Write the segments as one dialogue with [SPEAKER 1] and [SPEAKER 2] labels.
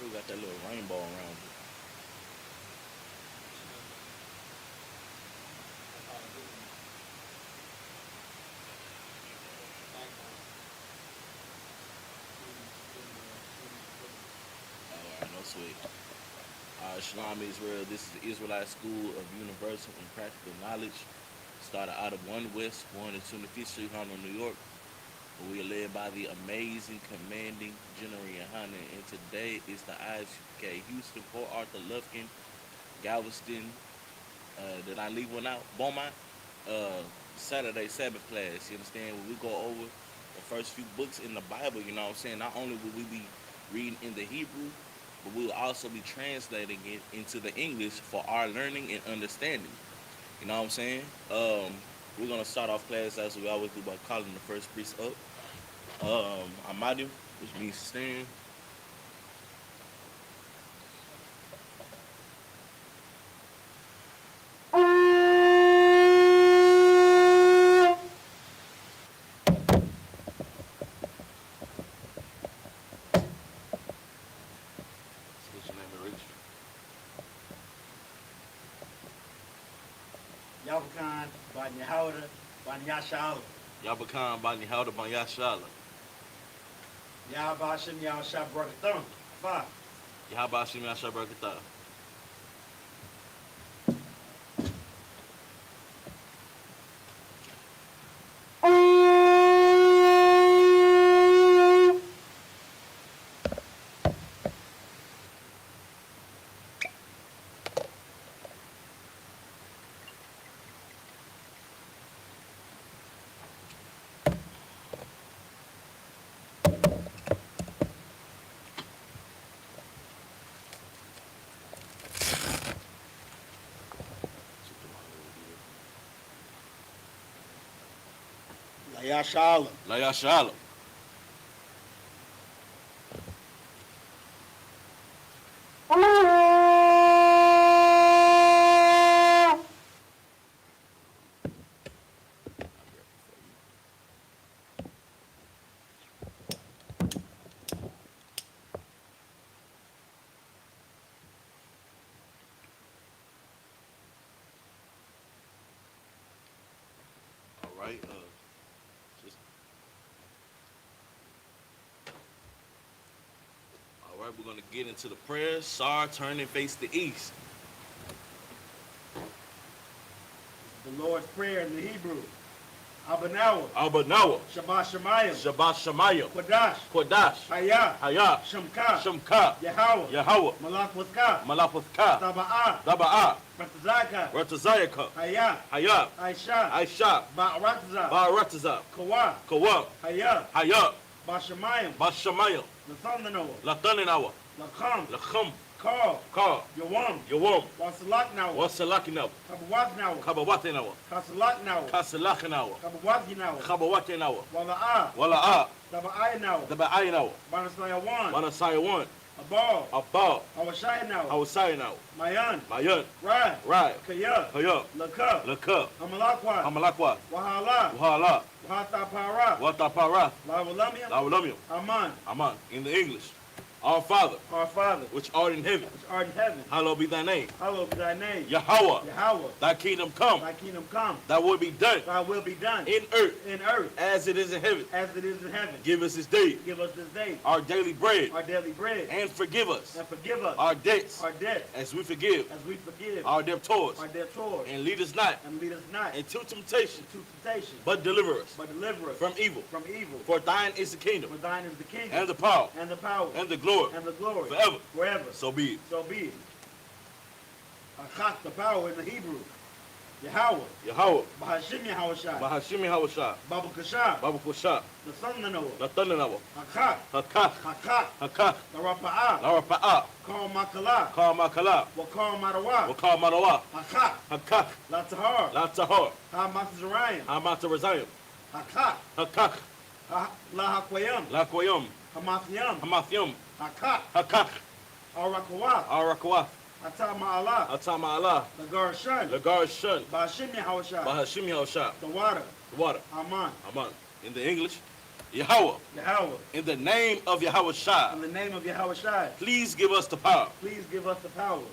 [SPEAKER 1] We got that little rainbow around it. Alright, no sweat. Shalom Israel. This is the Israelite School of Universal and Practical Knowledge. Started out of 1 West, 1 and 25th Street, Harlem, New York. We are led by the amazing, commanding General YAHANNA. And today is the I.S.U.P.K Houston, Port Arthur, Lufkin, Galveston. Did I leave one out? Beaumont. Saturday Sabbath class. You understand? When we go over the first few books in the Bible, you know what I'm saying? Not only will we be reading in the Hebrew, but we will also be translating it into the English for our learning and understanding. You know what I'm saying? We're going to start off class as we always do by calling the first priest up. Amadim, which means stand. What's your name, Rich?
[SPEAKER 2] Yahawakan, Ban Yahawda, Ban Yashala.
[SPEAKER 1] Yabakan, Bani Hauda, Ban Yashala.
[SPEAKER 2] Yahabashim, Yahashab, Brakathon. 5.
[SPEAKER 1] Yahabashim Yasha Barakatah.
[SPEAKER 2] Yashala.
[SPEAKER 1] La Yashala. All right. Just all right. We're gonna get into the prayers. Sar, turn and face the east.
[SPEAKER 2] The Lord's Prayer in the Hebrew. Abanawa.
[SPEAKER 1] Abanawa.
[SPEAKER 2] Shabbat Shemayim.
[SPEAKER 1] Shabbat Shemayim.
[SPEAKER 2] Kodash.
[SPEAKER 1] Kodash.
[SPEAKER 2] Hayah.
[SPEAKER 1] Hayah.
[SPEAKER 2] Shemka.
[SPEAKER 1] Shemka.
[SPEAKER 2] Yahweh.
[SPEAKER 1] Yahweh.
[SPEAKER 2] Malak Wathka.
[SPEAKER 1] Malapathka.
[SPEAKER 2] Taba'a.
[SPEAKER 1] Daba'a.
[SPEAKER 2] Ratazaka.
[SPEAKER 1] Ratazayaka.
[SPEAKER 2] Hayah.
[SPEAKER 1] Hayah.
[SPEAKER 2] Aisha.
[SPEAKER 1] Aisha.
[SPEAKER 2] Ba'ratza.
[SPEAKER 1] Ba'arataza.
[SPEAKER 2] Kawa.
[SPEAKER 1] Kawa.
[SPEAKER 2] Hayah.
[SPEAKER 1] Hayah.
[SPEAKER 2] Bashamayim.
[SPEAKER 1] Bashamayim.
[SPEAKER 2] Nathanawa.
[SPEAKER 1] Lataninawa.
[SPEAKER 2] Lakam.
[SPEAKER 1] Lacham.
[SPEAKER 2] Call.
[SPEAKER 1] Ka.
[SPEAKER 2] Yawam.
[SPEAKER 1] Yawam.
[SPEAKER 2] Wasalaknawa.
[SPEAKER 1] Wasalakinawa.
[SPEAKER 2] Kabawatnawa.
[SPEAKER 1] Kabawatinawa.
[SPEAKER 2] Kasalaknawa.
[SPEAKER 1] Kasalakinawa.
[SPEAKER 2] Kabawatinawa.
[SPEAKER 1] Kabawatinawa.
[SPEAKER 2] Wala'a.
[SPEAKER 1] Wala'a.
[SPEAKER 2] Taba'aynawa.
[SPEAKER 1] Daba'ayinawa.
[SPEAKER 2] Banasayawan.
[SPEAKER 1] Wanasayawan.
[SPEAKER 2] Abal.
[SPEAKER 1] Abba.
[SPEAKER 2] Awashaynawa.
[SPEAKER 1] Hawasayinawa.
[SPEAKER 2] Mayan.
[SPEAKER 1] Mayan.
[SPEAKER 2] Rai.
[SPEAKER 1] Rai.
[SPEAKER 2] Kaya.
[SPEAKER 1] Hayah.
[SPEAKER 2] Laka.
[SPEAKER 1] Laka.
[SPEAKER 2] Amalakwa.
[SPEAKER 1] Amalakwa.
[SPEAKER 2] Wahala.
[SPEAKER 1] Wahala.
[SPEAKER 2] Wahatapara.
[SPEAKER 1] Watapara.
[SPEAKER 2] Lawalamium.
[SPEAKER 1] Lawalamium.
[SPEAKER 2] Aman.
[SPEAKER 1] Aman. In the English. Our Father,
[SPEAKER 2] Our Father,
[SPEAKER 1] which art in heaven,
[SPEAKER 2] which art in heaven,
[SPEAKER 1] hallowed be thy name.
[SPEAKER 2] hallowed be thy name.
[SPEAKER 1] Yahweh,
[SPEAKER 2] Yahweh.
[SPEAKER 1] thy kingdom come,
[SPEAKER 2] Thy kingdom come.
[SPEAKER 1] thy will be done
[SPEAKER 2] Thy will be done
[SPEAKER 1] in earth
[SPEAKER 2] in earth
[SPEAKER 1] as it is in heaven.
[SPEAKER 2] as it is in heaven.
[SPEAKER 1] Give us this day
[SPEAKER 2] Give us this day
[SPEAKER 1] our daily bread,
[SPEAKER 2] our daily bread,
[SPEAKER 1] and forgive us
[SPEAKER 2] and forgive us
[SPEAKER 1] our debts
[SPEAKER 2] our debts
[SPEAKER 1] as we forgive
[SPEAKER 2] as we forgive
[SPEAKER 1] our debtors.
[SPEAKER 2] our debtors,
[SPEAKER 1] And lead us not
[SPEAKER 2] and lead us not
[SPEAKER 1] into temptation,
[SPEAKER 2] into temptation,
[SPEAKER 1] but deliver us
[SPEAKER 2] but deliver us
[SPEAKER 1] from evil.
[SPEAKER 2] from evil.
[SPEAKER 1] For thine is the kingdom,
[SPEAKER 2] For thine is the kingdom,
[SPEAKER 1] and the power,
[SPEAKER 2] and the power,
[SPEAKER 1] and the glory,
[SPEAKER 2] and the glory,
[SPEAKER 1] forever.
[SPEAKER 2] forever.
[SPEAKER 1] So be it.
[SPEAKER 2] So be it. Achak, the power in the Hebrew. Yahweh.
[SPEAKER 1] Yahweh,
[SPEAKER 2] Bahashim Yahawashi.
[SPEAKER 1] Bahashimi Hawashah,
[SPEAKER 2] Babu Kasha.
[SPEAKER 1] Babu Kusha,
[SPEAKER 2] The son of Noah.
[SPEAKER 1] Lataninawa,
[SPEAKER 2] Hakak.
[SPEAKER 1] Hakak,
[SPEAKER 2] Hakak.
[SPEAKER 1] Hakak,
[SPEAKER 2] The Rapa'ah.
[SPEAKER 1] Larapa'a,
[SPEAKER 2] Call Makala.
[SPEAKER 1] Kamakala,
[SPEAKER 2] Wakal Marawa.
[SPEAKER 1] Wakal Marawa,
[SPEAKER 2] Hakak.
[SPEAKER 1] Hakak,
[SPEAKER 2] La Tahar.
[SPEAKER 1] Latahor,
[SPEAKER 2] Hamatazarayim.
[SPEAKER 1] Hamata Razayim,
[SPEAKER 2] Hakak.
[SPEAKER 1] Hakak,
[SPEAKER 2] La Hakwayam.
[SPEAKER 1] Lakoyum,
[SPEAKER 2] Hamathyam.
[SPEAKER 1] Hamathyum,
[SPEAKER 2] Hakak.
[SPEAKER 1] Hakak,
[SPEAKER 2] Arakwa.
[SPEAKER 1] Arakwa,
[SPEAKER 2] Atama Allah.
[SPEAKER 1] Atama Allah,
[SPEAKER 2] The Garshan.
[SPEAKER 1] Lagar Shun,
[SPEAKER 2] Bahashim Yahawashi.
[SPEAKER 1] Bahashim Yahushah,
[SPEAKER 2] The water.
[SPEAKER 1] the water,
[SPEAKER 2] Aman.
[SPEAKER 1] Aman. In the English, Yahweh,
[SPEAKER 2] Yahweh,
[SPEAKER 1] in the name of Yahweh Shai,
[SPEAKER 2] in the name of Yahweh Shai,
[SPEAKER 1] please give us the power
[SPEAKER 2] please give us the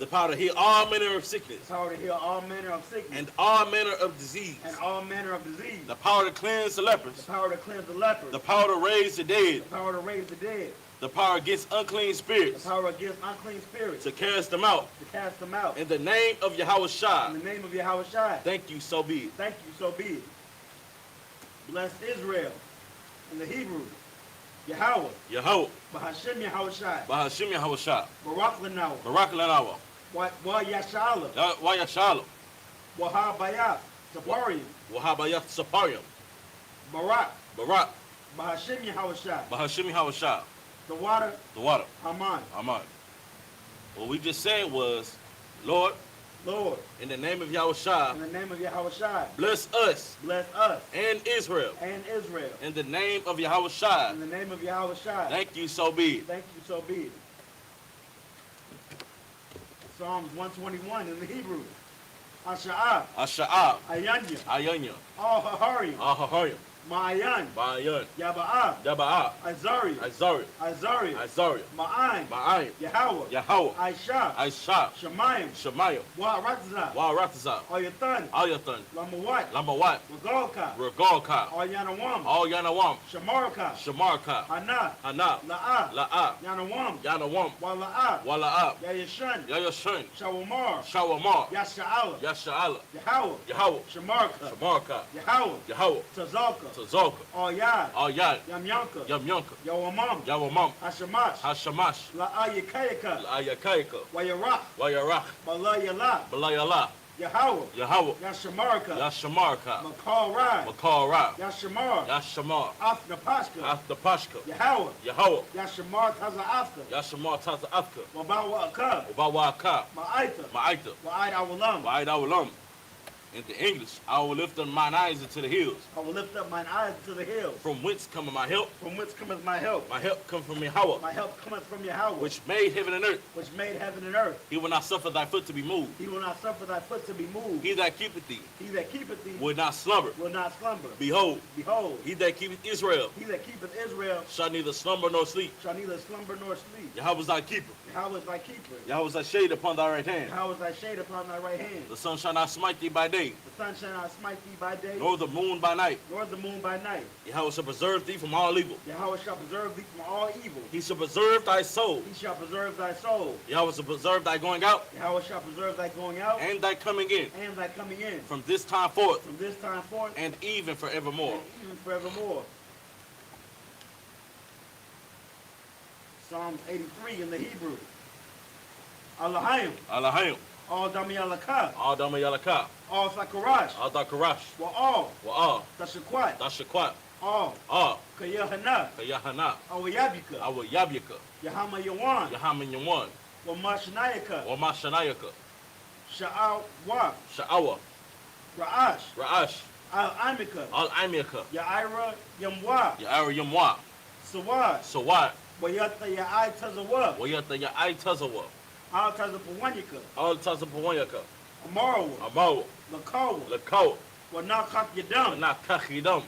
[SPEAKER 2] power
[SPEAKER 1] to heal all manner of sickness
[SPEAKER 2] to heal all manner of sickness
[SPEAKER 1] and all manner of disease,
[SPEAKER 2] and all manner of disease,
[SPEAKER 1] the power to cleanse the
[SPEAKER 2] the
[SPEAKER 1] lepers,
[SPEAKER 2] power to cleanse the lepers,
[SPEAKER 1] the power to raise the dead,
[SPEAKER 2] the power to raise the dead,
[SPEAKER 1] the power against unclean
[SPEAKER 2] the
[SPEAKER 1] spirits,
[SPEAKER 2] power against unclean spirits,
[SPEAKER 1] to cast them out.
[SPEAKER 2] to cast them out.
[SPEAKER 1] In the name of Yahweh
[SPEAKER 2] In
[SPEAKER 1] Shai,
[SPEAKER 2] the name of Yahweh Shai,
[SPEAKER 1] thank you, so be it.
[SPEAKER 2] thank you, so be it. Bless Israel. In the Hebrew, Yahweh,
[SPEAKER 1] Yahweh,
[SPEAKER 2] Bahashem Yahweh Shai,
[SPEAKER 1] Bahashim Yahweh Shai,
[SPEAKER 2] Barak Lanawa,
[SPEAKER 1] Barak Lanawa,
[SPEAKER 2] Wa Yashala,
[SPEAKER 1] Waya Shalom,
[SPEAKER 2] Waha Bayat, Taparium,
[SPEAKER 1] Wahabayat Saparium,
[SPEAKER 2] Barak,
[SPEAKER 1] Barak,
[SPEAKER 2] Bahashem Yahweh Shai,
[SPEAKER 1] Bahashim Yahweh Shai,
[SPEAKER 2] the water,
[SPEAKER 1] the water,
[SPEAKER 2] Haman.
[SPEAKER 1] Aman. What we just said was, Lord,
[SPEAKER 2] Lord,
[SPEAKER 1] in the name of Yahweh Shai,
[SPEAKER 2] in the name of Yahweh Shai,
[SPEAKER 1] bless us
[SPEAKER 2] bless us
[SPEAKER 1] and Israel.
[SPEAKER 2] and Israel.
[SPEAKER 1] In the name of Yahweh Shai,
[SPEAKER 2] In the name of Yahweh Shai,
[SPEAKER 1] thank you, so be it.
[SPEAKER 2] thank you, so be it. Psalms 121 in the Hebrew. Asha'ah,
[SPEAKER 1] Asha'ab,
[SPEAKER 2] Ayanya,
[SPEAKER 1] Ayanya,
[SPEAKER 2] Al-Haharium,
[SPEAKER 1] Ahahoyim,
[SPEAKER 2] Ma'ayan,
[SPEAKER 1] Bayan,
[SPEAKER 2] Yaba'ah,
[SPEAKER 1] Daba'ah,
[SPEAKER 2] Azariah,
[SPEAKER 1] Azari,
[SPEAKER 2] Azariah,
[SPEAKER 1] Azari,
[SPEAKER 2] Ma'ayin,
[SPEAKER 1] Ma'ayim,
[SPEAKER 2] Yahweh,
[SPEAKER 1] Yahweh,
[SPEAKER 2] Aisha,
[SPEAKER 1] Aisha,
[SPEAKER 2] Shemayim,
[SPEAKER 1] Shemayim,
[SPEAKER 2] Wa'aratza,
[SPEAKER 1] Wa'aratazah,
[SPEAKER 2] Oyatan,
[SPEAKER 1] Ayathan,
[SPEAKER 2] Lamawat,
[SPEAKER 1] Lamawat,
[SPEAKER 2] Regalka,
[SPEAKER 1] Regalka,
[SPEAKER 2] Oyanawam,
[SPEAKER 1] All Yanawam,
[SPEAKER 2] Shamarka,
[SPEAKER 1] Shamarka,
[SPEAKER 2] Hana,
[SPEAKER 1] Hana,
[SPEAKER 2] La'ah,
[SPEAKER 1] La'ah,
[SPEAKER 2] Yanawam,
[SPEAKER 1] Yanawam,
[SPEAKER 2] Wala'ah,
[SPEAKER 1] Wala'ab,
[SPEAKER 2] Yayashan,
[SPEAKER 1] Yayashun,
[SPEAKER 2] Shawamar,
[SPEAKER 1] Shawamar,
[SPEAKER 2] Yasha'ala,
[SPEAKER 1] Yasha'ala,
[SPEAKER 2] Yahweh,
[SPEAKER 1] Yahweh,
[SPEAKER 2] Shamarka,
[SPEAKER 1] Shamarka,
[SPEAKER 2] Yahweh,
[SPEAKER 1] Yahweh,
[SPEAKER 2] Tazalka,
[SPEAKER 1] Tazalka,
[SPEAKER 2] Oyad,
[SPEAKER 1] Ayad,
[SPEAKER 2] Yamyanka,
[SPEAKER 1] Yamyanka,
[SPEAKER 2] Yawamam,
[SPEAKER 1] Yawamam,
[SPEAKER 2] Hashamash,
[SPEAKER 1] Hashamash,
[SPEAKER 2] La'ayakayaka,
[SPEAKER 1] Ayakaika,
[SPEAKER 2] Wayarach,
[SPEAKER 1] Wayarach,
[SPEAKER 2] Balayala,
[SPEAKER 1] Balayala,
[SPEAKER 2] Yahweh,
[SPEAKER 1] Yahweh,
[SPEAKER 2] Yashamarka,
[SPEAKER 1] Yashamarka,
[SPEAKER 2] Makal Rai,
[SPEAKER 1] Makal Ra,
[SPEAKER 2] Yashamar,
[SPEAKER 1] Yashamar,
[SPEAKER 2] Afnapashka,
[SPEAKER 1] Aftapashka,
[SPEAKER 2] Yahweh,
[SPEAKER 1] Yahweh,
[SPEAKER 2] Yashamar Taza Afka,
[SPEAKER 1] Yashamar Taza Afka,
[SPEAKER 2] Wabawa Akab,
[SPEAKER 1] Ubawaka,
[SPEAKER 2] Ma'aita,
[SPEAKER 1] Ma'aita,
[SPEAKER 2] Wa'id Awalam.
[SPEAKER 1] Wa'id Awalam. In the English, I will lift up mine eyes into the hills.
[SPEAKER 2] I will lift up mine eyes to the hills.
[SPEAKER 1] From whence cometh my help?
[SPEAKER 2] From whence cometh my help?
[SPEAKER 1] My help comes from Yahweh,
[SPEAKER 2] My help cometh from Yahweh,
[SPEAKER 1] which made heaven and earth.
[SPEAKER 2] which made heaven and earth.
[SPEAKER 1] He will not suffer thy foot to be moved.
[SPEAKER 2] He will not suffer thy foot to be moved.
[SPEAKER 1] He that keepeth thee
[SPEAKER 2] He that keepeth thee
[SPEAKER 1] will not slumber.
[SPEAKER 2] will not slumber.
[SPEAKER 1] Behold,
[SPEAKER 2] Behold,
[SPEAKER 1] he that keepeth Israel
[SPEAKER 2] he that keepeth Israel
[SPEAKER 1] shall neither slumber nor sleep.
[SPEAKER 2] shall neither slumber nor sleep.
[SPEAKER 1] Yahweh is thy keeper.
[SPEAKER 2] Yahweh is thy keeper.
[SPEAKER 1] Yahweh is thy shade upon thy right hand.
[SPEAKER 2] Yahweh is thy shade upon thy right hand.
[SPEAKER 1] The sun shall not smite thee by day,
[SPEAKER 2] The sun shall not smite thee by day,
[SPEAKER 1] nor the moon by night.
[SPEAKER 2] nor the moon by night.
[SPEAKER 1] Yahweh shall preserve thee from all evil.
[SPEAKER 2] Yahweh shall preserve thee from all evil.
[SPEAKER 1] He shall preserve thy soul.
[SPEAKER 2] He shall preserve thy soul.
[SPEAKER 1] Yahweh shall preserve thy going out
[SPEAKER 2] Yahweh shall preserve thy going out
[SPEAKER 1] and thy coming in
[SPEAKER 2] and thy coming in
[SPEAKER 1] from this time forth
[SPEAKER 2] from this time forth
[SPEAKER 1] and even forevermore.
[SPEAKER 2] and even forevermore. Psalms 83 in the Hebrew. Allahayim,
[SPEAKER 1] Allahayim,
[SPEAKER 2] all Dami Alakah,
[SPEAKER 1] Adam Yalaka,
[SPEAKER 2] all Sakarash,
[SPEAKER 1] Adar Karash,
[SPEAKER 2] all
[SPEAKER 1] Wa'ah,
[SPEAKER 2] Tashakwat,
[SPEAKER 1] Dashakwat,
[SPEAKER 2] all Kayahana,
[SPEAKER 1] Kayahana,
[SPEAKER 2] Awayabika,
[SPEAKER 1] Awa Yabyaka,
[SPEAKER 2] Yahama Yawan,
[SPEAKER 1] Yahaman Yawan,
[SPEAKER 2] Wamashanayaka,
[SPEAKER 1] Wamashanayaka,
[SPEAKER 2] Sha'awa,
[SPEAKER 1] Sha'awa,
[SPEAKER 2] Ra'ash,
[SPEAKER 1] Ra'ash,
[SPEAKER 2] Al-Amika,
[SPEAKER 1] Al Amyaka,
[SPEAKER 2] Ya'ira Yamwa,
[SPEAKER 1] Ya'ar Yamwa,
[SPEAKER 2] Sawad,
[SPEAKER 1] Sawat,
[SPEAKER 2] Wayata Ya'ai Tazawa,
[SPEAKER 1] Wayata Ya'ai Tazawa,
[SPEAKER 2] Al Tazapawanyaka,
[SPEAKER 1] Al Tazapawanyaka,
[SPEAKER 2] Amarawa,
[SPEAKER 1] Amawa,
[SPEAKER 2] Lakawa,
[SPEAKER 1] Lakawa,
[SPEAKER 2] Wanakat Yadam,
[SPEAKER 1] Nakachidam,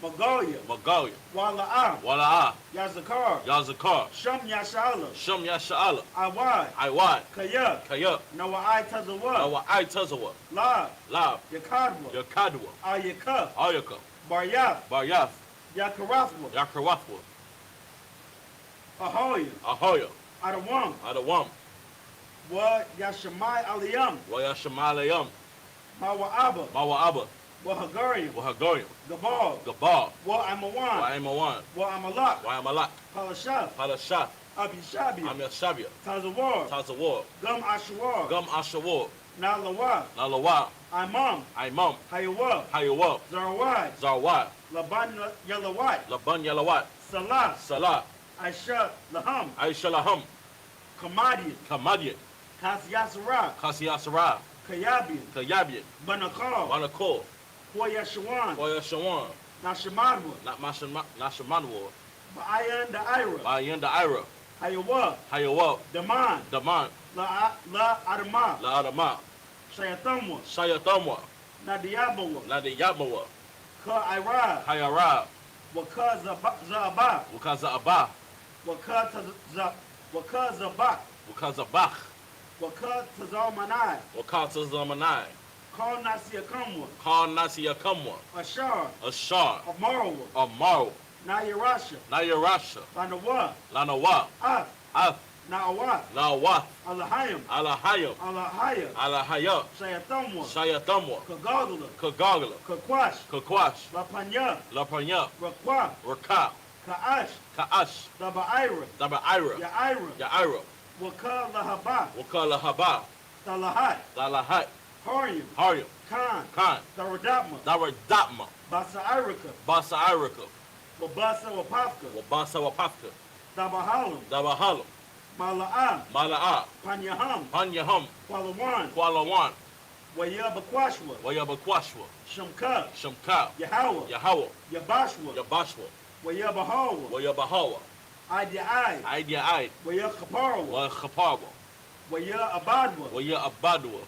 [SPEAKER 2] Magoya,
[SPEAKER 1] Magalia,
[SPEAKER 2] Wala'ah,
[SPEAKER 1] Wala'ah,
[SPEAKER 2] Yazakar,
[SPEAKER 1] Yazakar,
[SPEAKER 2] Sham Yashala,
[SPEAKER 1] Shum Yasha'ala,
[SPEAKER 2] Awad,
[SPEAKER 1] Iwad,
[SPEAKER 2] Kaya,
[SPEAKER 1] Kaya,
[SPEAKER 2] Nawa'ai Tazawa,
[SPEAKER 1] Awa I Tazawa,
[SPEAKER 2] La,
[SPEAKER 1] Lab,
[SPEAKER 2] Yakadwa,
[SPEAKER 1] Yakadwa,
[SPEAKER 2] Ayaka,
[SPEAKER 1] Ayaka,
[SPEAKER 2] Baryaf,
[SPEAKER 1] Baryaf,
[SPEAKER 2] Yakarafwa,
[SPEAKER 1] Yakarwafwa,
[SPEAKER 2] Ahoya,
[SPEAKER 1] Ahoya,
[SPEAKER 2] Adawam,
[SPEAKER 1] Adawam,
[SPEAKER 2] Wa Yashamai Aliyam,
[SPEAKER 1] Wayashamalayam,
[SPEAKER 2] Mawa'aba,
[SPEAKER 1] Mawa'aba,
[SPEAKER 2] Wahagariam,
[SPEAKER 1] Wahagoyam,
[SPEAKER 2] Gabal,
[SPEAKER 1] Gabal,
[SPEAKER 2] Wa Amawan,
[SPEAKER 1] Wa'amawan,
[SPEAKER 2] Wa Amalak,
[SPEAKER 1] Wa'amalak,
[SPEAKER 2] Palashaf,
[SPEAKER 1] Palashaf,
[SPEAKER 2] Abishabia,
[SPEAKER 1] Amyashabia,
[SPEAKER 2] Tazawar,
[SPEAKER 1] Tazawar,
[SPEAKER 2] Gum Ashawar,
[SPEAKER 1] Gum Ashawar,
[SPEAKER 2] Nalawa,
[SPEAKER 1] Nalawa,
[SPEAKER 2] Imam,
[SPEAKER 1] Imam,
[SPEAKER 2] Hayawa,
[SPEAKER 1] Hayawab,
[SPEAKER 2] Zarwad,
[SPEAKER 1] Zarwat,
[SPEAKER 2] Laban Yalawat,
[SPEAKER 1] Laban Yalawat,
[SPEAKER 2] Salah,
[SPEAKER 1] Salah,
[SPEAKER 2] Aisha Laham,
[SPEAKER 1] Aishalaham,
[SPEAKER 2] Kamadian,
[SPEAKER 1] Kamadian,
[SPEAKER 2] Kasyasara,
[SPEAKER 1] Kasiyasara,
[SPEAKER 2] Kayabian,
[SPEAKER 1] Kayabian,
[SPEAKER 2] Banakal,
[SPEAKER 1] Wanakol,
[SPEAKER 2] Hoyashawan,
[SPEAKER 1] Wayashawan,
[SPEAKER 2] Nashamadwa,
[SPEAKER 1] Nashamanwar,
[SPEAKER 2] Ba'ayan the Ira,
[SPEAKER 1] Bayan the Ira,
[SPEAKER 2] Hayawa,
[SPEAKER 1] Hayawab,
[SPEAKER 2] Daman,
[SPEAKER 1] Daman,
[SPEAKER 2] La Adama,
[SPEAKER 1] La Adama,
[SPEAKER 2] Shayatamwa,
[SPEAKER 1] Shayatamwa,
[SPEAKER 2] Nadiabawa,
[SPEAKER 1] Nadi Yamawa,
[SPEAKER 2] Ka Ira,
[SPEAKER 1] Hayarab,
[SPEAKER 2] Wakazabah.
[SPEAKER 1] Wakazabah.
[SPEAKER 2] Wakazabah.
[SPEAKER 1] Wakazabah.
[SPEAKER 2] Wakazalmanai.
[SPEAKER 1] Wakazalmanai.
[SPEAKER 2] Call Nasia Kamwa.
[SPEAKER 1] Call Nasia Kamwa.
[SPEAKER 2] Ashar.
[SPEAKER 1] Ashar.
[SPEAKER 2] Amarowa.
[SPEAKER 1] Amaro.
[SPEAKER 2] Nayarasha.
[SPEAKER 1] Nayarasha.
[SPEAKER 2] Lanawa.
[SPEAKER 1] Lanawa.
[SPEAKER 2] Af.
[SPEAKER 1] Af.
[SPEAKER 2] Naawat.
[SPEAKER 1] Nawa.
[SPEAKER 2] Alahayim.
[SPEAKER 1] Alahayim.
[SPEAKER 2] Alahaya.
[SPEAKER 1] Alahaya.
[SPEAKER 2] Shayatamwa.
[SPEAKER 1] Shayatamwa.
[SPEAKER 2] Kagagala.
[SPEAKER 1] Kagagala.
[SPEAKER 2] Kakwash.
[SPEAKER 1] Kakwash.
[SPEAKER 2] Lapanya.
[SPEAKER 1] Lapanya.
[SPEAKER 2] Rakwa.
[SPEAKER 1] Raka.
[SPEAKER 2] Kaash.
[SPEAKER 1] Kaash.
[SPEAKER 2] Dabaira.
[SPEAKER 1] Dabaira.
[SPEAKER 2] Yaira.
[SPEAKER 1] Yaira.
[SPEAKER 2] Waka Lahaba.
[SPEAKER 1] Wakala Haba.
[SPEAKER 2] Talahat.
[SPEAKER 1] Dalahat.
[SPEAKER 2] Haryam.
[SPEAKER 1] Haryam.
[SPEAKER 2] Khan.
[SPEAKER 1] Khan.
[SPEAKER 2] Daradapma.
[SPEAKER 1] Daradapma.
[SPEAKER 2] Basa Irika.
[SPEAKER 1] Basa Irika.
[SPEAKER 2] Wabasa Wapafka.
[SPEAKER 1] Wabasa Wapafka.
[SPEAKER 2] Dabahalam.
[SPEAKER 1] Dabahalam.
[SPEAKER 2] Mala'a.
[SPEAKER 1] Mala'a.
[SPEAKER 2] Panyaham.
[SPEAKER 1] Panyaham.
[SPEAKER 2] Kwalawan.
[SPEAKER 1] Kwalawan.
[SPEAKER 2] Wayabakwashwa.
[SPEAKER 1] Wayabakwashwa.
[SPEAKER 2] Shamka.
[SPEAKER 1] Shamka.
[SPEAKER 2] Yahawa.
[SPEAKER 1] Yahawa.
[SPEAKER 2] Yabashwa.
[SPEAKER 1] Yabashwa.
[SPEAKER 2] Wayabahawa.
[SPEAKER 1] Wayabahawa.
[SPEAKER 2] Idiai.
[SPEAKER 1] Idiai.
[SPEAKER 2] Wayakaparwa.
[SPEAKER 1] Wayachaparwa.
[SPEAKER 2] Wayabadwa.
[SPEAKER 1] Wayabadwa.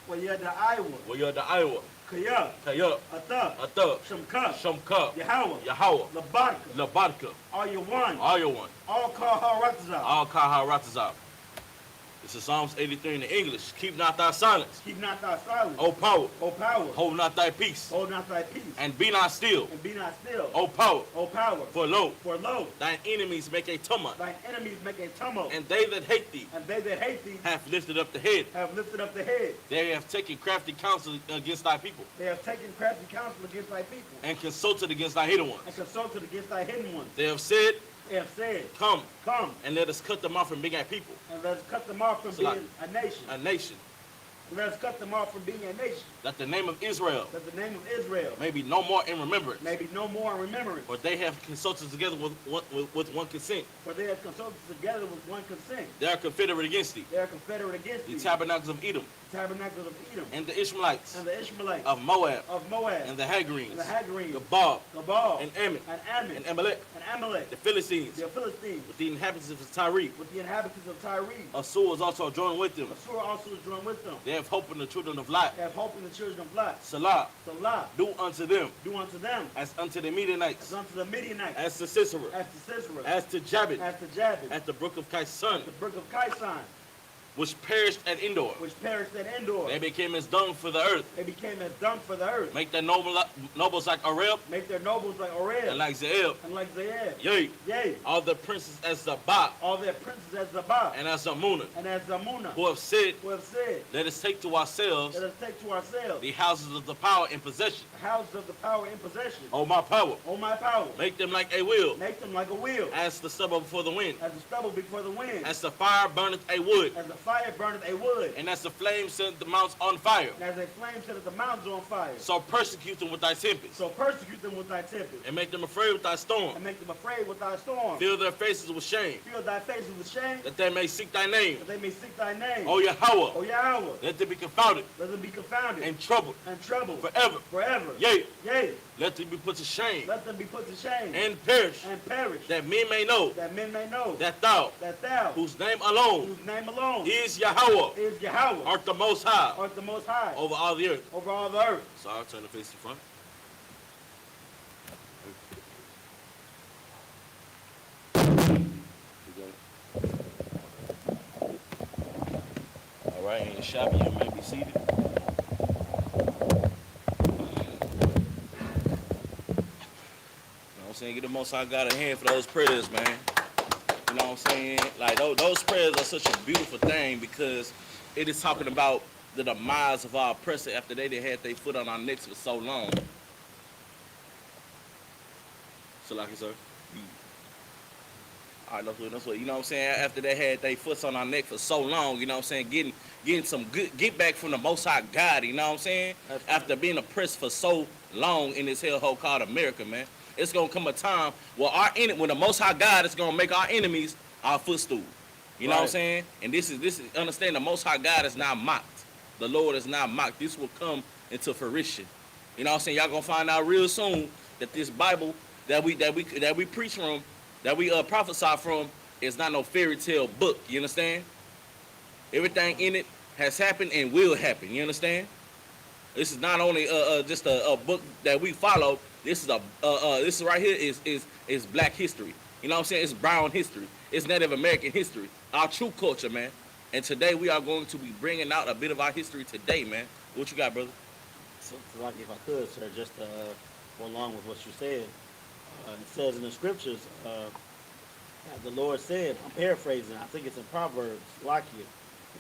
[SPEAKER 2] Wayadaiwa.
[SPEAKER 1] Wayadaiwa.
[SPEAKER 2] Kaya.
[SPEAKER 1] Kaya.
[SPEAKER 2] Ata.
[SPEAKER 1] Ata.
[SPEAKER 2] Shamka.
[SPEAKER 1] Shamka.
[SPEAKER 2] Yahawa.
[SPEAKER 1] Yahawa.
[SPEAKER 2] Labarka.
[SPEAKER 1] Labarka.
[SPEAKER 2] All you one.
[SPEAKER 1] Ayawan.
[SPEAKER 2] All Kaharatza.
[SPEAKER 1] Al Kaharatazab. This is Psalms 83 in the English. Keep not thy silence.
[SPEAKER 2] Keep not thy silence.
[SPEAKER 1] O power.
[SPEAKER 2] O power.
[SPEAKER 1] Hold not thy peace.
[SPEAKER 2] Hold not thy peace.
[SPEAKER 1] And be not still.
[SPEAKER 2] And be not still.
[SPEAKER 1] O power.
[SPEAKER 2] O power.
[SPEAKER 1] For lo,
[SPEAKER 2] For lo,
[SPEAKER 1] thine enemies make a tumult.
[SPEAKER 2] thine enemies make a tumult.
[SPEAKER 1] And they that hate thee
[SPEAKER 2] And they that hate thee
[SPEAKER 1] have lifted up the head.
[SPEAKER 2] have lifted up the head.
[SPEAKER 1] They have taken crafty counsel against thy people.
[SPEAKER 2] They have taken crafty counsel against thy people.
[SPEAKER 1] And consulted against thy hidden ones.
[SPEAKER 2] And consulted against thy hidden ones.
[SPEAKER 1] They have said,
[SPEAKER 2] They have said,
[SPEAKER 1] come,
[SPEAKER 2] come,
[SPEAKER 1] and let us cut them off from being a people,
[SPEAKER 2] and let us cut them off from
[SPEAKER 1] So like-
[SPEAKER 2] being a nation.
[SPEAKER 1] a nation,
[SPEAKER 2] Let us cut them off from being a nation.
[SPEAKER 1] that the name of Israel
[SPEAKER 2] That the name of Israel
[SPEAKER 1] may be no more in remembrance.
[SPEAKER 2] may be no more in remembrance.
[SPEAKER 1] For they have consulted together with one consent.
[SPEAKER 2] For they have consulted together with one consent.
[SPEAKER 1] They are confederate against thee.
[SPEAKER 2] They are confederate against
[SPEAKER 1] The
[SPEAKER 2] thee.
[SPEAKER 1] tabernacles of Edom,
[SPEAKER 2] Tabernacles of Edom.
[SPEAKER 1] and the Ishmaelites,
[SPEAKER 2] And the Ishmaelites
[SPEAKER 1] of Moab,
[SPEAKER 2] of Moab.
[SPEAKER 1] and the
[SPEAKER 2] And
[SPEAKER 1] Hagarenes,
[SPEAKER 2] the Hagarenes.
[SPEAKER 1] Gabal,
[SPEAKER 2] Gabal.
[SPEAKER 1] and Ammon,
[SPEAKER 2] And Ammon.
[SPEAKER 1] and Amalek,
[SPEAKER 2] And Amalek.
[SPEAKER 1] the Philistines,
[SPEAKER 2] The Philistines.
[SPEAKER 1] with the inhabitants of Tyre.
[SPEAKER 2] With the inhabitants of Tyre.
[SPEAKER 1] Assur was also joined with them.
[SPEAKER 2] Assur also is joined with them.
[SPEAKER 1] They have hope in the children of Lot.
[SPEAKER 2] They have hope in the children of Lot.
[SPEAKER 1] Salah,
[SPEAKER 2] Salah.
[SPEAKER 1] do unto them
[SPEAKER 2] Do unto them
[SPEAKER 1] as unto the
[SPEAKER 2] as
[SPEAKER 1] Midianites,
[SPEAKER 2] unto the Midianites.
[SPEAKER 1] as to Sisera,
[SPEAKER 2] As to Sisera.
[SPEAKER 1] as to Jabin,
[SPEAKER 2] As to Jabin.
[SPEAKER 1] at the brook of Kison,
[SPEAKER 2] The brook of Kison.
[SPEAKER 1] which perished at Endor.
[SPEAKER 2] Which perished at Endor.
[SPEAKER 1] They became as dung for the earth.
[SPEAKER 2] They became as dung for the earth.
[SPEAKER 1] Make their nobles like Arel
[SPEAKER 2] Make their nobles like Orel.
[SPEAKER 1] and like Zeel.
[SPEAKER 2] And like Zayed.
[SPEAKER 1] Yea,
[SPEAKER 2] Yea.
[SPEAKER 1] all the princes as Zabah
[SPEAKER 2] All their princes as Zabah.
[SPEAKER 1] and as Zamunah,
[SPEAKER 2] And as Zamuna.
[SPEAKER 1] who have said,
[SPEAKER 2] Who have said,
[SPEAKER 1] let us take to ourselves
[SPEAKER 2] let us take to ourselves
[SPEAKER 1] the houses of the power in possession.
[SPEAKER 2] the houses of the power in possession.
[SPEAKER 1] O my power,
[SPEAKER 2] O my power.
[SPEAKER 1] make them like a wheel,
[SPEAKER 2] Make them like a wheel.
[SPEAKER 1] as the stubble before the wind,
[SPEAKER 2] As the stubble before the wind.
[SPEAKER 1] as the fire burneth a wood,
[SPEAKER 2] As the fire burneth a wood.
[SPEAKER 1] and as the flame set the mounts on fire.
[SPEAKER 2] And as a flame set the mountains on fire.
[SPEAKER 1] So persecute them with thy tempest,
[SPEAKER 2] So persecute them with thy tempest.
[SPEAKER 1] and make them afraid with thy storm.
[SPEAKER 2] And make them afraid with thy storm.
[SPEAKER 1] Fill their faces with shame,
[SPEAKER 2] Fill thy faces with shame.
[SPEAKER 1] that they may seek thy name.
[SPEAKER 2] That they may seek thy name.
[SPEAKER 1] O Yahweh,
[SPEAKER 2] O Yahweh.
[SPEAKER 1] let them be confounded
[SPEAKER 2] Let them be confounded.
[SPEAKER 1] and troubled
[SPEAKER 2] And troubled.
[SPEAKER 1] forever.
[SPEAKER 2] Forever.
[SPEAKER 1] Yea,
[SPEAKER 2] Yea.
[SPEAKER 1] let them be put to shame
[SPEAKER 2] Let them be put to shame.
[SPEAKER 1] and perish,
[SPEAKER 2] And perish.
[SPEAKER 1] that men may know
[SPEAKER 2] That men may know.
[SPEAKER 1] that thou,
[SPEAKER 2] That thou.
[SPEAKER 1] whose name alone
[SPEAKER 2] Whose name alone.
[SPEAKER 1] is Yahweh,
[SPEAKER 2] Is Yahweh.
[SPEAKER 1] art the most high
[SPEAKER 2] Art the most high.
[SPEAKER 1] over all the earth.
[SPEAKER 2] Over all the earth.
[SPEAKER 1] So I'll turn the face to front. All right, and Shabbat, you may be seated. You know what I'm saying? Get the Most High God a hand for those prayers, man. You know what I'm saying? Like, those prayers are such a beautiful thing because it is talking about the demise of our oppressor after they had their foot on our necks for so long. So, like sir. All right, no sweat. You know what I'm saying? After they had their foot on our neck for so long, you know what I'm saying? Getting some good get back from the Most High God, you know what I'm saying? After being oppressed for so long in this hellhole called America, man. It's gonna come a time where when the Most High God is gonna make our enemies our footstool. You know what I'm saying? And this is understand the Most High God is not mocked. The Lord is not mocked. This will come into fruition. You know what I'm saying? Y'all gonna find out real soon that this Bible that we preach from, that we prophesy from, is not no fairy tale book. You understand? Everything in it has happened and will happen. You understand? This is not only just a book that we follow. This is this right here is Black history. You know what I'm saying? It's brown history. It's Native American history. Our true culture, man. And today we are going to be bringing out a bit of our history today, man. What you got, brother?
[SPEAKER 2] So, like if I could, sir, just go along with what you said. It says in the scriptures, as the Lord said, I'm paraphrasing, I think it's in Proverbs, like you.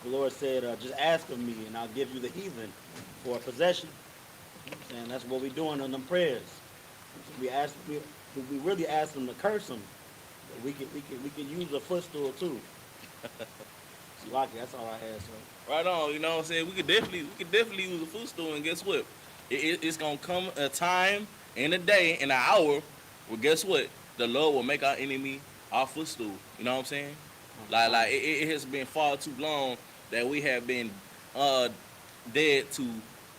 [SPEAKER 2] The Lord said, just ask of me and I'll give you the heathen for a possession. You know what I'm saying? That's what we're doing on them prayers. We really ask them to curse them. But we can use a footstool too. So like that's all I had, sir.
[SPEAKER 1] Right on. You know what I'm saying? We could definitely use a footstool, and guess what? It's gonna come a time and a day and an hour where guess what? The Lord will make our enemy our footstool. You know what I'm saying? Like it has been far too long that we have been dead to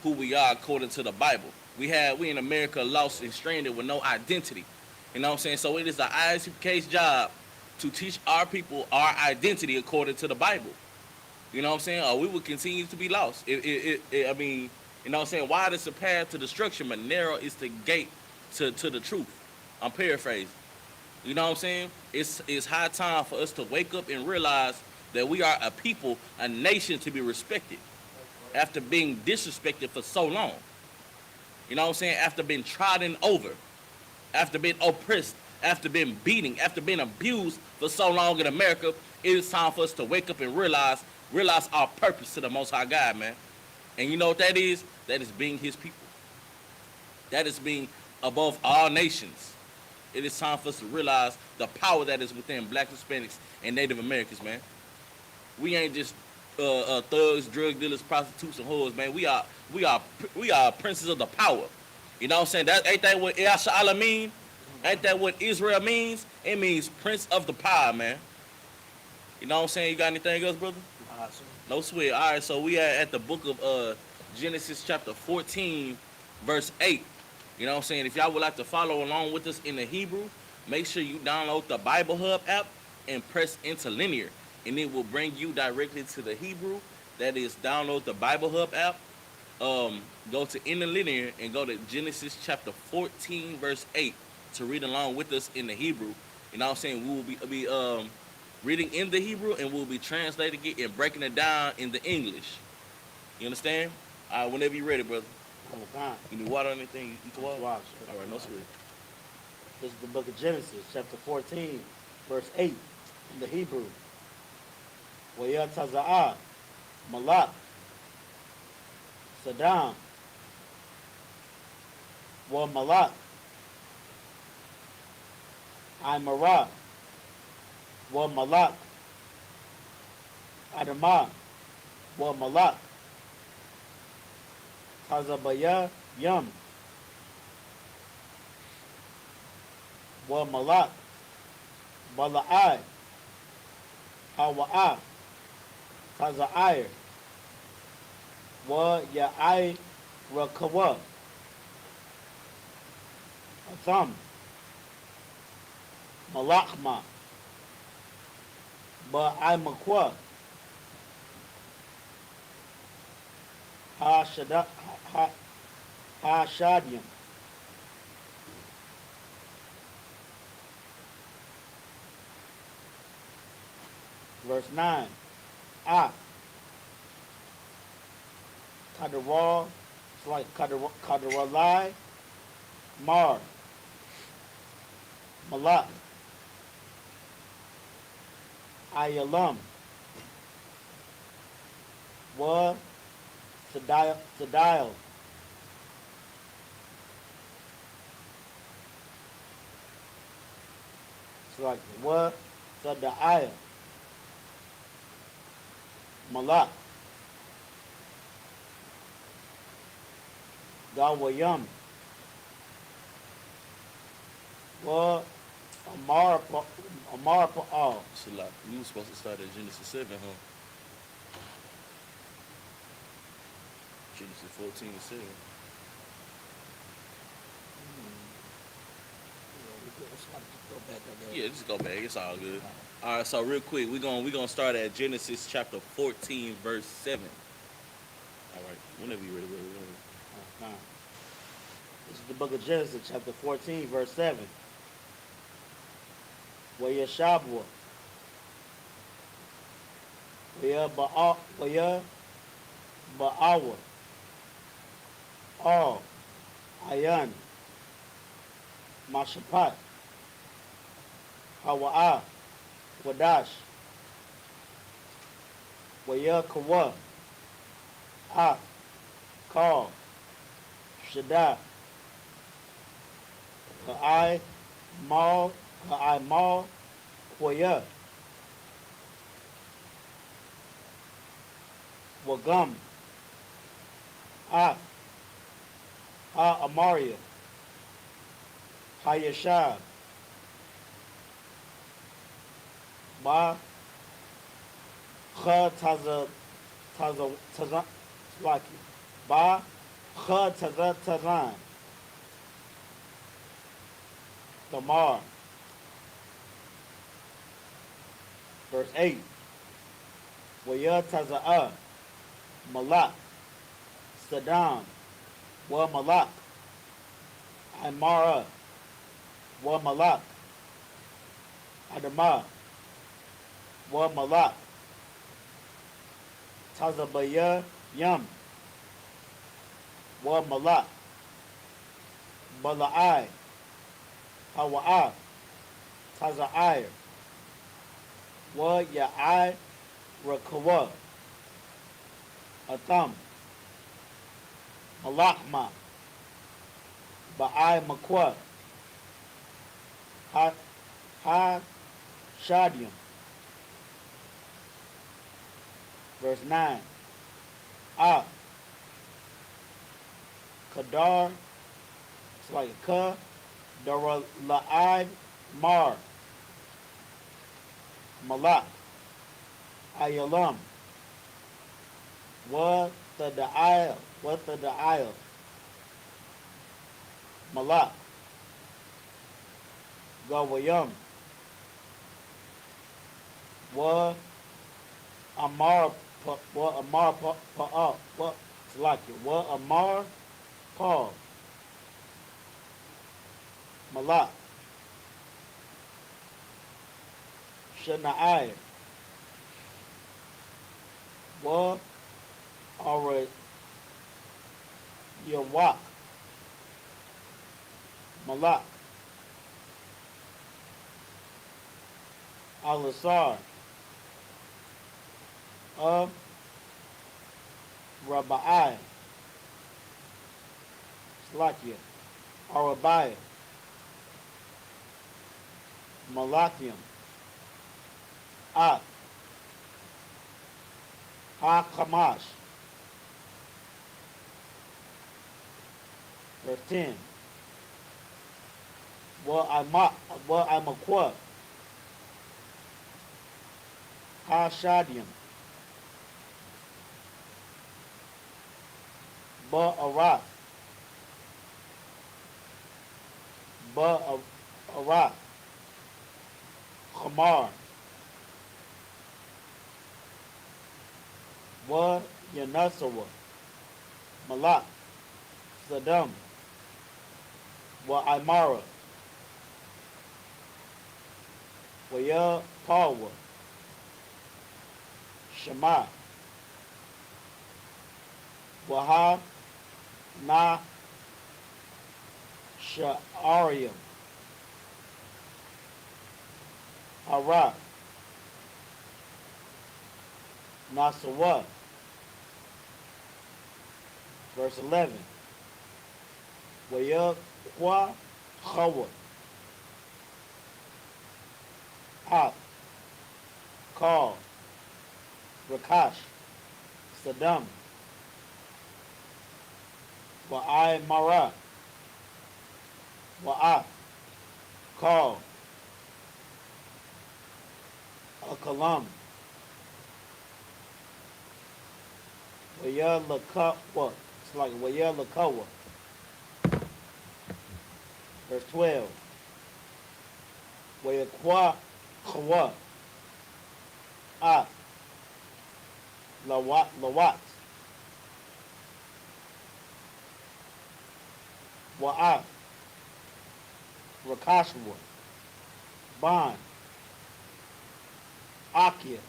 [SPEAKER 1] who we are according to the Bible. We in America lost and stranded with no identity. You know what I'm saying? So it is the I.S.U.P.K's job to teach our people our identity according to the Bible. You know what I'm saying? Or we will continue to be lost. I mean, you know what I'm saying? Wide is the path to destruction, but narrow is the gate to the truth. I'm paraphrasing. You know what I'm saying? It's high time for us to wake up and realize that we are a people, a nation to be respected after being disrespected for so long. You know what I'm saying? After being trodden over, after being oppressed, after being beaten, after being abused for so long in America, it is time for us to wake up and realize our purpose to the Most High God, man. And you know what that is? That is being His people. That is being above all nations. It is time for us to realize the power that is within Black, Hispanics, and Native Americans, man. We ain't just thugs, drug dealers, prostitutes, and whores, man. We are princes of the power. You know what I'm saying? Ain't that what SHALAM mean? Ain't that what Israel means? It means prince of the power, man. You know what I'm saying? You got anything else, brother?
[SPEAKER 2] Awesome.
[SPEAKER 1] No sweat. All right, so we are at the book of Genesis chapter 14, verse 8. You know what I'm saying? If y'all would like to follow along with us in the Hebrew, make sure you download the Bible Hub app and press interlinear, and it will bring you directly to the Hebrew. That is, download the Bible Hub app, go to interlinear, and go to Genesis chapter 14, verse 8 to read along with us in the Hebrew. You know what I'm saying? We will be reading in the Hebrew, and we'll be translating it and breaking it down in the English. You understand? All right, whenever you're ready, brother. You need water or anything? You can water?
[SPEAKER 2] Watch.
[SPEAKER 1] All right, no sweat.
[SPEAKER 2] This is the book of Genesis, chapter 14, verse 8, in the Hebrew. Wayataza'ah, Malak, Saddam, Wa Malak, Imara, Wa Malak, Adamah, Wa Malak, Tazabaya, Yum, Wa Malak, Bala'ai, Hawa'ah, Taza'ir, Wa Ya'ai Rakawa, Atham, Malachma, Ba'aimakwa, Ha-Shadium. Verse 9. Kadara, it's like Kadaralai, Mar, Malak, Ayalam, Wa, Sadial, it's like Wa, Sadial, Malak, Gawayam, Wa, Amar Pa'al.
[SPEAKER 1] Salak, you were supposed to start at Genesis 7, huh? Genesis 14 and 7. Yeah, just go back. It's all good. All right, so real quick, we're gonna start at Genesis chapter 14, verse 7. All right, whenever you're ready, brother.
[SPEAKER 2] This is the book of Genesis, chapter 14, verse 7. Wayashabwa. Waya Ba'awa. All. Ayan. Mashapat. Hawa'a. Wadash. Waya Kawa. Ah. Call. Shaddai. Ka'ai. Mal. Ka'ai Mal. Waya. Wagam. Ah. Ha Amaria. Hayashab. Ba. Kha Taza Slaki. Ba. Kha Tazan. Tamar. Verse 8. Waya Taza'a. Malak. Saddam. Wa Malak. Amara. Wa Malak. Adama. Wa Malak. Tazabaya Yam. Wa Malak. Bala'ai. Hawa'a. Taza'ai. Wa Ya'ai. Rakawa. Atham. Malakma. Ba'ai Makwa. Ha Shadium. Verse 9. Ah. Kadar. It's like a ka. Dara La'ai Mar. Malak. Ayalam. What the Da'il. Malak. Gawayam. What Amar Pa'a. What it's like it. What Amar Paul. Malak. Shana'ai. What are Yawak. Malak. Al-Asar. Rabba'i. Slakia. Arabai. Malakium. Ak. Ha-Kamash. Verse 10. Wa'amakwa. Ha-Shadium. Ba'arat. Ba'arat. Khamar. Wa Yanasawa. Malak. Saddam. Wa Imara. Wa Ya Pawa. Shema. Wa Ha Na Sha'arium. Hara. Nasawa. Verse 11. Waya Kwa Chawa. Ak. Call. Rakash. Saddam. Wa'ai Mara. Wa'ak. Call. Akalam. Waya Lakawa. It's like Waya Lakawa. Verse 12. Waya Kwa Kawa. Ak. Lawat. Wa'af, Rakashwa, Ban, Akia,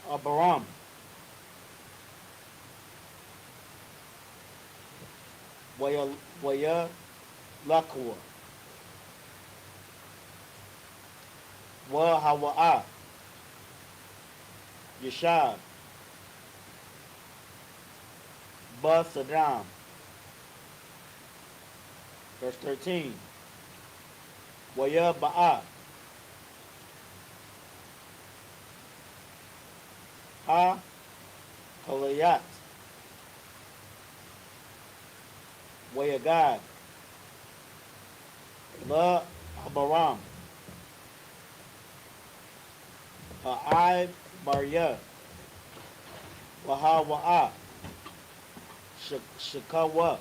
[SPEAKER 2] Abaram, Waya Lakwa, Wa Hawa'a, Yeshab, Ba Saddam. Verse 13. Waya Ba'a, Ha Kalayat, Waya God, La Habaram, Ha'ai Barya, Waha Wa'a, Shakawa,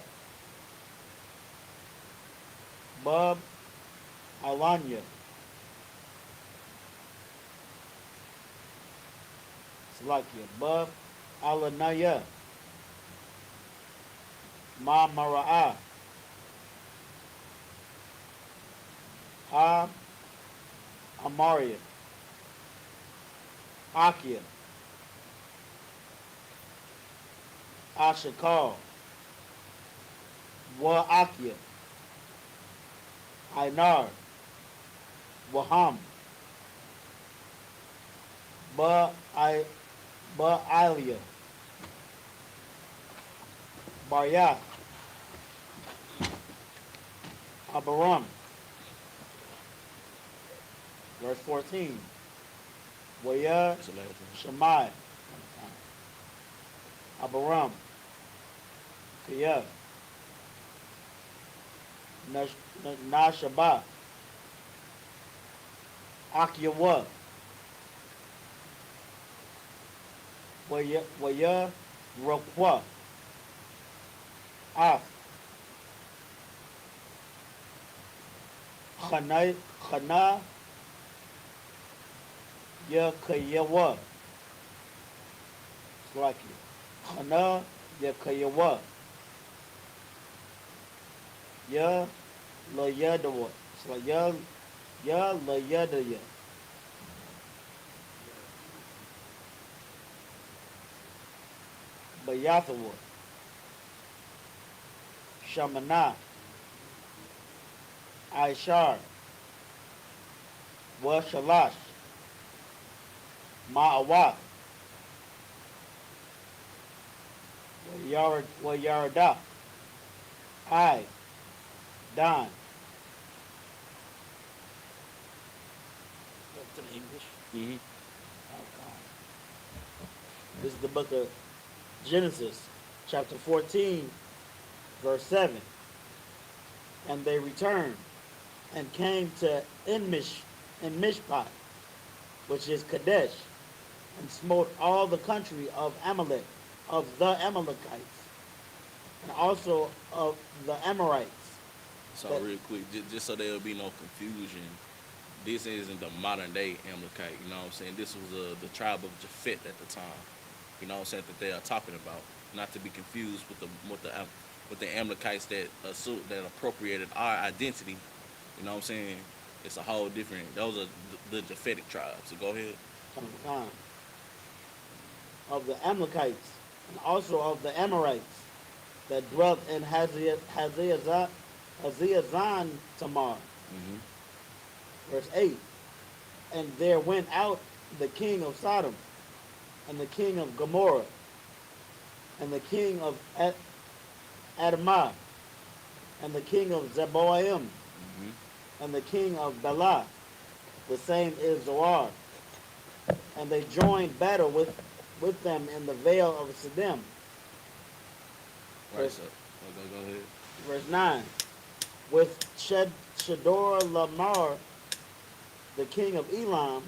[SPEAKER 2] Bub Alanya, Salakia, Bub Alanaya, Ma Mara'a, Ha Amaria, Akia, Ashakal, Wa Akia, Ainar, Waham, Ba Ilia, Barya, Abaram. Verse 14. Waya
[SPEAKER 1] That's the last one.
[SPEAKER 2] Shammai, Abaram, Kiyah, Nashaba, Akyawa, Waya Rokwa, Af, Chana Yakayawa, Slaki, Chana Yakayawa, Ya Layadawa, Ya Layadaya, Bayathawa, Shamana, Aishar, Wa Shalash, Ma'awat, Wa Yarada, I, Dan. Up to the English.
[SPEAKER 1] Mm-hmm.
[SPEAKER 2] This is the book of Genesis, chapter 14, verse 7. And they returned and came to Mishpat, which is Kadesh, and smote all the country of Amalek, of the Amalekites, and also of the Amorites.
[SPEAKER 1] So real quick, just so there'll be no confusion, this isn't the modern day Amalekite. You know what I'm saying? This was the tribe of Japhet at the time. You know what I'm saying, that they are talking about, not to be confused with the Amalekites that appropriated our identity. You know what I'm saying? It's a whole different. Those are the Japhetic tribes. So go ahead.
[SPEAKER 2] Of the Amalekites, and also of the Amorites that dwelt in Hazazon Tamar.
[SPEAKER 1] Mm-hmm.
[SPEAKER 2] Verse 8. And there went out the king of Sodom, and the king of Gomorrah, and the king of Admah, and the king of Zeboim,
[SPEAKER 1] Mm-hmm.
[SPEAKER 2] and the king of Bela, the same is Zoar. And they joined battle with them in the vale of Siddim.
[SPEAKER 1] Right. So go ahead.
[SPEAKER 2] Verse 9. With Shedor Lamar, the king of Elam,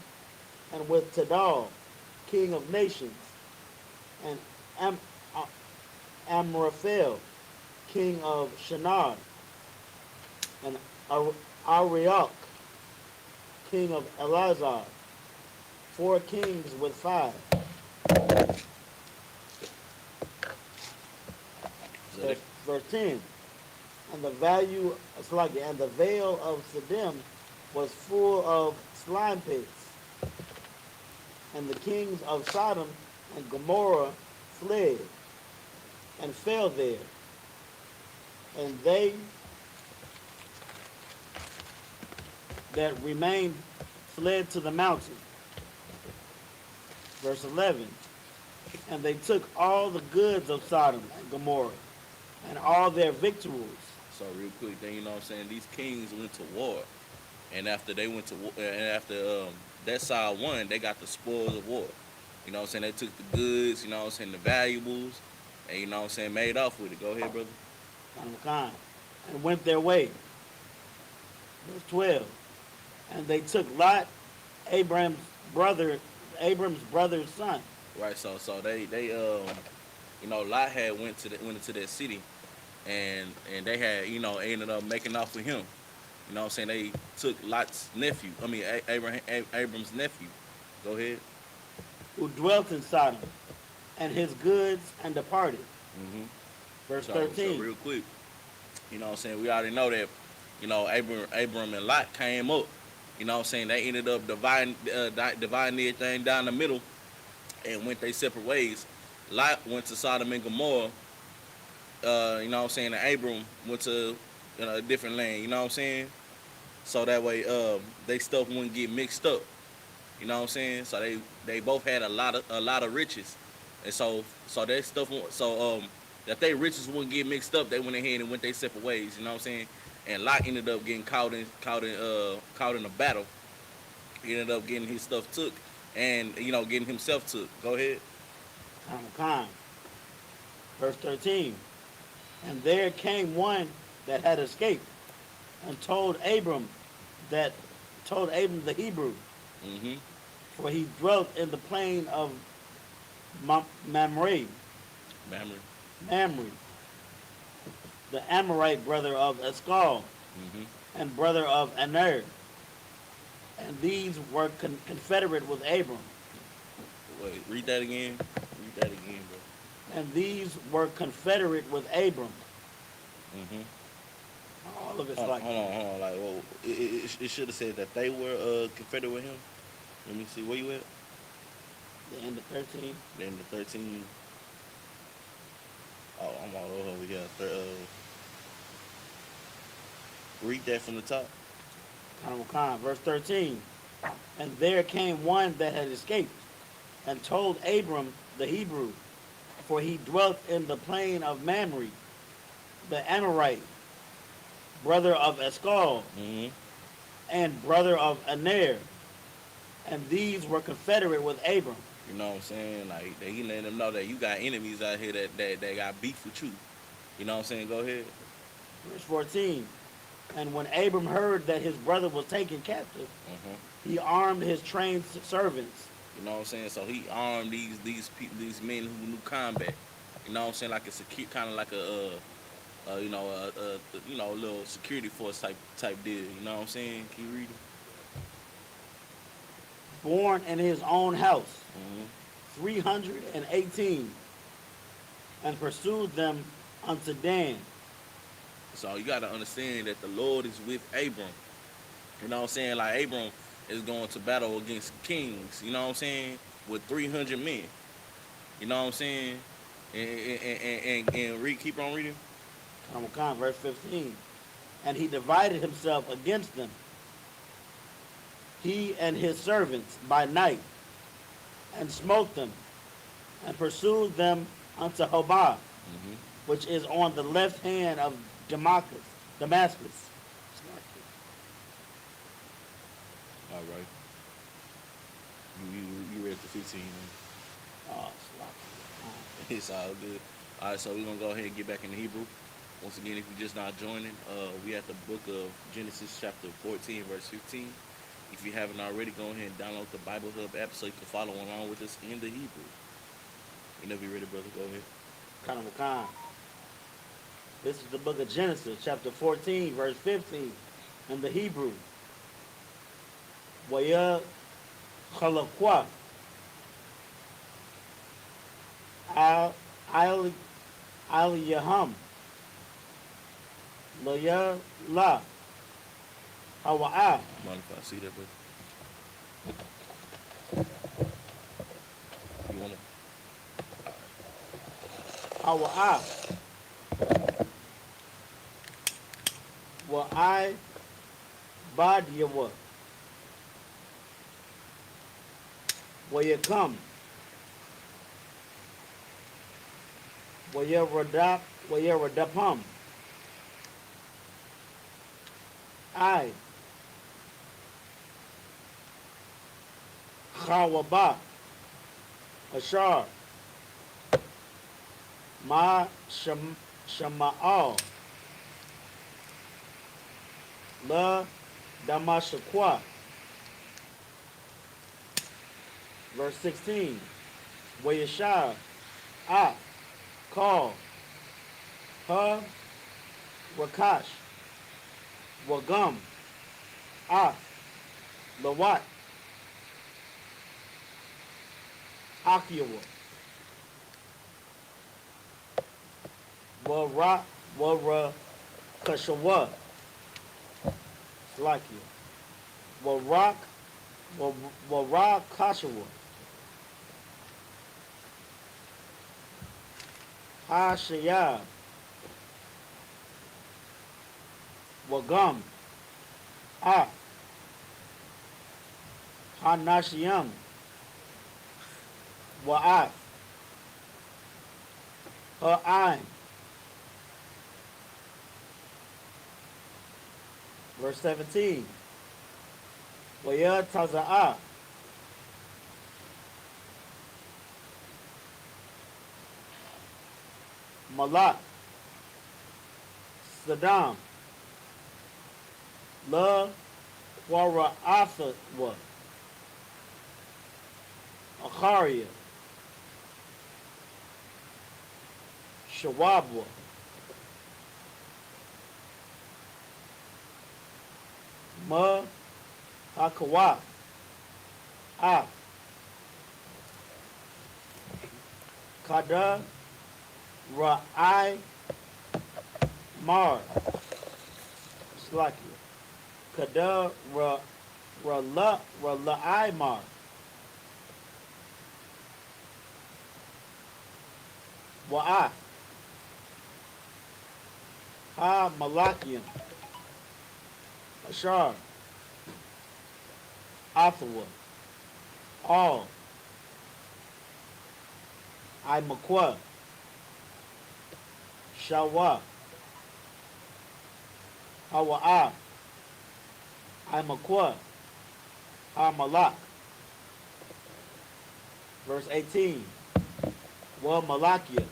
[SPEAKER 2] and with Tidal, king of nations, and Amraphel, king of Shinar, and Arioch, king of Elazar, 4 kings with 5.
[SPEAKER 1] So
[SPEAKER 2] Verse 10. And the value, it's like, and the vale of Siddim was full of slime pits. And the kings of Sodom and Gomorrah fled and fell there. And they that remained fled to the mountain. Verse 11. And they took all the goods of Sodom and Gomorrah and all their victuals.
[SPEAKER 1] So real quick, then you know what I'm saying, these kings went to war, and after they went to war, and after that side won, they got the spoils of war. You know what I'm saying? They took the goods, you know what I'm saying, the valuables, and you know what I'm saying, made off with it. Go ahead, brother.
[SPEAKER 2] And went their way. Verse 12. And they took Lot, Abram's brother's son.
[SPEAKER 1] Right. So they you know, Lot had went into that city, and they had, you know, ended up making off with him. You know what I'm saying? They took Lot's nephew. I mean, Abram's nephew. Go ahead.
[SPEAKER 2] Who dwelt in Sodom, and his goods, and departed.
[SPEAKER 1] Mm-hmm.
[SPEAKER 2] Verse
[SPEAKER 1] So
[SPEAKER 2] 13.
[SPEAKER 1] real quick, you know what I'm saying, we already know that, you know, Abram and Lot came up. You know what I'm saying? They ended up dividing everything down the middle and went their separate ways. Lot went to Sodom and Gomorrah. You know what I'm saying? And Abram went to, you know, a different land. You know what I'm saying? So that way, they stuff wouldn't get mixed up. You know what I'm saying? So they both had a lot of riches, and so that stuff. So that they riches wouldn't get mixed up, they went ahead and went their separate ways. You know what I'm saying? And Lot ended up getting caught in a battle. He ended up getting his stuff took, and you know, getting himself took. Go ahead.
[SPEAKER 2] Con. Verse 13. And there came one that had escaped, and told Abram the Hebrew,
[SPEAKER 1] Mm-hmm.
[SPEAKER 2] for he dwelt in the plain of Mamre,
[SPEAKER 1] Mamre.
[SPEAKER 2] the Amorite brother of S.K.Y.P.E,
[SPEAKER 1] Mm-hmm.
[SPEAKER 2] and brother of Aner. And these were confederate with Abram.
[SPEAKER 1] Wait, read that again. Read that again, bro.
[SPEAKER 2] And these were confederate with Abram.
[SPEAKER 1] Mm-hmm.
[SPEAKER 2] All of it's
[SPEAKER 1] Hold
[SPEAKER 2] like
[SPEAKER 1] on. Like, well, it should have said that they were confederate with him. Let me see. Where you at?
[SPEAKER 2] the end of 13.
[SPEAKER 1] The end of 13. Oh, I'm all over here. Read that from the top.
[SPEAKER 2] Verse 13. And there came one that had escaped, and told Abram the Hebrew, for he dwelt in the plain of Mamre, the Amorite, brother of Eshcol,
[SPEAKER 1] Mm-hmm.
[SPEAKER 2] and brother of Aner. And these were confederate with Abram.
[SPEAKER 1] You know what I'm saying? Like, he letting them know that you got enemies out here that got beef with you. You know what I'm saying? Go ahead.
[SPEAKER 2] Verse 14. And when Abram heard that his brother was taken captive,
[SPEAKER 1] Mm-hmm.
[SPEAKER 2] he armed his trained servants.
[SPEAKER 1] You know what I'm saying? So he armed these men who knew combat. You know what I'm saying? Like it's a kind of like a little security force type deal. You know what I'm saying? Can you read it?
[SPEAKER 2] Born in his own house,
[SPEAKER 1] Mm-hmm.
[SPEAKER 2] 318, and pursued them unto Dan.
[SPEAKER 1] So you got to understand that the Lord is with Abram. You know what I'm saying? Like Abram is going to battle against kings. You know what I'm saying? With 300 men. You know what I'm saying? And read, keep on reading.
[SPEAKER 2] Verse 15. And he divided himself against them, he and his servants, by night, and smote them, and pursued them unto Hobah,
[SPEAKER 1] Mm-hmm.
[SPEAKER 2] which is on the left hand of Damascus.
[SPEAKER 1] All right. You read the 15.
[SPEAKER 2] Oh,
[SPEAKER 1] It's all good. All right, so we're going to go ahead and get back into Hebrew. Once again, if you're just not joining, we at the book of Genesis chapter 14, verse 15. If you haven't already, go ahead and download the Bible Hub app so you can follow along with us in the Hebrew. Whenever you're ready, brother, go ahead.
[SPEAKER 2] This is the book of Genesis, chapter 14, verse 15, in the Hebrew. YAHANNA La ya la. Hawa'a.
[SPEAKER 1] Mind if I see that, but you wanna?
[SPEAKER 2] Hawa'a. Wa I bad yawa. Wa ya come. Wa ya radap. Wa ya radapam. I. Khawaba. Ashar. Ma shama'al. La damashaqua. Verse 16. Wayashah. Ah. Call. Ha. Wakash. Wagum. Ah. Lawat. Akiyawa. Wara Kashawa. Slakia. Wara Kashawa. Ha Shayab. Wagum. Ah. Ha Nashiyam. Wa'at. Her eye. Verse 17. Waya taza'a. Malak. Saddam. La Wara'atha wa. Akharia. Shawabwa. Ma Hakawa. Ah. Kada Ra'ai Mar. Slakia. Kada Ra'ai Mar. Wa'ah. Ha Malakian. Ashar. Athawa. All. I.M.K. Shawa. Hawa'a. I.M.K. Ha Malak. Verse 18. Wa Malakia.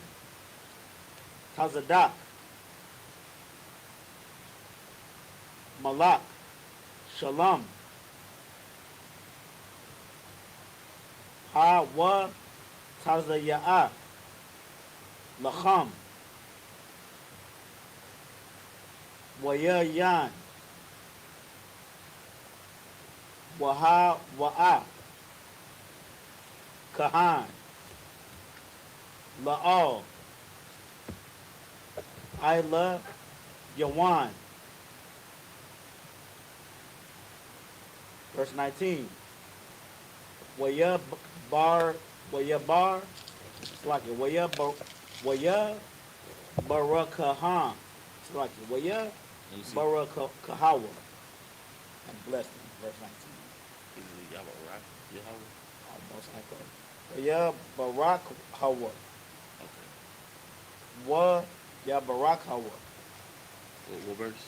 [SPEAKER 2] Tazadak. Malak. Shalom. Ha wa Tazaya'a. Lacham. Waya yan. Waha wa'a. Kahan. La'al. Ila Yawan. Verse 19. Waya bar. It's like it. Waya barakahan. It's like it. Waya
[SPEAKER 1] Let me see.
[SPEAKER 2] barakahawa. And blessed him. Verse 19.
[SPEAKER 1] Is it Yahweh Rock? Yahweh?
[SPEAKER 2] Almost like that. Waya barakahawa.
[SPEAKER 1] Okay.
[SPEAKER 2] Wa ya barakahawa.
[SPEAKER 1] What verse?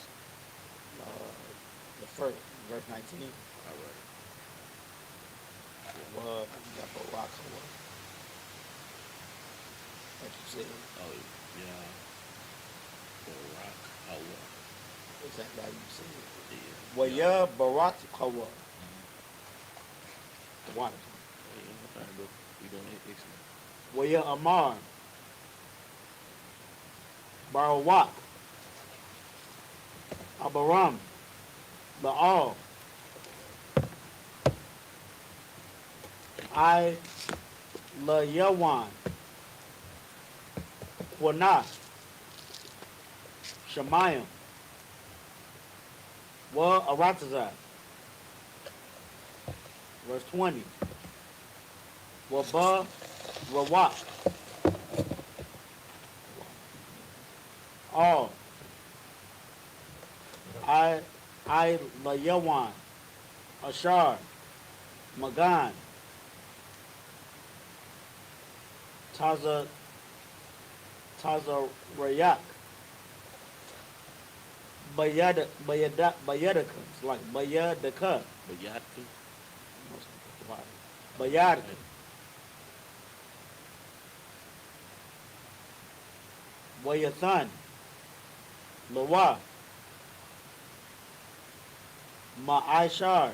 [SPEAKER 2] The first, verse 19.
[SPEAKER 1] All right.
[SPEAKER 2] Wa ya barakahawa. Like you said.
[SPEAKER 1] Oh, yeah. The Rock Hawa.
[SPEAKER 2] Exactly how you said it.
[SPEAKER 1] Yeah.
[SPEAKER 2] Waya barakahawa. The water.
[SPEAKER 1] Yeah, okay, bro. We doing it. Excellent.
[SPEAKER 2] Waya Amar. Barawak. Abaram. La'al. I La Yawan. Quanah. Shemayim. Wa Aratazah. Verse 20. Waba Rawak. All. I Layawan. Ashar. Magan. Taza Rayak. Bayadaka. It's like Bayadaka.
[SPEAKER 1] But you have to.
[SPEAKER 2] Bayadaka. Wayathan. Lawa. Ma'aishar.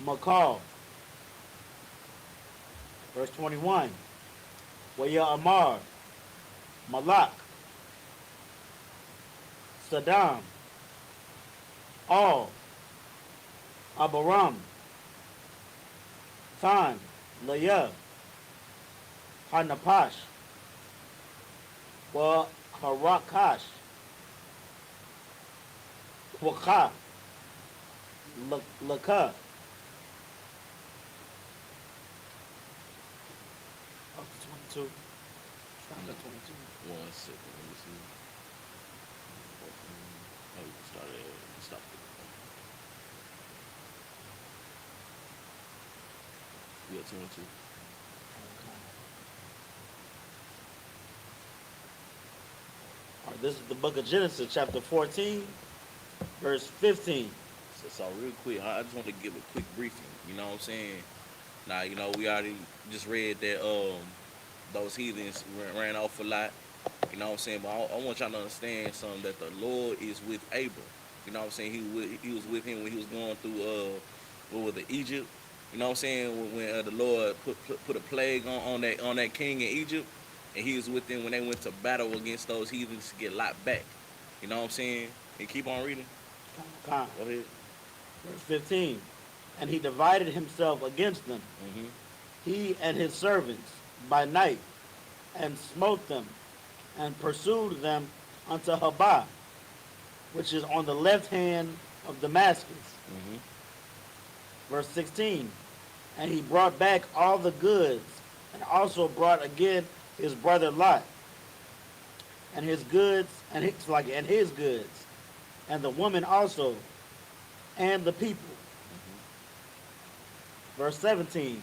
[SPEAKER 2] Makal. Verse 21. Waya Amar. Malak. Saddam. All. Abaram. Than. Laya. Hanapash. Wa Harakash. Waka. Laka. Up to 22. Stop at 22.
[SPEAKER 1] 1 second. Let me see. Oh, we started. Stop it. We got 22.
[SPEAKER 2] All right, this is the book of Genesis, chapter 14, verse 15.
[SPEAKER 1] So real quick, I just want to give a quick briefing. You know what I'm saying? Now, you know, we already just read that those heathens ran off a lot. You know what I'm saying? But I want y'all to understand something, that the Lord is with Abram. You know what I'm saying? He was with him when he was going through what was it, Egypt. You know what I'm saying? When the Lord put a plague on that king in Egypt, and he was with them when they went to battle against those heathens to get locked back. You know what I'm saying? And keep on reading. Go ahead.
[SPEAKER 2] Verse 15. And he divided himself against them, he and his servants, by night, and smote them, and pursued them unto Habah, which is on the left hand of Damascus. Verse 16. And he brought back all the goods, and also brought again his brother Lot, and his goods, and his goods, and the woman also, and the people. Verse 17.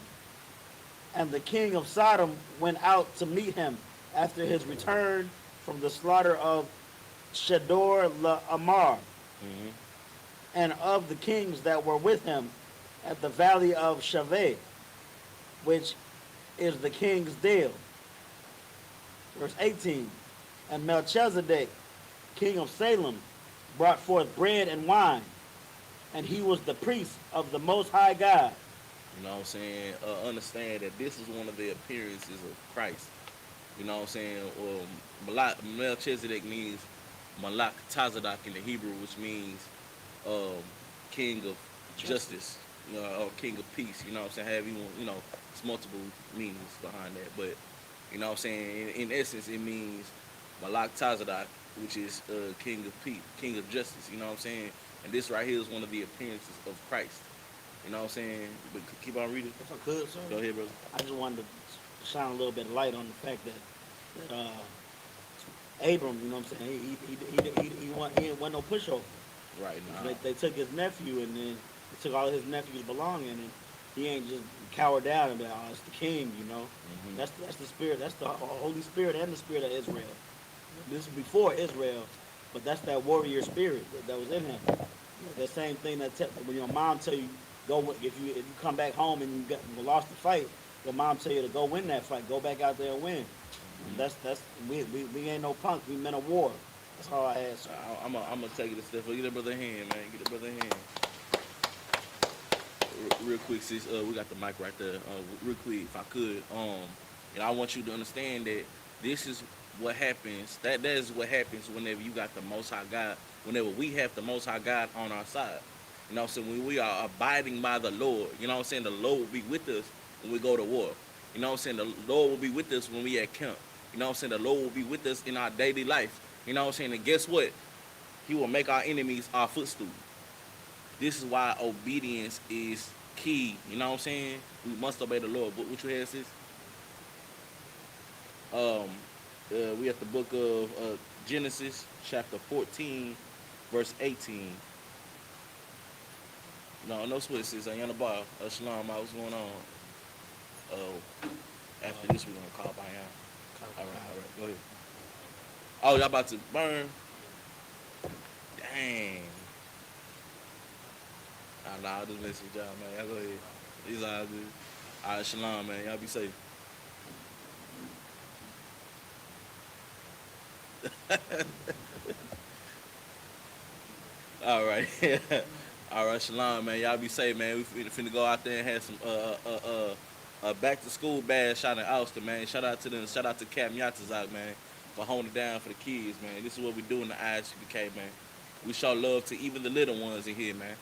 [SPEAKER 2] And the king of Sodom went out to meet him after his return from the slaughter of Shedor Laamar, and of the kings that were with him at the valley of Shaveh, which is the king's dale. Verse 18. And Melchizedek, king of Salem, brought forth bread and wine, and he was the priest of the Most High God.
[SPEAKER 1] You know what I'm saying? Understand that this is one of the appearances of Christ. You know what I'm saying? Melchizedek means Malak Tazadak in the Hebrew, which means king of justice, or king of peace. You know what I'm saying? Have you know, it's multiple meanings behind that, but you know what I'm saying? In essence, it means Malak Tazadak, which is king of peace, king of justice. You know what I'm saying? And this right here is one of the appearances of Christ. You know what I'm saying? But keep on reading.
[SPEAKER 2] If I could, sir.
[SPEAKER 1] Go ahead, brother.
[SPEAKER 2] I just wanted to shine a little bit of light on the fact that Abram, you know what I'm saying, he wasn't no pushover.
[SPEAKER 1] Right now.
[SPEAKER 2] They took his nephew, and then they took all his nephew's belonging, and he ain't just cowered down and be like, oh, it's the king, you know. That's the spirit. That's the Holy Spirit and the spirit of Israel. This is before Israel, but that's that warrior spirit that was in him. That same thing that when your mom tell you, if you come back home and you lost the fight, your mom tell you to go win that fight. Go back out there and win. We ain't no punk. We men of war. That's all I ask.
[SPEAKER 1] I'm gonna take it a step further. Get that brother a hand, man. Get that brother a hand. Real quick, sis. We got the mic right there. Real quick, if I could. And I want you to understand that this is what happens. That is what happens whenever you got the Most High God. Whenever we have the Most High God on our side. You know what I'm saying? When we are abiding by the Lord, you know what I'm saying? The Lord will be with us when we go to war. You know what I'm saying? The Lord will be with us when we at camp. You know what I'm saying? The Lord will be with us in our daily life. You know what I'm saying? And guess what? He will make our enemies our footstool. This is why obedience is key. You know what I'm saying? We must obey the Lord. What you had, sis? Um, we at the book of Genesis, chapter 14, verse 18. No switch, sis. I ain't on the bar. Shalom, what's going on? After this, we're going to call by now. All right, go ahead. Oh, y'all about to burn? Dang. Nah, I'll just mess with y'all, man. Y'all go ahead. It's all good. All right, shalom, man. Y'all be safe. All right. All right, shalom, man. Y'all be safe, man. We finna go out there and have some back to school bash out in Austin, man. Shout out to them. Shout out to Cap Nyatazak, man, for holding it down for the kids, man. This is what we do in the I.S.U.P.K, man. We show love to even the little ones in here, man.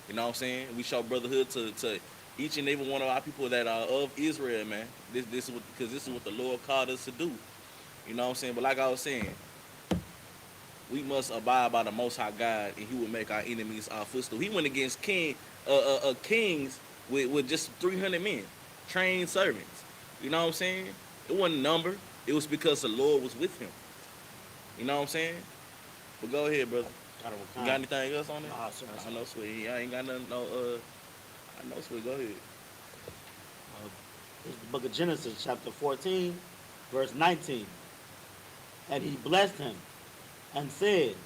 [SPEAKER 1] You know what I'm saying? We show brotherhood to each and every one of our people that are of Israel, man. This is what, because this is what the Lord called us to do. You know what I'm saying? But like I was saying, we must abide by the Most High God, and He will make our enemies our footstool. He went against kings with just 300 men, trained servants. You know what I'm saying? It wasn't number. It was because the Lord was with him. You know what I'm saying? But go ahead, brother. You got anything else on it?
[SPEAKER 2] Nah, sir.
[SPEAKER 1] I know, sweet. I ain't got nothing. I know, sweet. Go ahead.
[SPEAKER 2] This is the book of Genesis, chapter 14, verse 19. And he blessed him and said,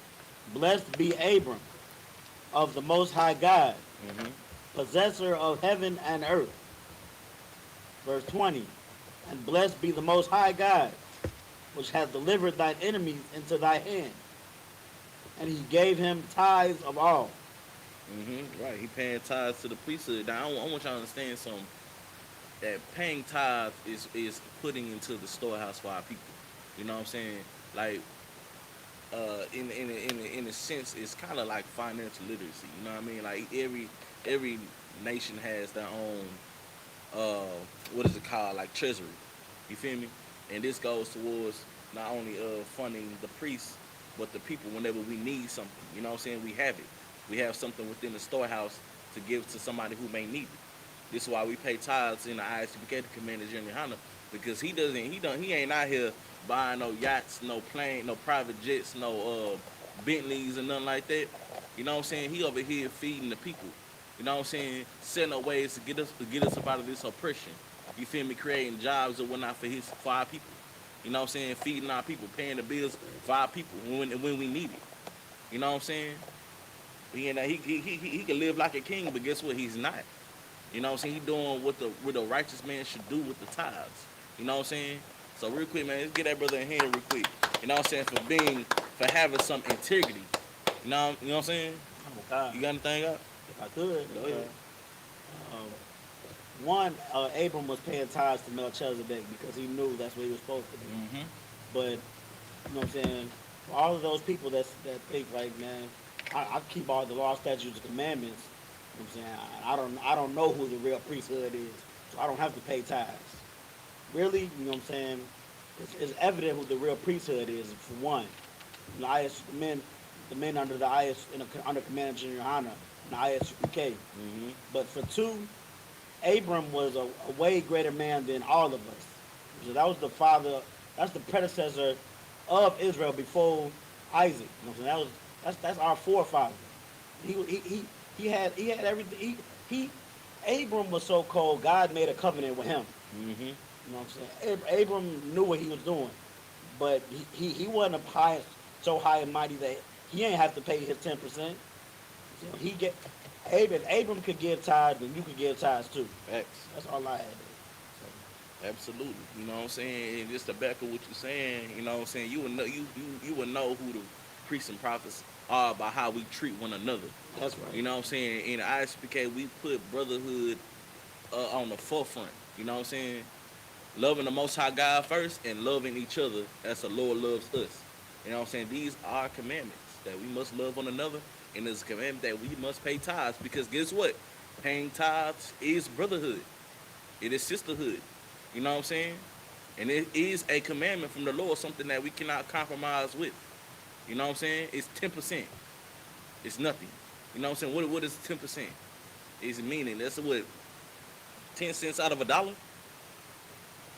[SPEAKER 2] Blessed be Abram of the Most High God, possessor of heaven and earth. Verse 20. And blessed be the Most High God, which hath delivered thine enemies into thy hand. And he gave him tithes of all.
[SPEAKER 1] Right. He paying tithes to the priesthood. Now, I want y'all to understand something. That paying tithes is putting into the storehouse for our people. You know what I'm saying? Like, in a sense, it's kind of like financial literacy. You know what I mean? Like every nation has their own what is it called? Like treasury. You feel me? And this goes towards not only funding the priests, but the people whenever we need something. You know what I'm saying? We have it. We have something within the storehouse to give to somebody who may need it. This is why we pay tithes in the I.S.U.P.K, the Commander General YAHANNA, because he ain't out here buying no yachts, no plane, no private jets, no Bentleys and nothing like that. You know what I'm saying? He over here feeding the people. You know what I'm saying? Setting up ways to get us up out of this oppression. You feel me? Creating jobs or whatnot for our people. You know what I'm saying? Feeding our people, paying the bills for our people when we need it. You know what I'm saying? He can live like a king, but guess what? He's not. You know what I'm saying? He doing what a righteous man should do with the tithes. You know what I'm saying? So real quick, man, let's get that brother in here real quick. You know what I'm saying? For having some integrity. You know what I'm saying? You got anything up?
[SPEAKER 2] If I could.
[SPEAKER 1] Go ahead.
[SPEAKER 2] One, Abram was paying tithes to Melchizedek because he knew that's what he was supposed to do. But, you know what I'm saying? For all of those people that think like, man, I keep all the law, statutes, and commandments. You know what I'm saying? I don't know who the real priesthood is, so I don't have to pay tithes. Really, you know what I'm saying? It's evident who the real priesthood is. For one, the men under the under Commander General YAHANNA, the I.S.U.P.K. But for two, Abram was a way greater man than all of us. So that was the father. That's the predecessor of Israel before Isaac. You know what I'm saying? That's our forefather. He had everything. Abram was so cold. God made a covenant with him. You know what I'm saying? Abram knew what he was doing, but he wasn't so high and mighty that he ain't have to pay his 10%. So Abram could give tithes, and you could give tithes too.
[SPEAKER 1] Facts.
[SPEAKER 2] That's all I had. So.
[SPEAKER 1] Absolutely. You know what I'm saying? And just to back up what you're saying, you know what I'm saying? You would know who the priests and prophets are by how we treat one another.
[SPEAKER 2] That's right.
[SPEAKER 1] You know what I'm saying? In the I.S.U.P.K, we put brotherhood on the forefront. You know what I'm saying? Loving the Most High God first and loving each other as the Lord loves us. You know what I'm saying? These are commandments that we must love one another, and it's a commandment that we must pay tithes, because guess what? Paying tithes is brotherhood. It is sisterhood. You know what I'm saying? And it is a commandment from the Lord, something that we cannot compromise with. You know what I'm saying? It's 10%. It's nothing. You know what I'm saying? What is 10%? It's meaning that's what 10 cents out of a dollar.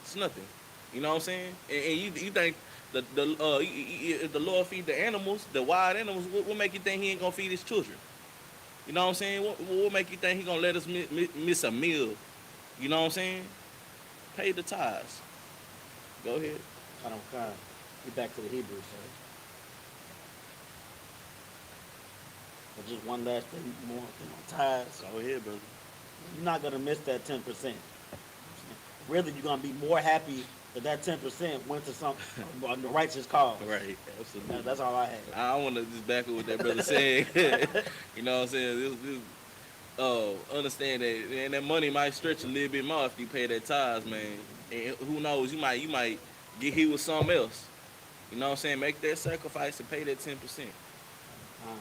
[SPEAKER 1] It's nothing. You know what I'm saying? And you think if the Lord feed the animals, the wild animals, what make you think He ain't gonna feed His children? You know what I'm saying? What make you think He gonna let us miss a meal? You know what I'm saying? Pay the tithes. Go ahead.
[SPEAKER 2] I don't kind of get back to the Hebrews, sir. But just one last thing more on tithes.
[SPEAKER 1] Go ahead, brother.
[SPEAKER 2] You're not gonna miss that 10%. Really, you're gonna be more happy that 10% went to some the righteous cause.
[SPEAKER 1] Right. Absolutely.
[SPEAKER 2] That's all I had.
[SPEAKER 1] I want to just back up what that brother said. You know what I'm saying? Understand that, and that money might stretch a little bit more if you pay that tithes, man. And who knows, you might get hit with something else. You know what I'm saying? Make that sacrifice and pay that 10%.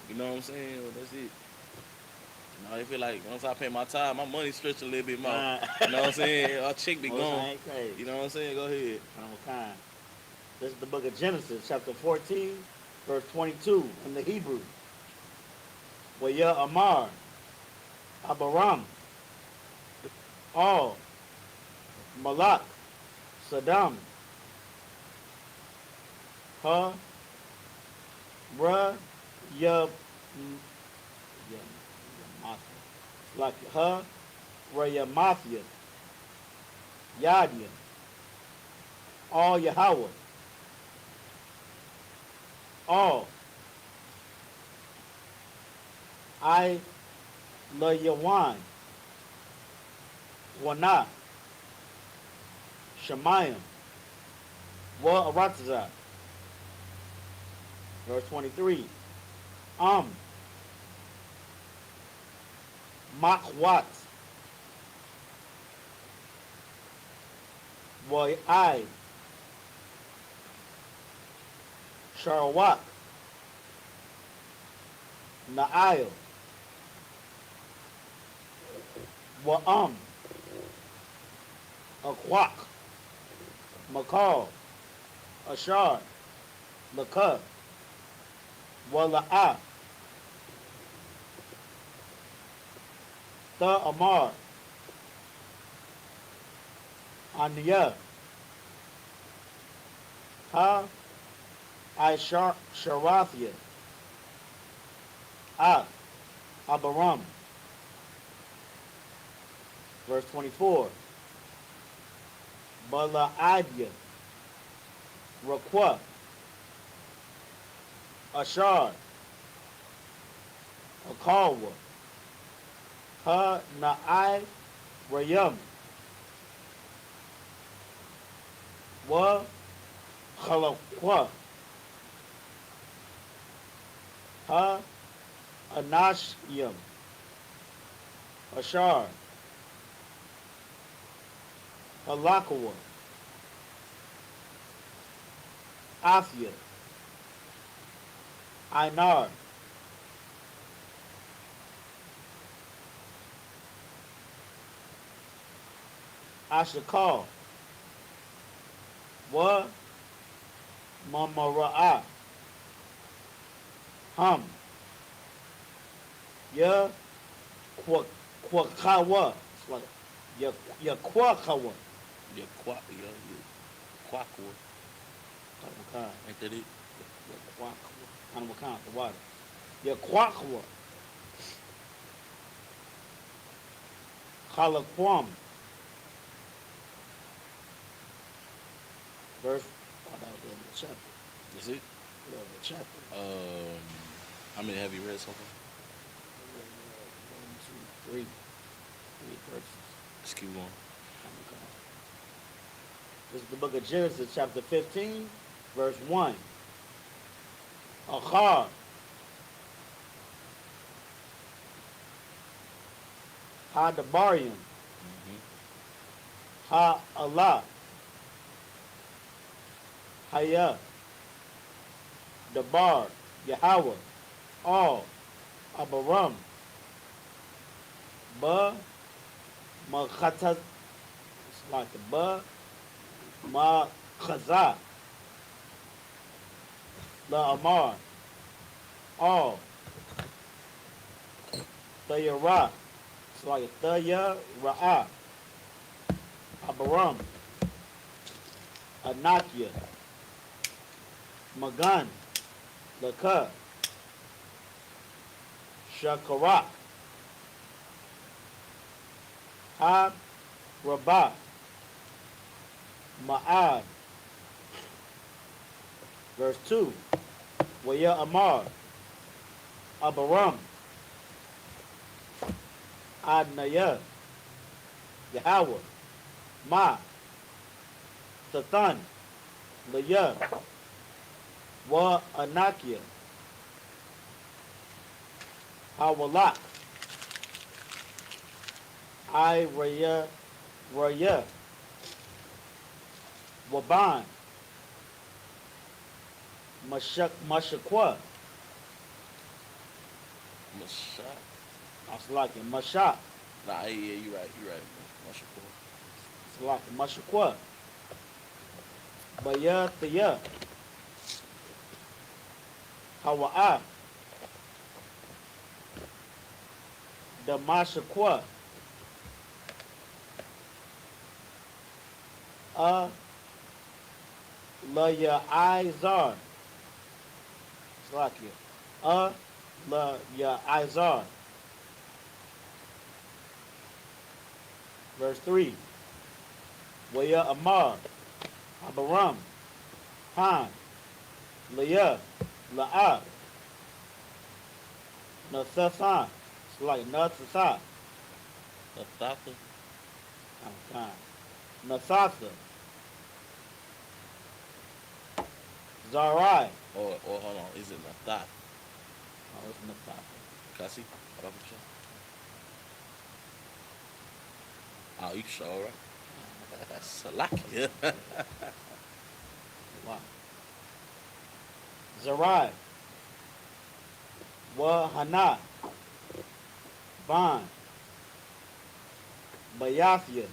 [SPEAKER 1] You know what I'm saying? Well, that's it. You know, I feel like once I pay my tithe, my money stretch a little bit more. You know what I'm saying? Our check be gone. You know what I'm saying? Go ahead.
[SPEAKER 2] Kind. This is the book of Genesis, chapter 14, verse 22 in the Hebrew. Waya Amar, Abaram, Al, Malak, Saddam, Ha, Ra, Ya, like Ha, Ra, Ya, Mafia, Yadia, all Yahweh, all I La Yawan, Wana, Shemayim, Wa Aratazah. Verse 23. Makwat, Wa I, Sharawak, Na'il, Wa'am, Akwak, Makal, Ashar, Lakah, Wala'ah, Amar, Aniya, Ha, Sharathia, Abaram. Verse 24. Bala'adya, Rakwa, Ashar, Akalwa, Ha Na'ai Rayam, Wa Khalaqwa, Ha Anashyam, Ashar, Halakawa, Afia, Einar, Ashakal, Wa Mamara'a, Hum, Ya Kwakawa, Ya Kwakawa,
[SPEAKER 1] Yeah, quackwa. Ain't that it?
[SPEAKER 2] Ya Kwakawa, animal kind, the water. Ya Kwakawa, Halakwam, verse, that was the end of the chapter.
[SPEAKER 1] That's it?
[SPEAKER 2] The end of the chapter.
[SPEAKER 1] How many have you read so far?
[SPEAKER 2] 1, 2, 3. 3 verses.
[SPEAKER 1] Just keep going.
[SPEAKER 2] This is the book of Genesis, chapter 15, verse 1. Achar, Ha-Dabarium, Ha-Allah, Haya, Dabar, Yahweh, All, Abaram, Ba, Makhataz, it's like the Ba, Ma Chaza, La Amar, all. Thayara. It's like Thayara. Abaram. Anakia. Magan. Laka. Shakarak. Ha. Rabah. Ma'ad. Verse 2. Waya Amar. Abaram. Adnaya. Yahweh. Ma. Tathan. Laya. Wa Anakia. Hawalak. I Raya. Raya. Waban. Mashakwa.
[SPEAKER 1] Mashak.
[SPEAKER 2] I was like it. Mashak.
[SPEAKER 1] Nah, yeah, you right. Mashak.
[SPEAKER 2] It's like it. Mashakwa. Baya Thaya. Hawa'a. The Mashakwa. Laya Izar. It's like it. Laya Izar. Verse 3. Waya Amar. Abaram. Han. Laya. La'a. Nasasa. It's like Nasasa.
[SPEAKER 1] Nathaka.
[SPEAKER 2] Nasasa. Zarai.
[SPEAKER 1] Or hold on, is it Nathak?
[SPEAKER 2] Oh, it's Nasasa.
[SPEAKER 1] Kasi? Oh, you sure, right? Salakia.
[SPEAKER 2] Wow. Zarai. YAHANNA. Ban. Bayathia.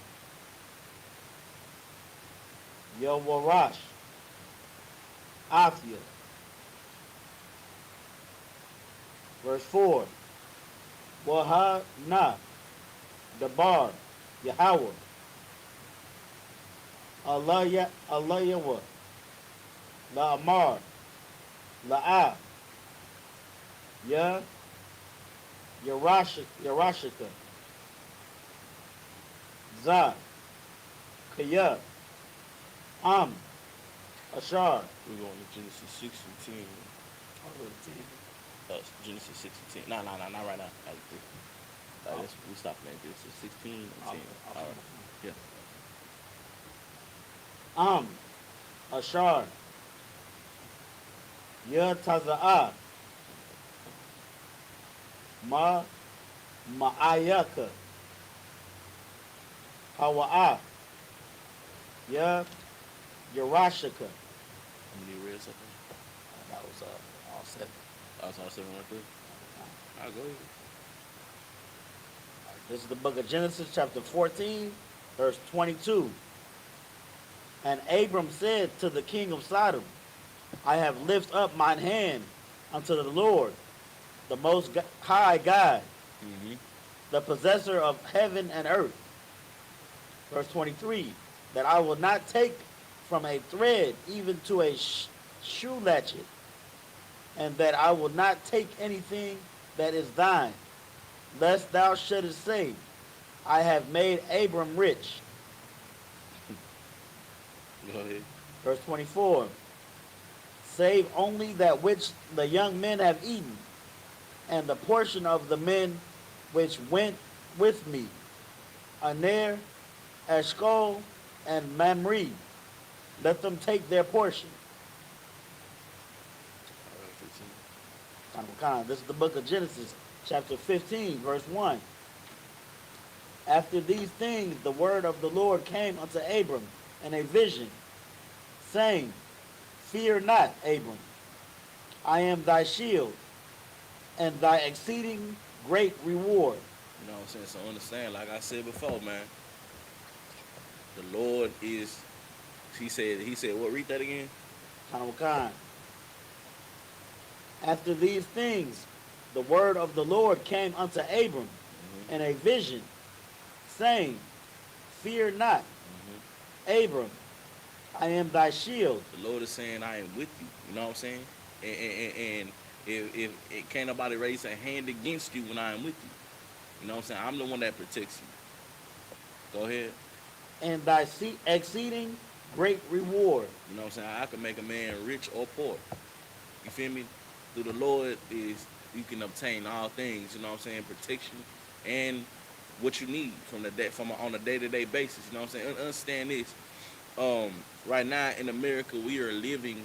[SPEAKER 2] Yowarash. Athia. Verse 4. YAHANNA. Dabar. Yahweh. Allah La'amar. La'a. Ya. Yarashika. Za. Kaya. Ashar.
[SPEAKER 1] We're going to Genesis 6 and 10. Genesis 6 and 10. Nah, not right now. We stopping at Genesis 16 and 10. All right. Yeah.
[SPEAKER 2] Ashar. Ya Taza'a. Ma'ayaka. Hawa'a. Ya Yarashika.
[SPEAKER 1] How many read something?
[SPEAKER 2] That was all 7.
[SPEAKER 1] That's all 7 right there. I'll go ahead.
[SPEAKER 2] This is the book of Genesis, chapter 14, verse 22. And Abram said to the king of Sodom, I have lifted up mine hand unto the Lord, the most high God, the possessor of heaven and earth. Verse 23, that I will not take from a thread even to a shoe latchet, and that I will not take anything that is thine, lest thou shouldest say, I have made Abram rich.
[SPEAKER 1] Go ahead.
[SPEAKER 2] Verse 24, save only that which the young men have eaten, and the portion of the men which went with me, Aner, Eshcol, and Mamre. Let them take their portion. This is the book of Genesis, chapter 15, verse 1. After these things, the word of the Lord came unto Abram in a vision, saying, fear not, Abram. I am thy shield and thy exceeding great reward.
[SPEAKER 1] You know what I'm saying? So understand, like I said before, man, the Lord is, he said, what, read that again?
[SPEAKER 2] Hanawakan. After these things, the word of the Lord came unto Abram
[SPEAKER 1] Mm-hmm.
[SPEAKER 2] in a vision, saying, Fear not,
[SPEAKER 1] Mm-hmm.
[SPEAKER 2] Abram, I am thy shield.
[SPEAKER 1] The Lord is saying, I am with you. You know what I'm saying? And if it can't nobody raise a hand against you when I am with you. You know what I'm saying? I'm the one that protects you. Go ahead.
[SPEAKER 2] And thy exceeding great reward.
[SPEAKER 1] You know what I'm saying? I can make a man rich or poor. You feel me? Through the Lord is you can obtain all things. You know what I'm saying? Protection and what you need from the day from on a day-to-day basis. You know what I'm saying? Understand this. Um, right now in America, we are living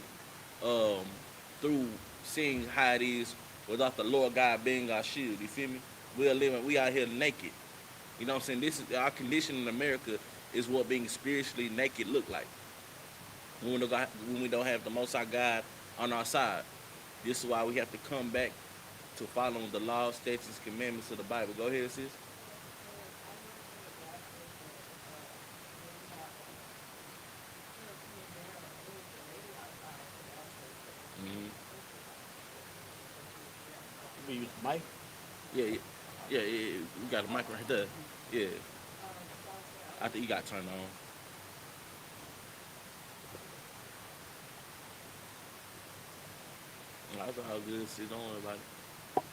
[SPEAKER 1] um, through seeing how it is without the Lord God being our shield. You feel me? We are living. We out here naked. You know what I'm saying? This is our condition in America. Is what being spiritually naked look like when we don't have the Most High God on our side. This is why we have to come back to following the law, statutes, commandments of the Bible. Go ahead, sis. Mm-hmm.
[SPEAKER 2] We use Mike.
[SPEAKER 1] Yeah, yeah, yeah, yeah. We got a mic right there. Yeah, I think you got turned on. That's all good. Sis, don't worry about it.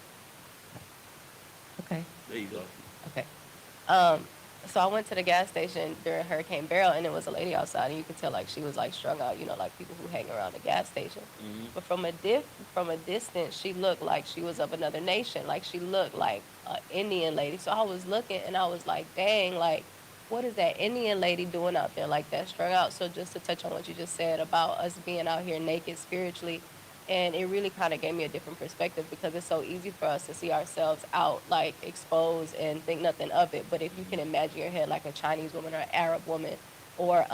[SPEAKER 3] Okay.
[SPEAKER 1] There you go.
[SPEAKER 3] Okay. Um, so I went to the gas station during Hurricane Beryl, and there was a lady outside, and you could tell like she was like strung out, like people who hang around the gas station.
[SPEAKER 1] Mm-hmm.
[SPEAKER 3] But from a distance, she looked like she was of another nation. Like she looked like an Indian lady. So I was looking, and I was like, dang, like what is that Indian lady doing out there like that, strung out? So just to touch on what you just said about us being out here naked spiritually, and it really kind of gave me a different perspective because it's so easy for us to see ourselves out like exposed and think nothing of it. But if you can imagine your head like a Chinese woman or an Arab woman, or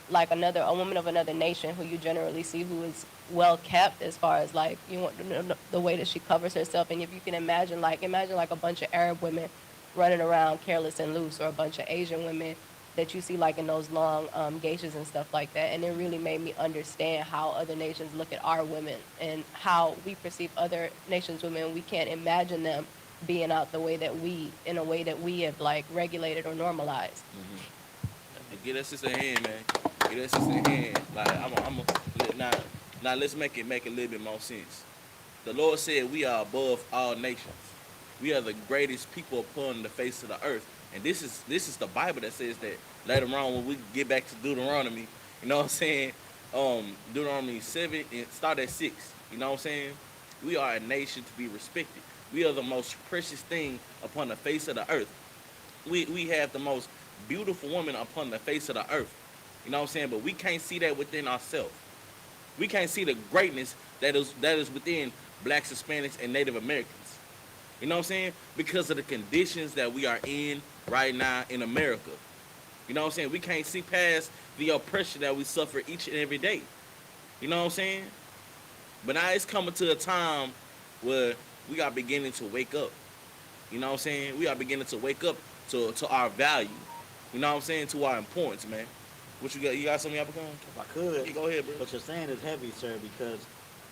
[SPEAKER 3] like a woman of another nation who you generally see who is well kept as far as like the way that she covers herself. And if you can imagine like a bunch of Arab women running around careless and loose, or a bunch of Asian women that you see like in those long geishas and stuff like that. And it really made me understand how other nations look at our women and how we perceive other nations' women. We can't imagine them being out the way that in a way that we have like regulated or normalized.
[SPEAKER 1] Mm-hmm. Get that sister a hand, man. Get that sister a hand. Like now, now let's make a little bit more sense. The Lord said we are above all nations. We are the greatest people upon the face of the earth. And this is the Bible that says that later on when we get back to Deuteronomy, you know what I'm saying? Deuteronomy 7 and start at 6. You know what I'm saying? We are a nation to be respected. We are the most precious thing upon the face of the earth. We have the most beautiful woman upon the face of the earth. You know what I'm saying? But we can't see that within ourselves. We can't see the greatness that is within blacks, Hispanics, and Native Americans. You know what I'm saying? Because of the conditions that we are in right now in America. You know what I'm saying? We can't see past the oppression that we suffer each and every day. You know what I'm saying? But now it's coming to a time where we are beginning to wake up. You know what I'm saying? We are beginning to wake up to our value. You know what I'm saying? To our importance, man. What you got? You got something, Uppercut?
[SPEAKER 2] If I could,
[SPEAKER 1] Yeah, go ahead, bro.
[SPEAKER 2] what you're saying is heavy, sir, because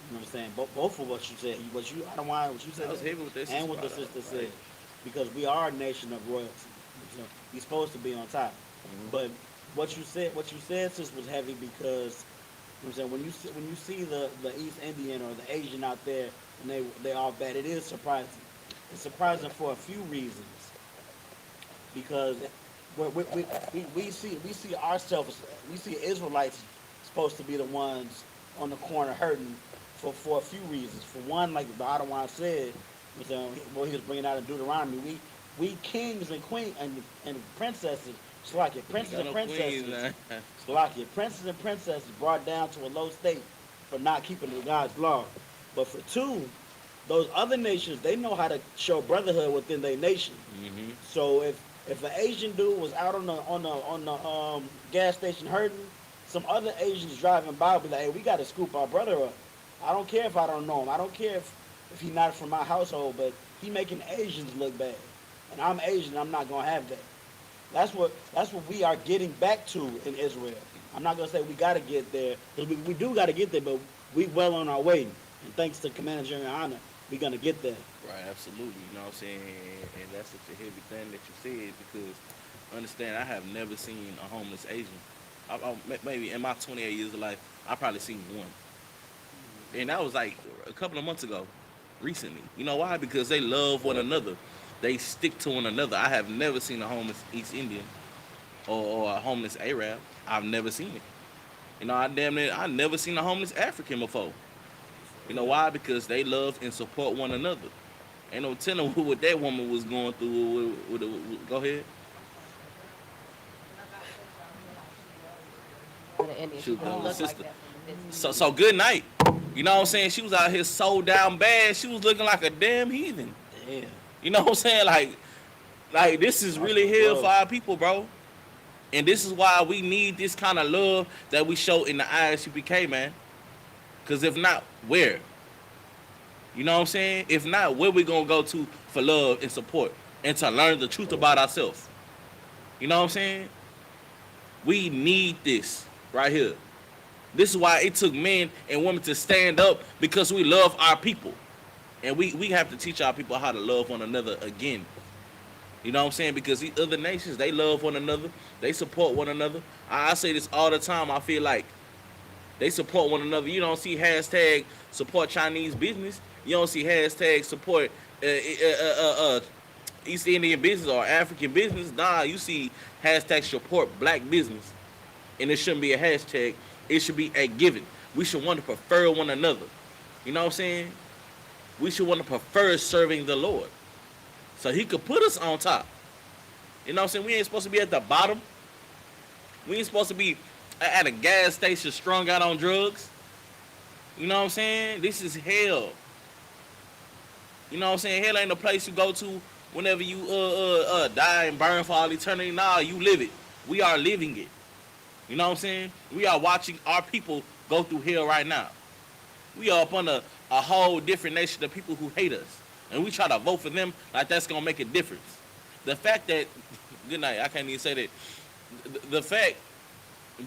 [SPEAKER 2] you know what I'm saying. Both of what you said, I don't mind what you said,
[SPEAKER 1] I was heavy with this.
[SPEAKER 2] and what the sister said, because we are a nation of royalty. You know, we're supposed to be on top.
[SPEAKER 1] Mm-hmm.
[SPEAKER 2] But what you said, sis, was heavy because you know what I'm saying when you see the East Indian or the Asian out there and they all bad, it is surprising. It's surprising for a few reasons because we see ourselves, we see Israelites supposed to be the ones on the corner hurting for a few reasons. For one, like the Ottawa said, what he was bringing out in Deuteronomy, we kings and queens and princesses, Slakia, princes and princesses, Slakia, princes and princesses brought down to a low state for not keeping the God's law. But for two, those other nations, they know how to show brotherhood within their nation.
[SPEAKER 1] Mm-hmm.
[SPEAKER 2] So if an Asian dude was out on the gas station hurting, some other Asians driving by will be like, hey, we got to scoop our brother up. I don't care if I don't know him. I don't care if he's not from my household, but he making Asians look bad. And I'm Asian, I'm not going to have that. That's what we are getting back to in Israel. I'm not going to say we got to get there, because we do got to get there, but we well on our way. And thanks to Commander General YAHANNA, we're gonna get there.
[SPEAKER 1] Right, absolutely. You know what I'm saying? And that's such a heavy thing that you said because understand, I have never seen a homeless Asian. Maybe in my 28 years of life, I probably seen one, and that was like a couple of months ago, recently. You know why? Because they love one another. They stick to one another. I have never seen a homeless East Indian or a homeless Arab. I've never seen it. You know, I never seen a homeless African before. You know why? Because they love and support one another. Ain't no telling what that woman was going through. Go ahead.
[SPEAKER 3] With an Indian. She
[SPEAKER 1] Shoot,
[SPEAKER 3] don't
[SPEAKER 1] the
[SPEAKER 3] look like
[SPEAKER 1] sister.
[SPEAKER 3] that from a distance.
[SPEAKER 1] So good night. You know what I'm saying? She was out here so down bad. She was looking like a damn heathen.
[SPEAKER 2] Damn.
[SPEAKER 1] You know what I'm saying? Like this is really hell for our people, bro. And this is why we need this kind of love that we show in the I.S.U.P.K, man. Because if not, where? You know what I'm saying? If not, where we going to go to for love and support and to learn the truth about ourselves? You know what I'm saying? We need this right here. This is why it took men and women to stand up because we love our people. And we have to teach our people how to love one another again. You know what I'm saying? Because the other nations, they love one another. They support one another. I say this all the time. I feel like they support one another. You don't see hashtag support Chinese business. You don't see hashtag support East Indian business or African business. Nah, you see hashtag support black business. And it shouldn't be a hashtag. It should be a given. We should want to prefer one another. You know what I'm saying? We should want to prefer serving the Lord. So he could put us on top. You know what I'm saying? We ain't supposed to be at the bottom. We ain't supposed to be at a gas station strung out on drugs. You know what I'm saying? This is hell. You know what I'm saying? Hell ain't a place you go to whenever you die and burn for all eternity. Nah, you live it. We are living it. You know what I'm saying? We are watching our people go through hell right now. We are up under a whole different nation of people who hate us. And we try to vote for them like that's going to make a difference. The fact that, good night, I can't even say that. The fact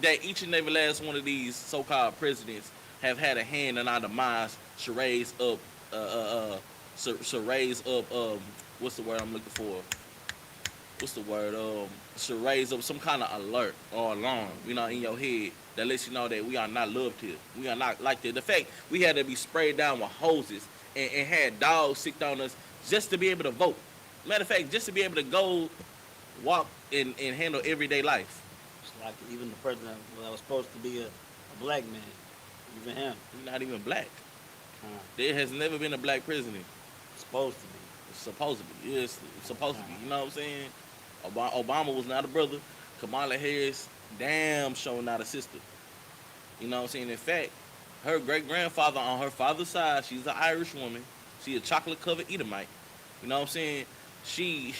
[SPEAKER 1] that each and every last one of these so-called presidents have had a hand in our demise should raise up, what's the word I'm looking for? Should raise up some kind of alert or alarm, you know, in your head that lets you know that we are not loved here. We are not like this. The fact we had to be sprayed down with hoses and had dogs sick on us just to be able to vote. Matter of fact, just to be able to go walk and handle everyday life.
[SPEAKER 2] It's like even the president that was supposed to be a black man, even him.
[SPEAKER 1] He's not even black. There has never been a black president.
[SPEAKER 2] Supposed to be.
[SPEAKER 1] Supposedly. Yes, supposed to be. You know what I'm saying? Obama was not a brother. Kamala Harris, damn sure not a sister. You know what I'm saying? In fact, her great-grandfather on her father's side, she's an Irish woman. She's a chocolate-covered Edomite. You know what I'm saying?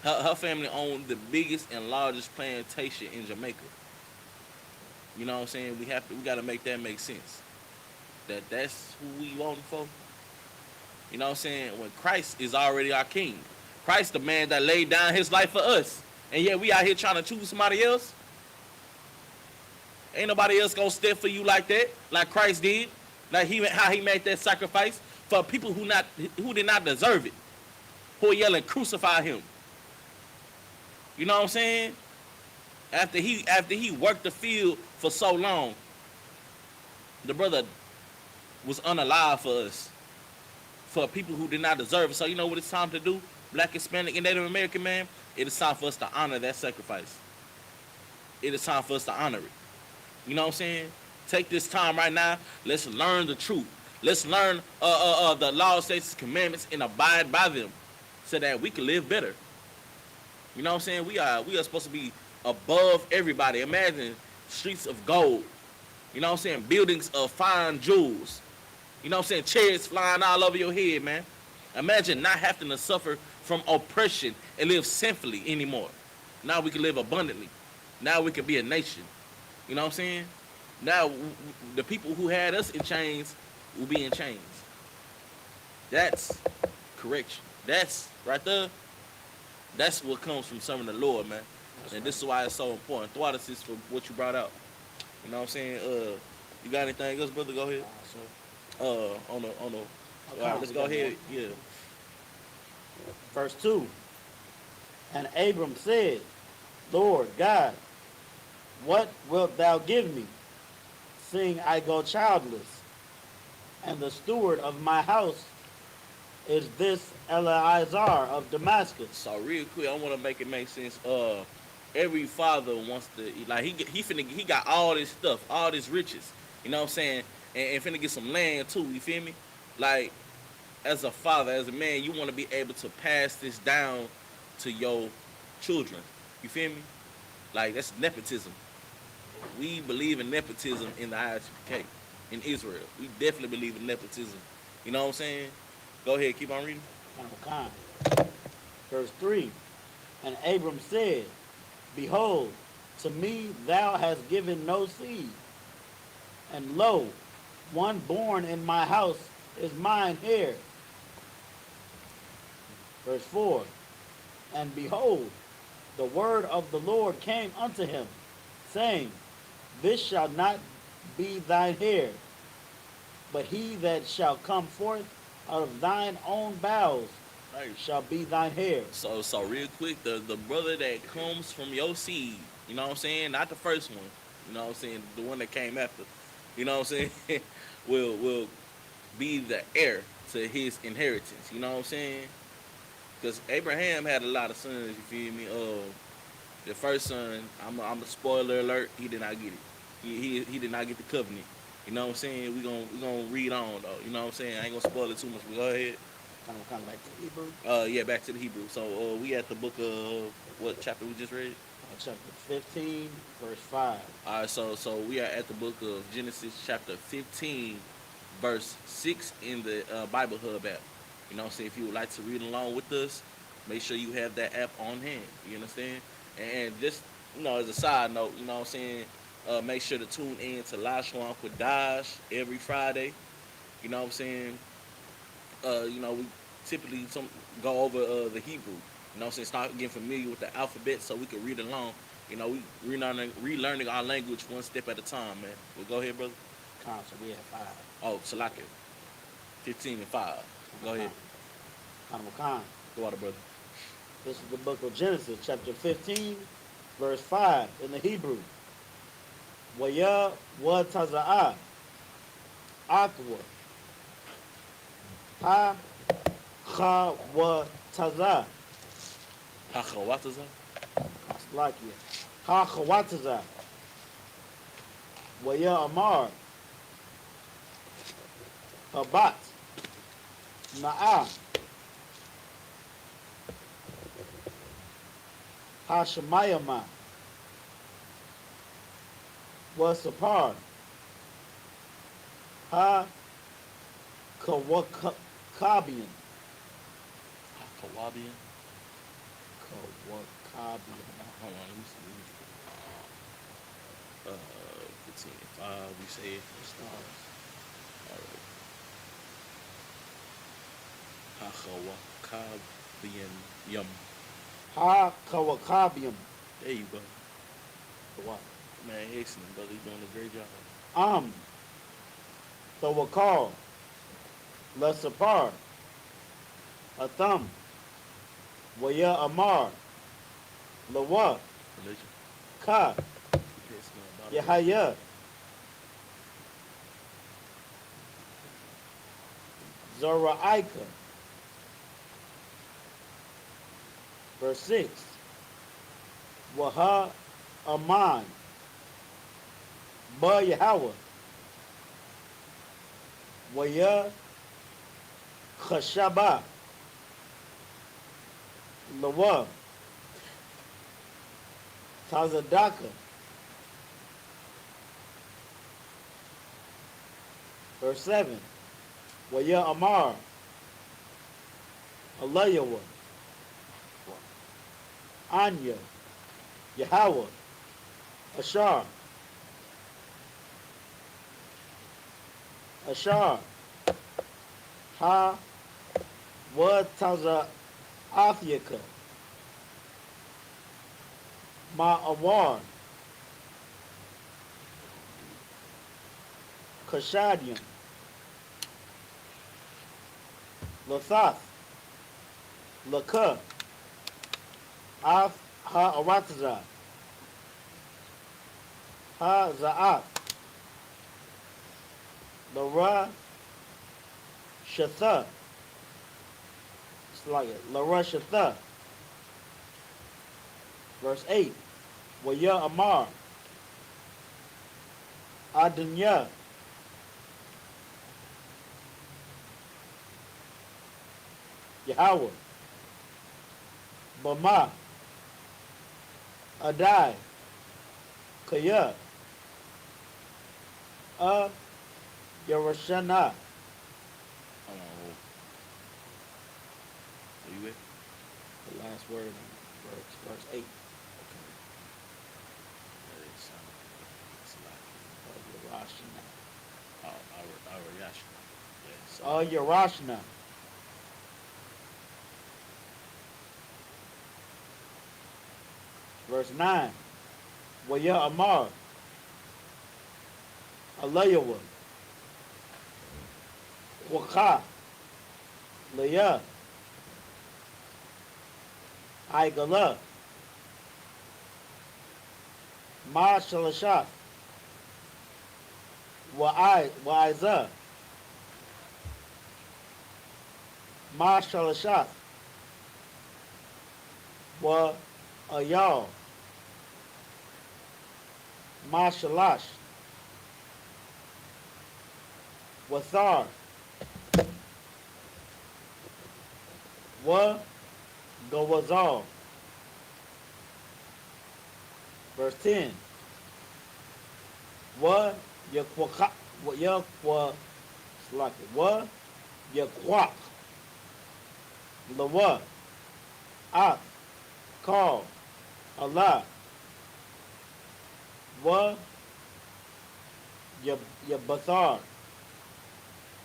[SPEAKER 1] Her family owned the biggest and largest plantation in Jamaica. You know what I'm saying? We got to make that make sense. That's who we voting for. You know what I'm saying? When Christ is already our king. Christ, the man that laid down his life for us. And yet we out here trying to choose somebody else. Ain't nobody else gonna step for you like that, like Christ did. Like how he made that sacrifice for people who did not deserve it. Who are yelling, crucify him. You know what I'm saying? After he worked the field for so long, the brother was unalive for us. For people who did not deserve it. So you know what it's time to do? Black, Hispanic, and Native American, man, it is time for us to honor that sacrifice. It is time for us to honor it. You know what I'm saying? Take this time right now. Let's learn the truth. Let's learn the laws, statutes, commandments, and abide by them so that we can live better. You know what I'm saying? We are supposed to be above everybody. Imagine streets of gold. You know what I'm saying? Buildings of fine jewels. You know what I'm saying? Chariots flying all over your head, man. Imagine not having to suffer from oppression and live sinfully anymore. Now we can live abundantly. Now we can be a nation. You know what I'm saying? Now the people who had us in chains will be in chains. That's correction. That's right there. That's what comes from serving the Lord, man. And this is why it's so important. Throughout this for what you brought out. You know what I'm saying? You got anything else, brother? Go ahead. On the All
[SPEAKER 2] Okay,
[SPEAKER 1] right, let's
[SPEAKER 2] we
[SPEAKER 1] go
[SPEAKER 2] got more.
[SPEAKER 1] ahead. Yeah.
[SPEAKER 2] Verse 2. And Abram said, Lord God, what wilt thou give me, seeing I go childless? And the steward of my house is this Eleazar of Damascus.
[SPEAKER 1] So real quick, I want to make it make sense. Every father wants to like he got all this stuff, all this riches. You know what I'm saying? And finna get some land too. You feel me? Like as a father, as a man, you want to be able to pass this down to your children. You feel me? Like that's nepotism. We believe in nepotism in the I.S.U.P.K. in Israel. We definitely believe in nepotism. You know what I'm saying? Go ahead, keep on reading.
[SPEAKER 2] Kind. Verse 3. And Abram said, Behold, to me thou hast given no seed, and lo, one born in my house is mine heir. Verse 4. And behold, the word of the Lord came unto him, saying, This shall not be thine heir, but he that shall come forth out of thine own bowels
[SPEAKER 1] Right.
[SPEAKER 2] shall be thine heir.
[SPEAKER 1] So real quick, the brother that comes from your seed, you know what I'm saying? Not the first one, you know what I'm saying? The one that came after, you know what I'm saying? will be the heir to his inheritance. You know what I'm saying? Because Abraham had a lot of sons. You feel me? The first son, I'm a spoiler alert. He did not get it. He did not get the covenant. You know what I'm saying? We gonna read on though. You know what I'm saying? I ain't gonna spoil it too much. But go ahead.
[SPEAKER 2] Kind of like the Hebrew.
[SPEAKER 1] Yeah, back to the Hebrew. So we at the book of what chapter we just read?
[SPEAKER 2] Chapter 15, verse 5.
[SPEAKER 1] All right, so we are at the book of Genesis, chapter 15, verse 6 in the Bible Hub app. You know what I'm saying? If you would like to read along with us, make sure you have that app on hand. You understand? And just, as a side note, you know what I'm saying? Make sure to tune in to Lashwan Dash every Friday. You know what I'm saying? We typically go over the Hebrew. You know what I'm saying? Start getting familiar with the alphabet so we can read along. We relearning our language one step at a time, man. Well, go ahead, brother.
[SPEAKER 2] So we have 5.
[SPEAKER 1] Oh, Salaka. 15 and 5. Go ahead.
[SPEAKER 2] Khan.
[SPEAKER 1] Go out, brother.
[SPEAKER 2] This is the book of Genesis, chapter 15, verse 5 in the Hebrew. Waya wa taza'a akwa. Ha cha wa taza.
[SPEAKER 1] Hachawataza.
[SPEAKER 2] Slakia. Ha cha wa taza. Waya amar. Habat. Na'a. Hashemayama was Sapar. Ha Kawakabian.
[SPEAKER 1] Kawabian.
[SPEAKER 2] Kawakabian.
[SPEAKER 1] Hold on, let me see. 15 and 5, we say. All right. Hachawakabian yum.
[SPEAKER 2] Ha Kawakabian.
[SPEAKER 1] There you go.
[SPEAKER 2] The what?
[SPEAKER 1] Man, excellent, brother. You're doing a great job.
[SPEAKER 2] Tawakal. Lasapar. Atham. Waya Amar. Lawa.
[SPEAKER 1] Religion.
[SPEAKER 2] Ka.
[SPEAKER 1] Yes, man.
[SPEAKER 2] Yahaya. Zoraaika. Verse 6. Waha Aman. Ba Yahweh. Waya Khashaba. Lawa. Tazadaka. Verse 7. Waya Amar. Alayawa. Anya. Yahweh. Ashar. Ha. What Taza Afyaka. Ma'awar. Kashadian. Lasas, Laka, Af Ha-Arataza, Ha-Za'af, Lara Shatha, it's like it, Lara Shatha, verse 8, Waya Amar, Adunya, Yahweh, Bama, Adai, Kaya, Yerushana.
[SPEAKER 1] Hold on. Are you with?
[SPEAKER 2] The last word, verse 8.
[SPEAKER 1] That is it's like
[SPEAKER 2] Yerushana.
[SPEAKER 1] our Yashna. Yes.
[SPEAKER 2] Yerushana. Verse 9. Waya Amar, Alayawa, Waka, Leah, Igala, Ma Shalashaf, Wa'iza, Ma Shalashaf, Wa Ayal, Ma Shalash, Wathar, Wa Gawazal. Verse 10. Wa Yakwaka, Wa Yakwa, Wa Yakwak, Lawa, Ak, Call, Allah, Wa Yabathar,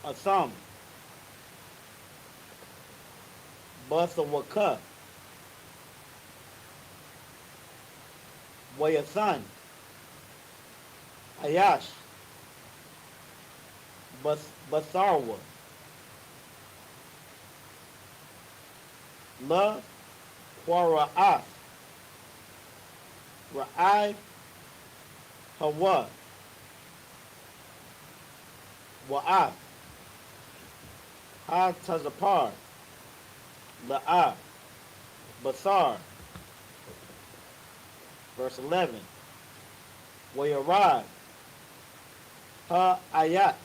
[SPEAKER 2] Atham, Bathawaka, Wayathan, Ayash, Batharwa, La Quara'ath, Ra'ai Hawa, Wa'ath, Ha Tazapar, La'a, Bathar. Verse 11. Wayarad, Ha Ayat,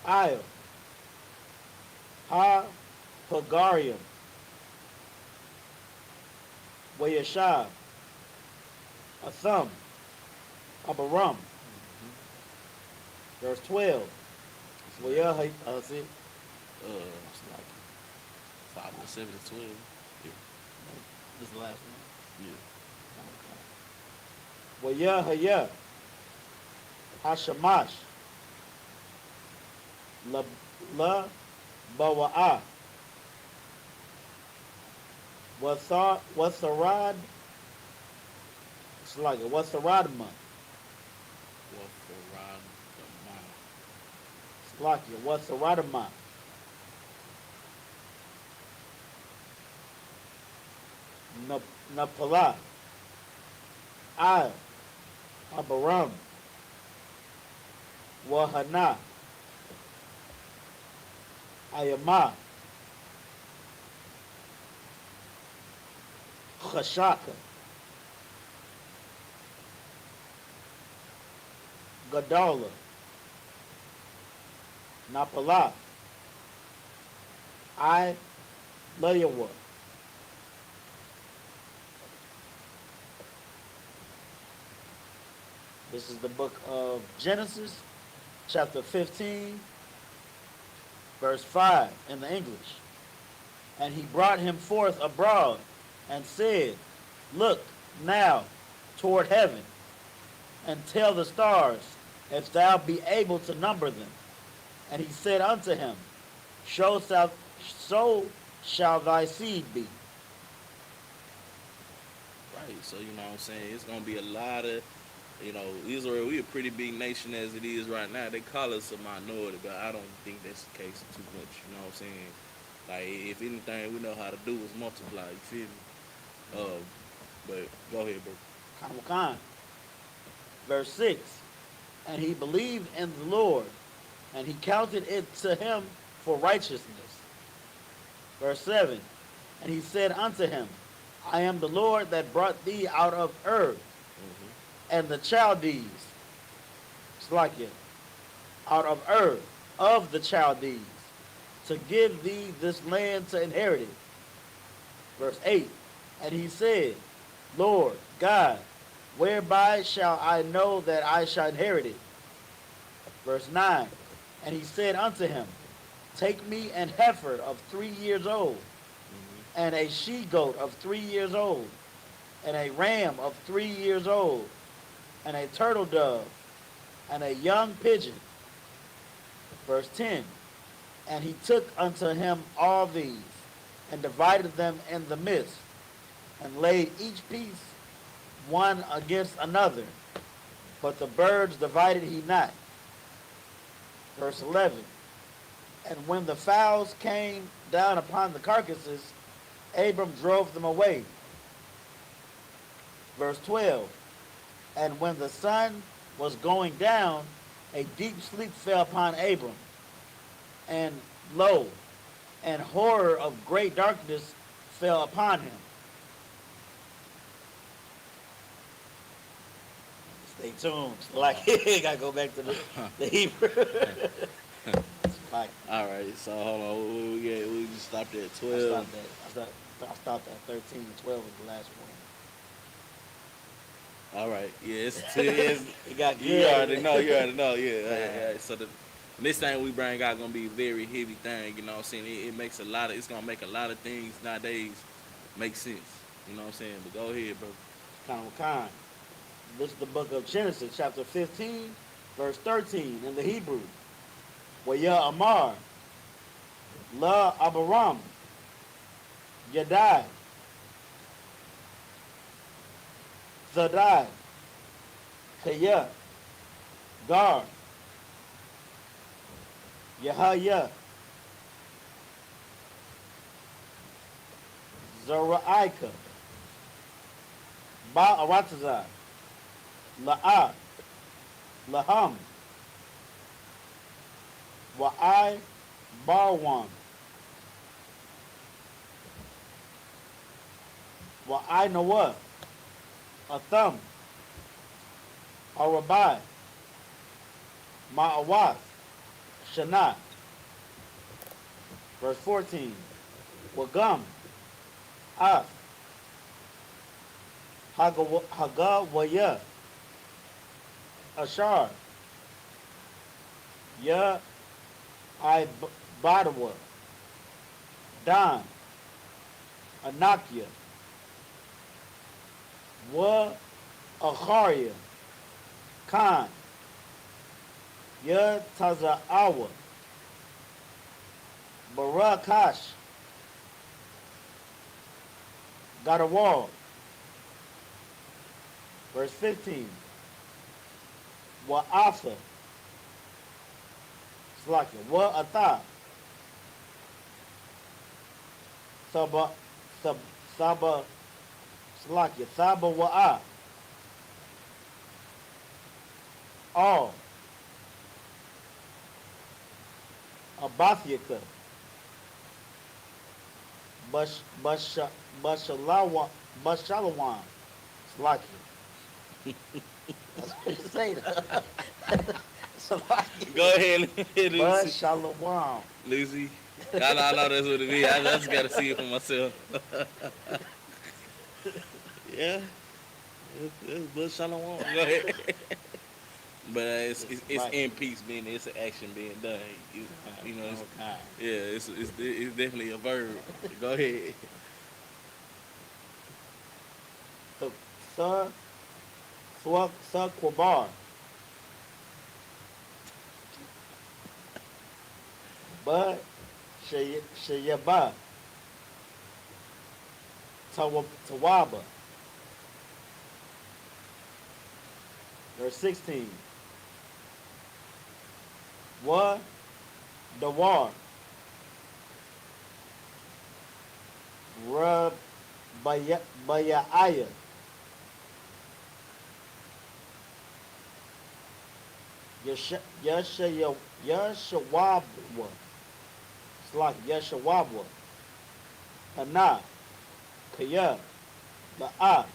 [SPEAKER 2] Ayah, Ha Pagarium, Wayashab, Atham, Abaram. Verse 12. Wayah, see,
[SPEAKER 1] It's like 5 or 7 to 12. Yeah.
[SPEAKER 2] this is the last one.
[SPEAKER 1] Yeah.
[SPEAKER 2] Wayah, Hashamash, La Bawa'ah, Wasarad, it's like a Wasaradma,
[SPEAKER 1] Wafarad
[SPEAKER 2] it's like a Wasaradma, Napala, Al, Abaram, Wahanna, Ayama, Chashaka, Gadala, Napala, Layawa. This is the book of Genesis, chapter 15, verse 5 in the English. And he brought him forth abroad and said, Look now toward heaven, and tell the stars, if thou be able to number them. And he said unto him, So shall thy seed be.
[SPEAKER 1] Right. So you know what I'm saying? It's gonna be a lot of You know, Israel, we a pretty big nation as it is right now. They call us a minority, but I don't think that's the case too much. You know what I'm saying? Like, if anything, we know how to do is multiply. You feel me? But go ahead, bro.
[SPEAKER 2] Khan. Verse 6. And he believed in the Lord, and he counted it to him for righteousness. Verse 7. And he said unto him, I am the Lord that brought thee out of Ur and the Chaldees. It's like it. Out of Ur, of the Chaldees, to give thee this land to inherit it. Verse 8. And he said, Lord God, whereby shall I know that I shall inherit it? Verse 9. And he said unto him, Take me an heifer of 3 years old, and a she-goat of 3 years old, and a ram of 3 years old, and a turtle dove, and a young pigeon. Verse 10. And he took unto him all these, and divided them in the midst, and laid each piece one against another, but the birds divided he not. Verse 11. And when the fowls came down upon the carcasses, Abram drove them away. Verse 12. And when the sun was going down, a deep sleep fell upon Abram, and lo, and horror of great darkness fell upon him. Stay tuned. Like, gotta go back to the Hebrew. Like,
[SPEAKER 1] All right, so hold on. We just stopped at 12.
[SPEAKER 2] I stopped at 13 and 12 was the last one.
[SPEAKER 1] All right, yeah, it's 10.
[SPEAKER 2] It got good.
[SPEAKER 1] You already know, yeah. So the this thing we bring out gonna be a very heavy thing, you know what I'm saying? It makes a lot of, it's gonna make a lot of things nowadays make sense, you know what I'm saying? But go ahead, bro.
[SPEAKER 2] Khan. This is the book of Genesis, chapter 15, verse 13 in the Hebrew. Waya Amar, La Abaram, Yadai, Zadai, Kaya, Gar, Yahaya, Zaraika, Ba'aratazah, La'ah, Laham, Wa'ai, Barwan, Wa'ai Noah, Atham, Arabai, Ma'awath, Shana. Verse 14. Wagam, Af, Hagawaya, Ashar, Ya, Badawa, Dan, Anakia, Wa, Acharia, Khan, Ya Taza'awa, Barakash, Gadawal. Verse 15. Wa'atha, Slakia, Wa'atha, Saba, Slakia, Saba Wa'a, All, Abathiaka, Bashalawan, Slakia. That's what you say. Slakia.
[SPEAKER 1] Go ahead, Lucy.
[SPEAKER 2] Bashalawan.
[SPEAKER 1] Lucy. I know that's what it is. I just gotta see it for myself. Yeah. It's Bush Shalom. Go ahead. But it's
[SPEAKER 2] Right.
[SPEAKER 1] in peace being it's an action being done. You know, it's,
[SPEAKER 2] Okay.
[SPEAKER 1] yeah, it's definitely a verb. Go ahead.
[SPEAKER 2] So, Sa Kwabar. But Shayaba. Tawaba. Verse 16. Wa dawar rub baya'aya yashawabwa. It's like yashawabwa. Hana kaya ba'a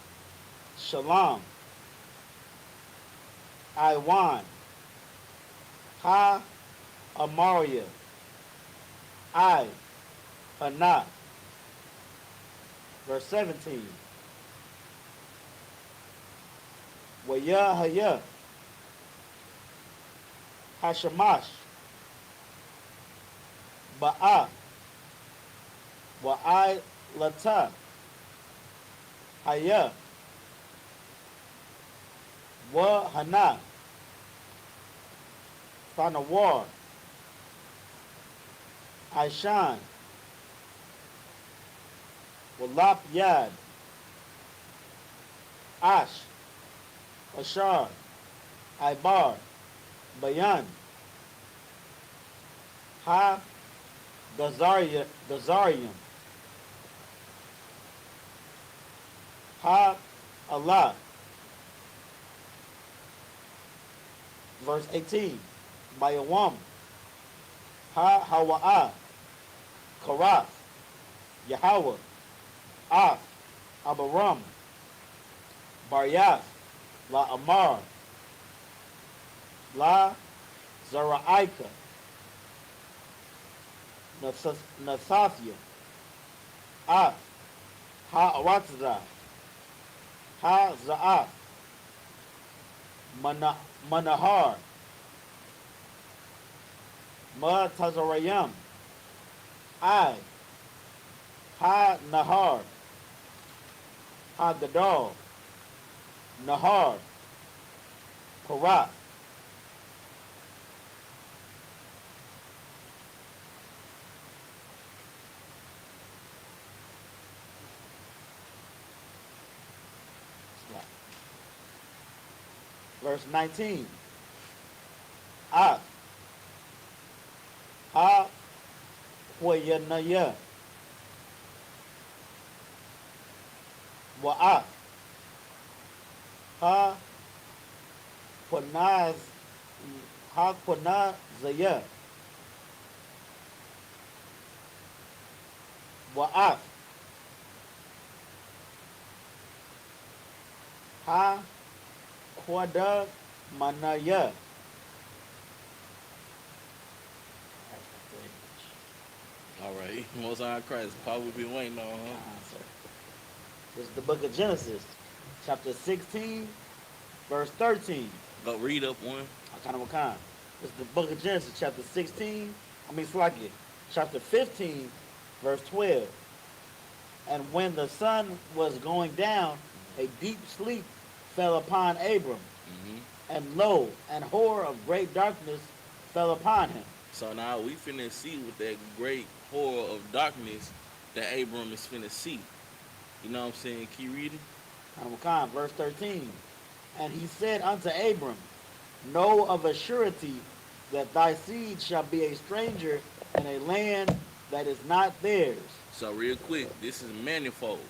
[SPEAKER 2] shalom Iwan ha amaria I hana. Verse 17. Wayahaya Hashamash Ba'a Wa'ai Lata Haya Wa Hana Fanawar Aishan Walap Yad Ash Ashar Ibar Bayan Ha Gazarium Ha Allah. Verse 18. Bayawam Ha Hawa'a Karath Yahweh Af Abaram Baryath La Amar La Zara'ika Nathafia Af Ha Aratza Ha Za'af Manahar Ma Tazarayam I Ha Nahar Ha Gadol Nahar Parat Verse 19. Ak Ha Huyanaya Wa'ak Ha Quanaz Ha Quanazaya Wa'ak Ha Quada Manaya.
[SPEAKER 1] All right. Most High Christ. Probably been waiting on, huh?
[SPEAKER 2] This is the book of Genesis, chapter 16, verse 13.
[SPEAKER 1] Go read up one.
[SPEAKER 2] Akan. This is the book of Genesis, chapter 16. Slaki, chapter 15, verse 12. And when the sun was going down, a deep sleep fell upon Abram.
[SPEAKER 1] Mm-hmm.
[SPEAKER 2] And lo, an horror of great darkness fell upon him.
[SPEAKER 1] So now we finna see with that great horror of darkness that Abram is finna see. You know what I'm saying? Keep reading.
[SPEAKER 2] Akan, verse 13. And he said unto Abram, know of a surety that thy seed shall be a stranger in a land that is not theirs.
[SPEAKER 1] So real quick, this is manifold.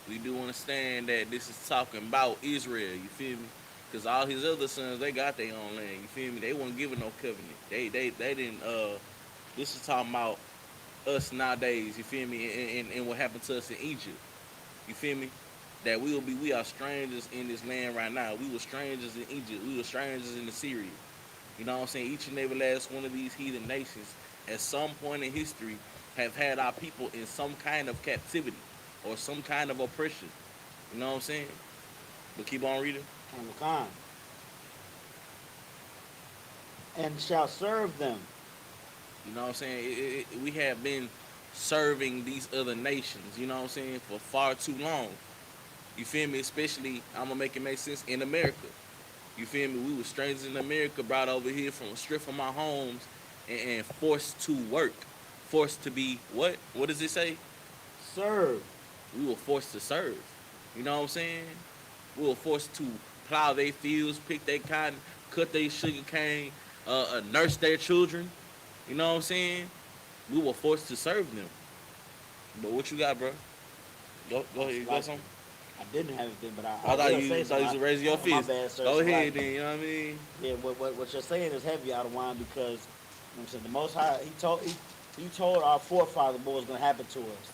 [SPEAKER 1] We do understand that this is talking about Israel, you feel me? Because all his other sons, they got their own land, you feel me? They weren't given no covenant. They didn't, this is talking about us nowadays, you feel me? And what happened to us in Egypt, you feel me? That we are strangers in this land right now. We were strangers in Egypt. We were strangers in Assyria. You know what I'm saying? Each and every last one of these heathen nations, at some point in history, have had our people in some kind of captivity or some kind of oppression. You know what I'm saying? But keep on reading.
[SPEAKER 2] Akan. And shall serve them.
[SPEAKER 1] You know what I'm saying? We have been serving these other nations, you know what I'm saying, for far too long. You feel me? Especially, I'm going to make it make sense, in America. You feel me? We were strangers in America, brought over here from stripped from our homes and forced to work. Forced to be what? What does it say?
[SPEAKER 2] Serve.
[SPEAKER 1] We were forced to serve. You know what I'm saying? We were forced to plow their fields, pick their cotton, cut their sugar cane, nurse their children. You know what I'm saying? We were forced to serve them. But what you got, bro? Go ahead. You got
[SPEAKER 2] Like,
[SPEAKER 1] something?
[SPEAKER 2] I didn't have anything, but
[SPEAKER 1] I
[SPEAKER 2] I
[SPEAKER 1] thought
[SPEAKER 2] will
[SPEAKER 1] you
[SPEAKER 2] say
[SPEAKER 1] thought you
[SPEAKER 2] something.
[SPEAKER 1] was raising your
[SPEAKER 2] My
[SPEAKER 1] fist.
[SPEAKER 2] bad, sir.
[SPEAKER 1] Go
[SPEAKER 2] So
[SPEAKER 1] ahead,
[SPEAKER 2] like,
[SPEAKER 1] then. You know what I mean?
[SPEAKER 2] yeah, what you're saying is heavy out of line because, you know what I'm saying, the Most High, he told our forefathers what was going to happen to us.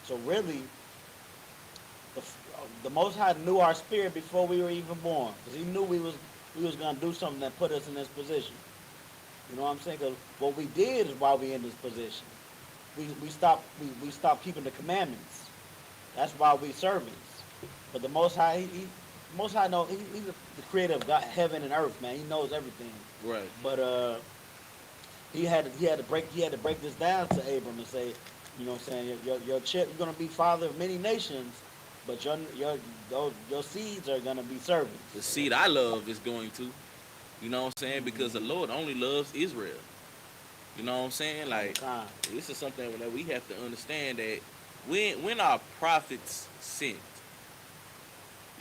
[SPEAKER 2] So really, the Most High knew our spirit before we were even born, because he knew we was going to do something that put us in this position. You know what I'm saying? Because what we did is why we in this position. We stopped keeping the commandments. That's why we servants. But the Most High, Most High know he's the creator of God, heaven and earth, man. He knows everything.
[SPEAKER 1] Right.
[SPEAKER 2] But he had to break this down to Abram and say, you know what I'm saying, you're gonna be father of many nations, but your seeds are gonna be servants.
[SPEAKER 1] The seed I love is going to. You know what I'm saying? Because the
[SPEAKER 2] Mm-hmm.
[SPEAKER 1] Lord only loves Israel. You know what I'm saying? Like,
[SPEAKER 2] Time.
[SPEAKER 1] this is something that we have to understand that when our prophets sent,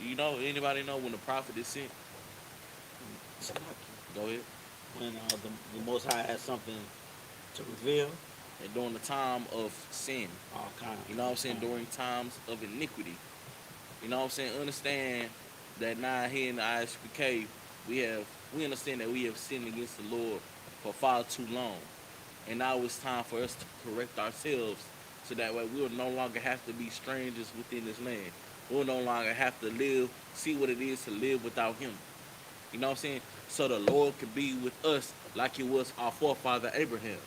[SPEAKER 1] you know, anybody know when the prophet is sent? Go ahead.
[SPEAKER 2] When the Most High has something to reveal,
[SPEAKER 1] And during the time of sin,
[SPEAKER 2] all kind.
[SPEAKER 1] you know what I'm saying? During times of iniquity, you know what I'm saying? Understand that now here in the I.S.U.P.K, we understand that we have sinned against the Lord for far too long. And now it's time for us to correct ourselves so that way we will no longer have to be strangers within this land. We'll no longer have to see what it is to live without him. You know what I'm saying? So the Lord could be with us like he was our forefather Abraham,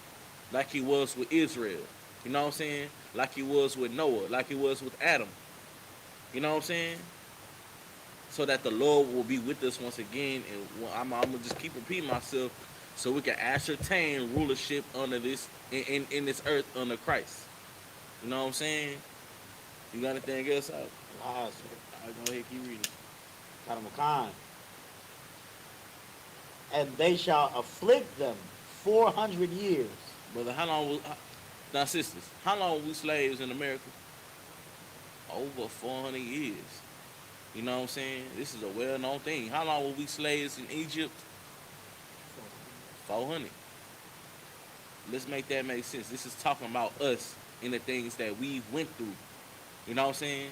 [SPEAKER 1] like he was with Israel. You know what I'm saying? Like he was with Noah, like he was with Adam. You know what I'm saying? So that the Lord will be with us once again. And I'm gonna just keep repeating myself, so we can ascertain rulership under this in this earth under Christ. You know what I'm saying? You got anything else out?
[SPEAKER 2] Lies,
[SPEAKER 1] I'll go ahead and keep reading.
[SPEAKER 2] Kadamakan. And they shall afflict them 400 years.
[SPEAKER 1] Brother, now sisters, how long were we slaves in America? Over 400 years. You know what I'm saying? This is a well-known thing. How long were we slaves in Egypt? 400. Let's make that make sense. This is talking about us and the things that we went through. You know what I'm saying?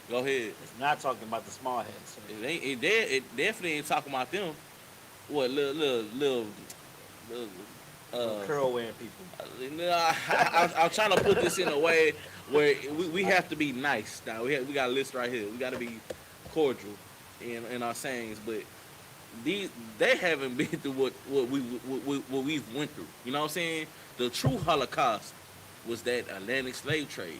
[SPEAKER 1] Go ahead.
[SPEAKER 2] It's not talking about the small heads. So
[SPEAKER 1] It definitely ain't talking about them. What little uh,
[SPEAKER 2] curl wearing people.
[SPEAKER 1] I'm trying to put this in a way where we have to be nice. Now we got a list right here. We got to be cordial in our sayings, but they haven't been through what we've went through. You know what I'm saying? The true Holocaust was that Atlantic slave trade.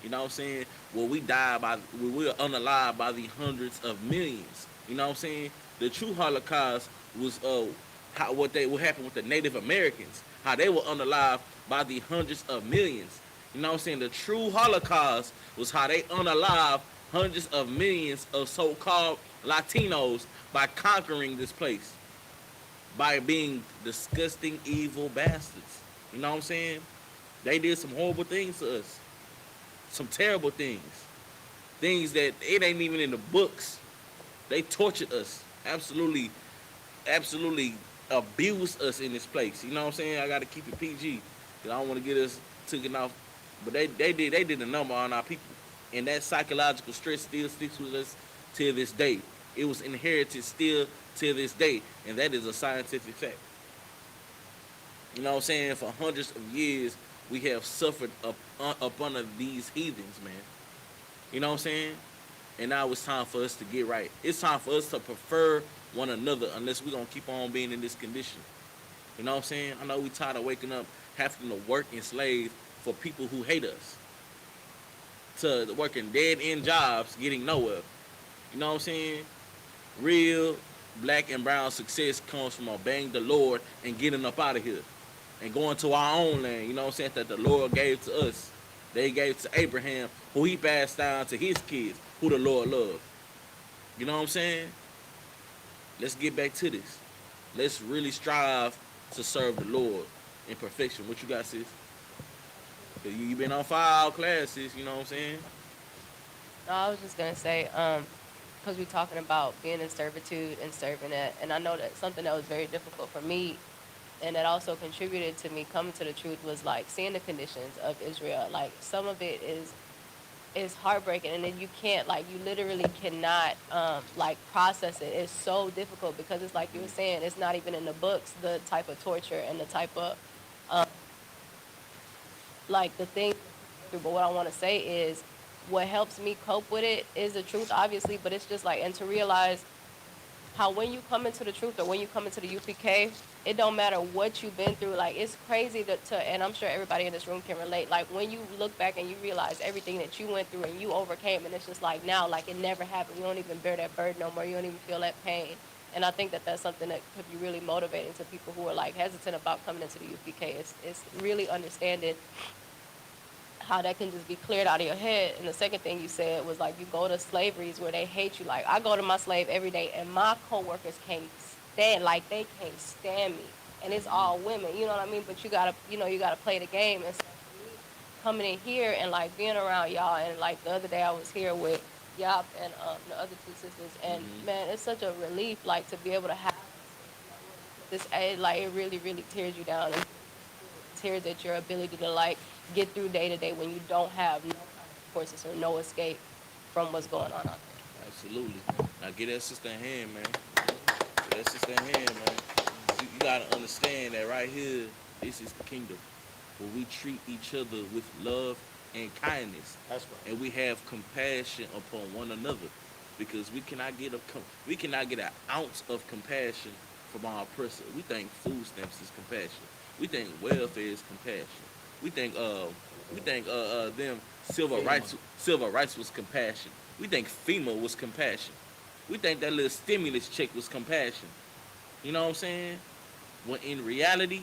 [SPEAKER 1] You know what I'm saying? Where we were unalive by the hundreds of millions. You know what I'm saying? The true Holocaust was what happened with the Native Americans, how they were unalive by the hundreds of millions. You know what I'm saying? The true Holocaust was how they unalive hundreds of millions of so-called Latinos by conquering this place, by being disgusting, evil bastards. You know what I'm saying? They did some horrible things to us, some terrible things that it ain't even in the books. They tortured us, absolutely abused us in this place. You know what I'm saying? I got to keep it PG because I don't want to get us taken off. But they did a number on our people, and that psychological stress still sticks with us till this day. It was inherited still till this day, and that is a scientific fact. You know what I'm saying? For hundreds of years, we have suffered up under these heathens, man. You know what I'm saying? And now it's time for us to get right. It's time for us to prefer one another unless we're going to keep on being in this condition. You know what I'm saying? I know we tired of waking up having to work enslaved for people who hate us, to working dead-end jobs, getting nowhere. You know what I'm saying? Real black and brown success comes from obeying the Lord and getting up out of here and going to our own land. You know what I'm saying? That the Lord gave to us. They gave to Abraham, who he passed down to his kids, who the Lord loved. You know what I'm saying? Let's get back to this. Let's really strive to serve the Lord in perfection. What you got, sis? You been on fire all classes, you know what I'm saying?
[SPEAKER 3] No, I was just gonna say, because we're talking about being in servitude and serving it. And I know that something that was very difficult for me and that also contributed to me coming to the truth was like seeing the conditions of Israel. Like some of it is heartbreaking, and then you can't, like, you literally cannot like process it. It's so difficult because it's like you were saying, it's not even in the books, the type of torture and the type of um, like the thing. But what I want to say is what helps me cope with it is the truth, obviously, but it's just like, and to realize how when you come into the truth or when you come into the UPK, it don't matter what you've been through. Like it's crazy and I'm sure everybody in this room can relate. Like when you look back and you realize everything that you went through and you overcame, and it's just like now, like it never happened. You don't even bear that burden no more. You don't even feel that pain. And I think that that's something that could be really motivating to people who are like hesitant about coming into the UPK. It's really understanding how that can just be cleared out of your head. And the second thing you said was like you go to slaveries where they hate you. Like I go to my slave every day and my coworkers can't stand, like they can't stand me. And it's all women, you know what I mean? But you gotta, you gotta play the game. And so for me, coming in here and like being around y'all, and like the other day I was here with Yop and the other two sisters, and man, it's such a relief like to be able to have this. Like it really, really tears you down. And tears at your ability to like get through day to day when you don't have no courses or no escape from what's going on out there.
[SPEAKER 1] Absolutely. Now get that sister in hand, man. Get that sister in hand, man. You gotta understand that right here, this is the kingdom where we treat each other with love and kindness,
[SPEAKER 2] That's right.
[SPEAKER 1] and we have compassion upon one another, because we cannot get an ounce of compassion from our oppressor. We think food stamps is compassion. We think welfare is compassion. We think them civil rights was compassion. We think FEMA was compassion. We think that little stimulus check was compassion. You know what I'm saying? When in reality,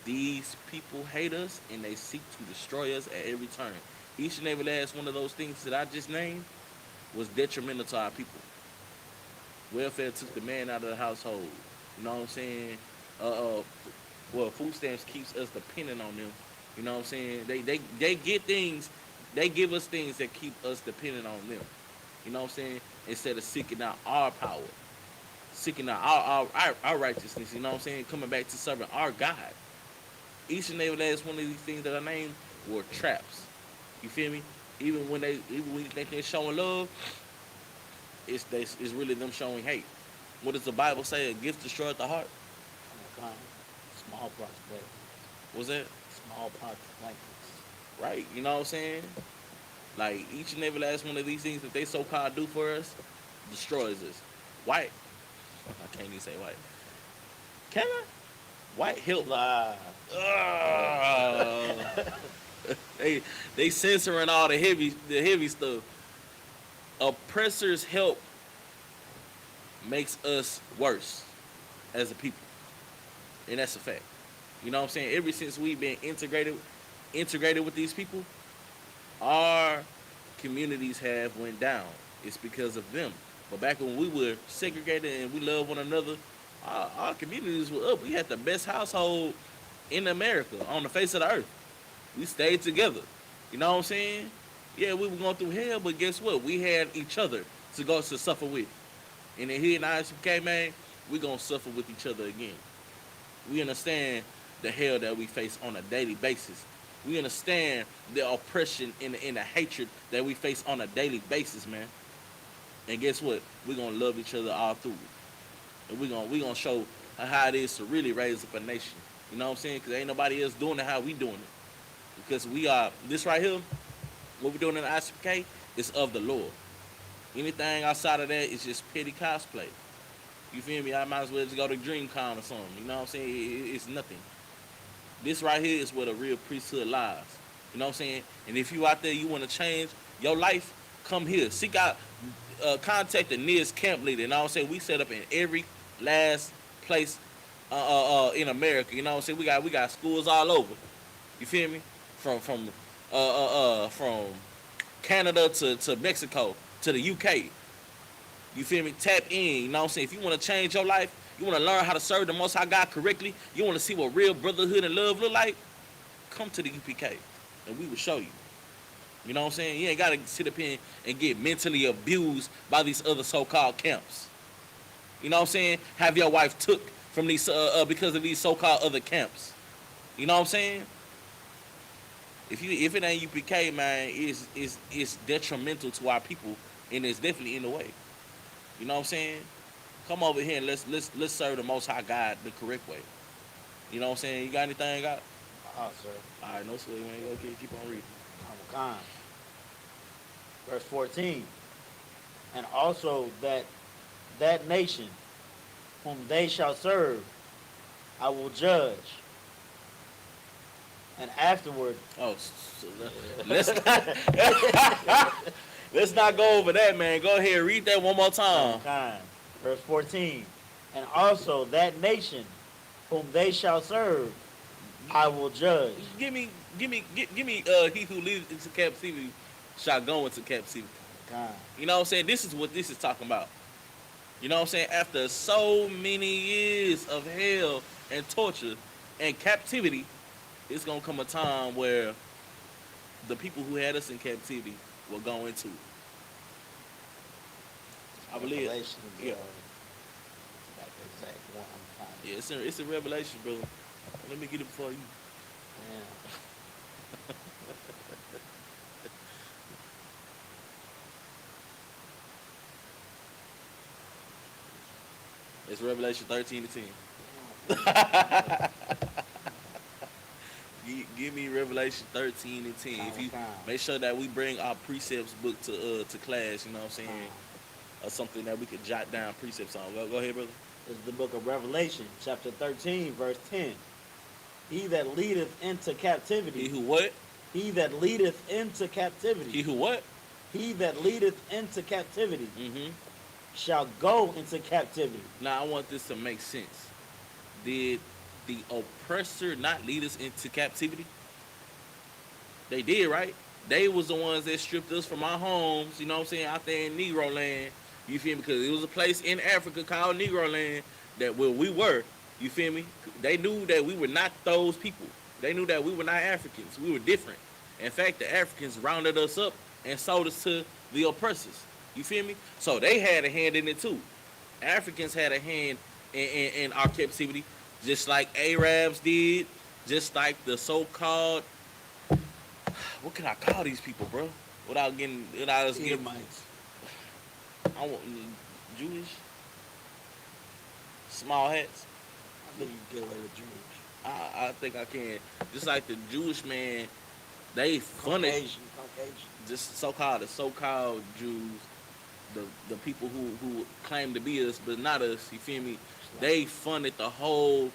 [SPEAKER 1] these people hate us and they seek to destroy us at every turn. Each and every last one of those things that I just named was detrimental to our people. Welfare took the man out of the household. You know what I'm saying? Uh, uh well, food stamps keeps us dependent on them. You know what I'm saying? They get things, they give us things that keep us dependent on them. You know what I'm saying? Instead of seeking out our power, seeking out our righteousness. You know what I'm saying? Coming back to serving our God. Each and every last one of these things that I named were traps. You feel me? Even when you think they're showing love, it's really them showing hate. What does the Bible say? A gift destroyed the heart.
[SPEAKER 2] Kind small pox blankets.
[SPEAKER 1] What's that?
[SPEAKER 2] Small pox blankets.
[SPEAKER 1] Right? You know what I'm saying? Like each and every last one of these things that they so called do for us destroys us. White. I can't even say white. Can I? White help. They censoring all the heavy stuff. Oppressors' help makes us worse as a people, and that's a fact. You know what I'm saying? Ever since we've been integrated with these people, our communities have went down. It's because of them. But back when we were segregated and we loved one another, our communities were up. We had the best household in America, on the face of the earth. We stayed together. You know what I'm saying? Yeah, we were going through hell, but guess what? We had each other to go to suffer with. And then here in I.S.U.P.K, man, we going to suffer with each other again. We understand the hell that we face on a daily basis. We understand the oppression and the hatred that we face on a daily basis, man. And guess what? We're going to love each other all through it. And we gonna show how it is to really raise up a nation. You know what I'm saying? Because ain't nobody else doing it how we doing it. Because we are, this right here, what we're doing in the I.S.U.P.K is of the Lord. Anything outside of that is just petty cosplay. You feel me? I might as well just go to DreamCon or something. You know what I'm saying? It's nothing. This right here is where the real priesthood lies. You know what I'm saying? And if you out there, you want to change your life, come here. Seek out, contact the nearest camp leader. You know what I'm saying? We set up in every last place in America. You know what I'm saying? We got schools all over. You feel me? From Canada to Mexico to the UK. You feel me? Tap in. You know what I'm saying? If you want to change your life, you want to learn how to serve the Most High God correctly, you want to see what real brotherhood and love look like, come to the UPK, and we will show you. You know what I'm saying? You ain't gotta sit up here and get mentally abused by these other so-called camps. You know what I'm saying? Have your wife took from these because of these so-called other camps. You know what I'm saying? If it ain't UPK, man, it's detrimental to our people, and it's definitely in the way. You know what I'm saying? Come over here and let's serve the Most High God the correct way. You know what I'm saying? You got anything? Got?
[SPEAKER 2] Sir.
[SPEAKER 1] All right, no sweat, man. Okay, keep on reading.
[SPEAKER 2] Con. Verse 14. And also that nation whom they shall serve, I will judge. And afterward,
[SPEAKER 1] Oh, so let's not, let's not go over that, man. Go ahead, read that one more time.
[SPEAKER 2] Verse 14. And also that nation whom they shall serve, I will judge.
[SPEAKER 1] Give me. He who leads into captivity shall go into captivity. You know what I'm saying? This is what this is talking about. You know what I'm saying? After so many years of hell and torture and captivity, it's gonna come a time where the people who had us in captivity will go into it. I believe. Yeah. Yeah, it's a revelation, brother. Let me get it before you.
[SPEAKER 2] Yeah.
[SPEAKER 1] It's Revelation 13 to 10. Give me Revelation 13 and 10. If you make sure that we bring our precepts book to class, you know what I'm saying, or something that we could jot down precepts on. Well, go ahead, brother.
[SPEAKER 2] This is the book of Revelation, chapter 13, verse 10. He that leadeth into captivity.
[SPEAKER 1] He who what?
[SPEAKER 2] He that leadeth into captivity.
[SPEAKER 1] He who what?
[SPEAKER 2] He that leadeth into captivity.
[SPEAKER 1] Mm-hmm.
[SPEAKER 2] Shall go into captivity.
[SPEAKER 1] Now, I want this to make sense. Did the oppressor not lead us into captivity? They did, right? They was the ones that stripped us from our homes, you know what I'm saying, out there in Negro land. You feel me? Because it was a place in Africa called Negro land that where we were. You feel me? They knew that we were not those people. They knew that we were not Africans. We were different. In fact, the Africans rounded us up and sold us to the oppressors. You feel me? So they had a hand in it too. Africans had a hand in our captivity, just like Arabs did, just like the so-called, what can I call these people, bro? Without us getting, I want Jewish, small hats.
[SPEAKER 2] I think you can get away with Jewish.
[SPEAKER 1] I think I can. Just like the Jewish man, they funny.
[SPEAKER 2] Caucasian.
[SPEAKER 1] Just so-called Jews, the people who claim to be us but not us. You feel me? They funded the whole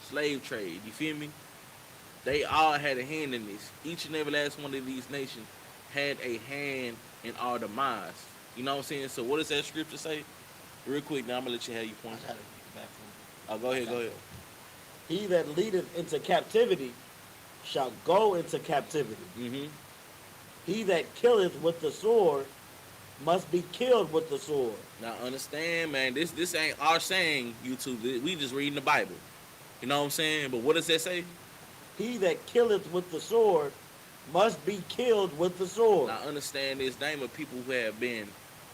[SPEAKER 1] slave trade. You feel me? They all had a hand in this. Each and every last one of these nations had a hand in our demise. You know what I'm saying? So what does that scripture say? Real quick, now I'm gonna let you have your point. Go ahead.
[SPEAKER 2] He that leadeth into captivity shall go into captivity.
[SPEAKER 1] Mm-hmm.
[SPEAKER 2] He that killeth with the sword must be killed with the sword.
[SPEAKER 1] Now understand, man, this ain't our saying, YouTube. We just reading the Bible. You know what I'm saying? But what does that say?
[SPEAKER 2] He that killeth with the sword must be killed with the sword.
[SPEAKER 1] Now understand this name of people who have been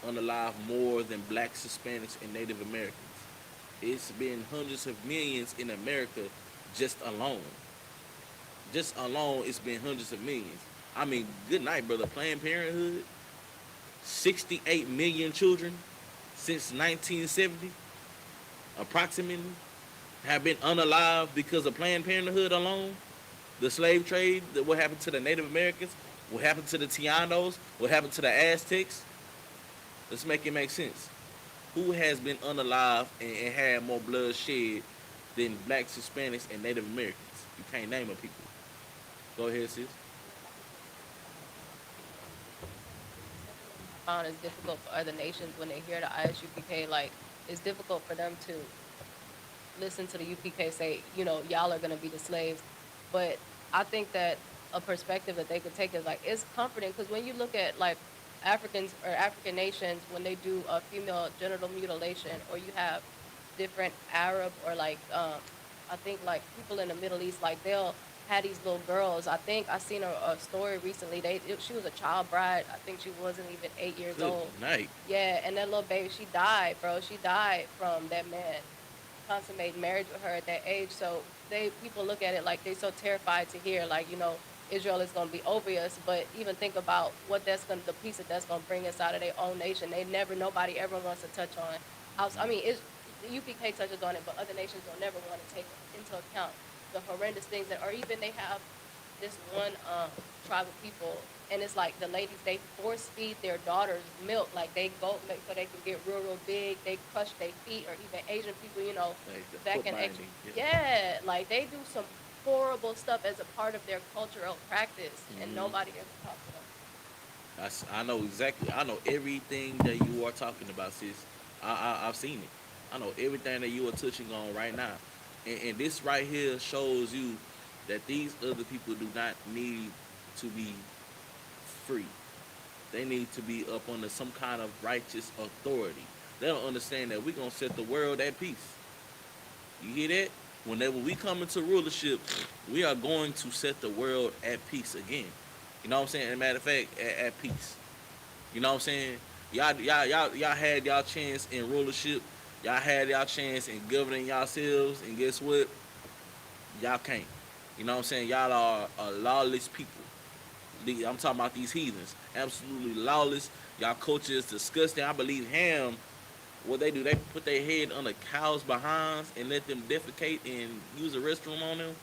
[SPEAKER 1] unalive more than blacks, Hispanics, and Native Americans. It's been hundreds of millions in America just alone. Just alone, it's been hundreds of millions. I mean, good night, brother. Planned Parenthood, 68 million children since 1970, approximately, have been unalive because of Planned Parenthood alone. The slave trade, what happened to the Native Americans, what happened to the Tianos, what happened to the Aztecs. Let's make it make sense. Who has been unalive and had more blood shed than blacks, Hispanics, and Native Americans? You can't name them people. Go ahead, sis.
[SPEAKER 3] Found it's difficult for other nations when they hear the I.S.U.P.K. Like, it's difficult for them to listen to the UPK say, you know, y'all are going to be the slaves. But I think that a perspective that they could take is like, it's comforting because when you look at like Africans or African nations, when they do a female genital mutilation, or you have different Arab or like, I think like people in the Middle East, like they'll had these little girls. I think I seen a story recently. She was a child bride. I think she wasn't even 8 years
[SPEAKER 1] Good
[SPEAKER 3] old.
[SPEAKER 1] night.
[SPEAKER 3] Yeah, and that little baby, she died, bro. She died from that man consummating marriage with her at that age. So people look at it like they're so terrified to hear, like, Israel is going to be over us. But even think about what the peace that's going to bring us out of their own nation. Nobody ever wants to touch on. I mean, the UPK touches on it, but other nations don't never want to take into account the horrendous things or even they have this one tribe of people, and it's like the ladies, they force feed their daughters milk, like they go so they can get real big. They crush their feet, or even Asian people,
[SPEAKER 1] Like the
[SPEAKER 3] back
[SPEAKER 1] foot
[SPEAKER 3] in
[SPEAKER 1] binding.
[SPEAKER 3] yeah, like they do some horrible stuff as a part of their cultural practice, and nobody ever talks to them.
[SPEAKER 1] I know exactly. I know everything that you are talking about, sis. I've seen it. I know everything that you are touching on right now, and this right here shows you that these other people do not need to be free. They need to be up under some kind of righteous authority. They don't understand that we're gonna set the world at peace. You hear that? Whenever we come into rulership, we are going to set the world at peace again. You know what I'm saying? As a matter of fact, at peace. You know what I'm saying? Y'all had y'all chance in rulership. Y'all had y'all chance in governing yourselves, and guess what? Y'all can't. You know what I'm saying? Y'all are a lawless people. I'm talking about these heathens. Absolutely lawless. Y'all culture is disgusting. I believe Ham, what they do, they put their head on the cows' behinds and let them defecate and use a restroom on them.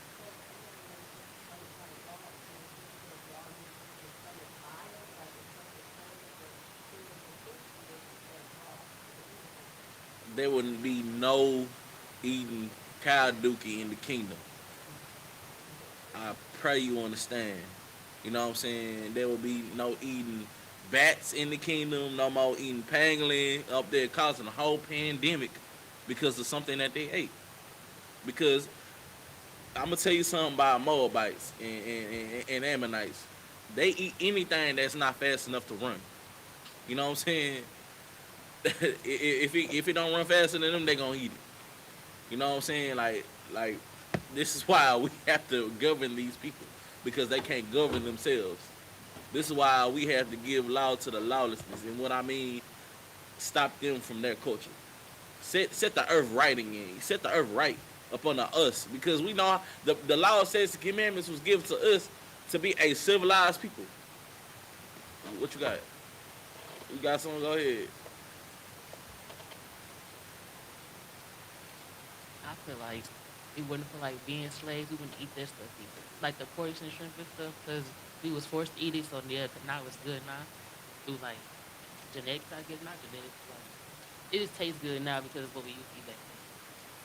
[SPEAKER 1] There wouldn't be no eating cow dookie in the kingdom. I pray you understand. You know what I'm saying? There will be no eating bats in the kingdom, no more eating pangolin up there causing a whole pandemic because of something that they ate. Because I'm gonna tell you something about Moabites and Ammonites. They eat anything that's not fast enough to run. You know what I'm saying? If it don't run faster than them, they gonna eat it. You know what I'm saying? Like this is why we have to govern these people because they can't govern themselves. This is why we have to give law to the lawlessness, and what I mean, stop them from their culture. Set the earth right again. Set the earth right up under us because we know the law says the commandments was given to us to be a civilized people. What you got? You got something? Go ahead.
[SPEAKER 4] I feel like it wasn't for like being slaves, we wouldn't eat that stuff either. Like the pork and shrimp and stuff, because we was forced to eat it, so yeah, now it's good now. Through like genetics, I guess, not genetics, like it just tastes good now because of what we used to eat back then.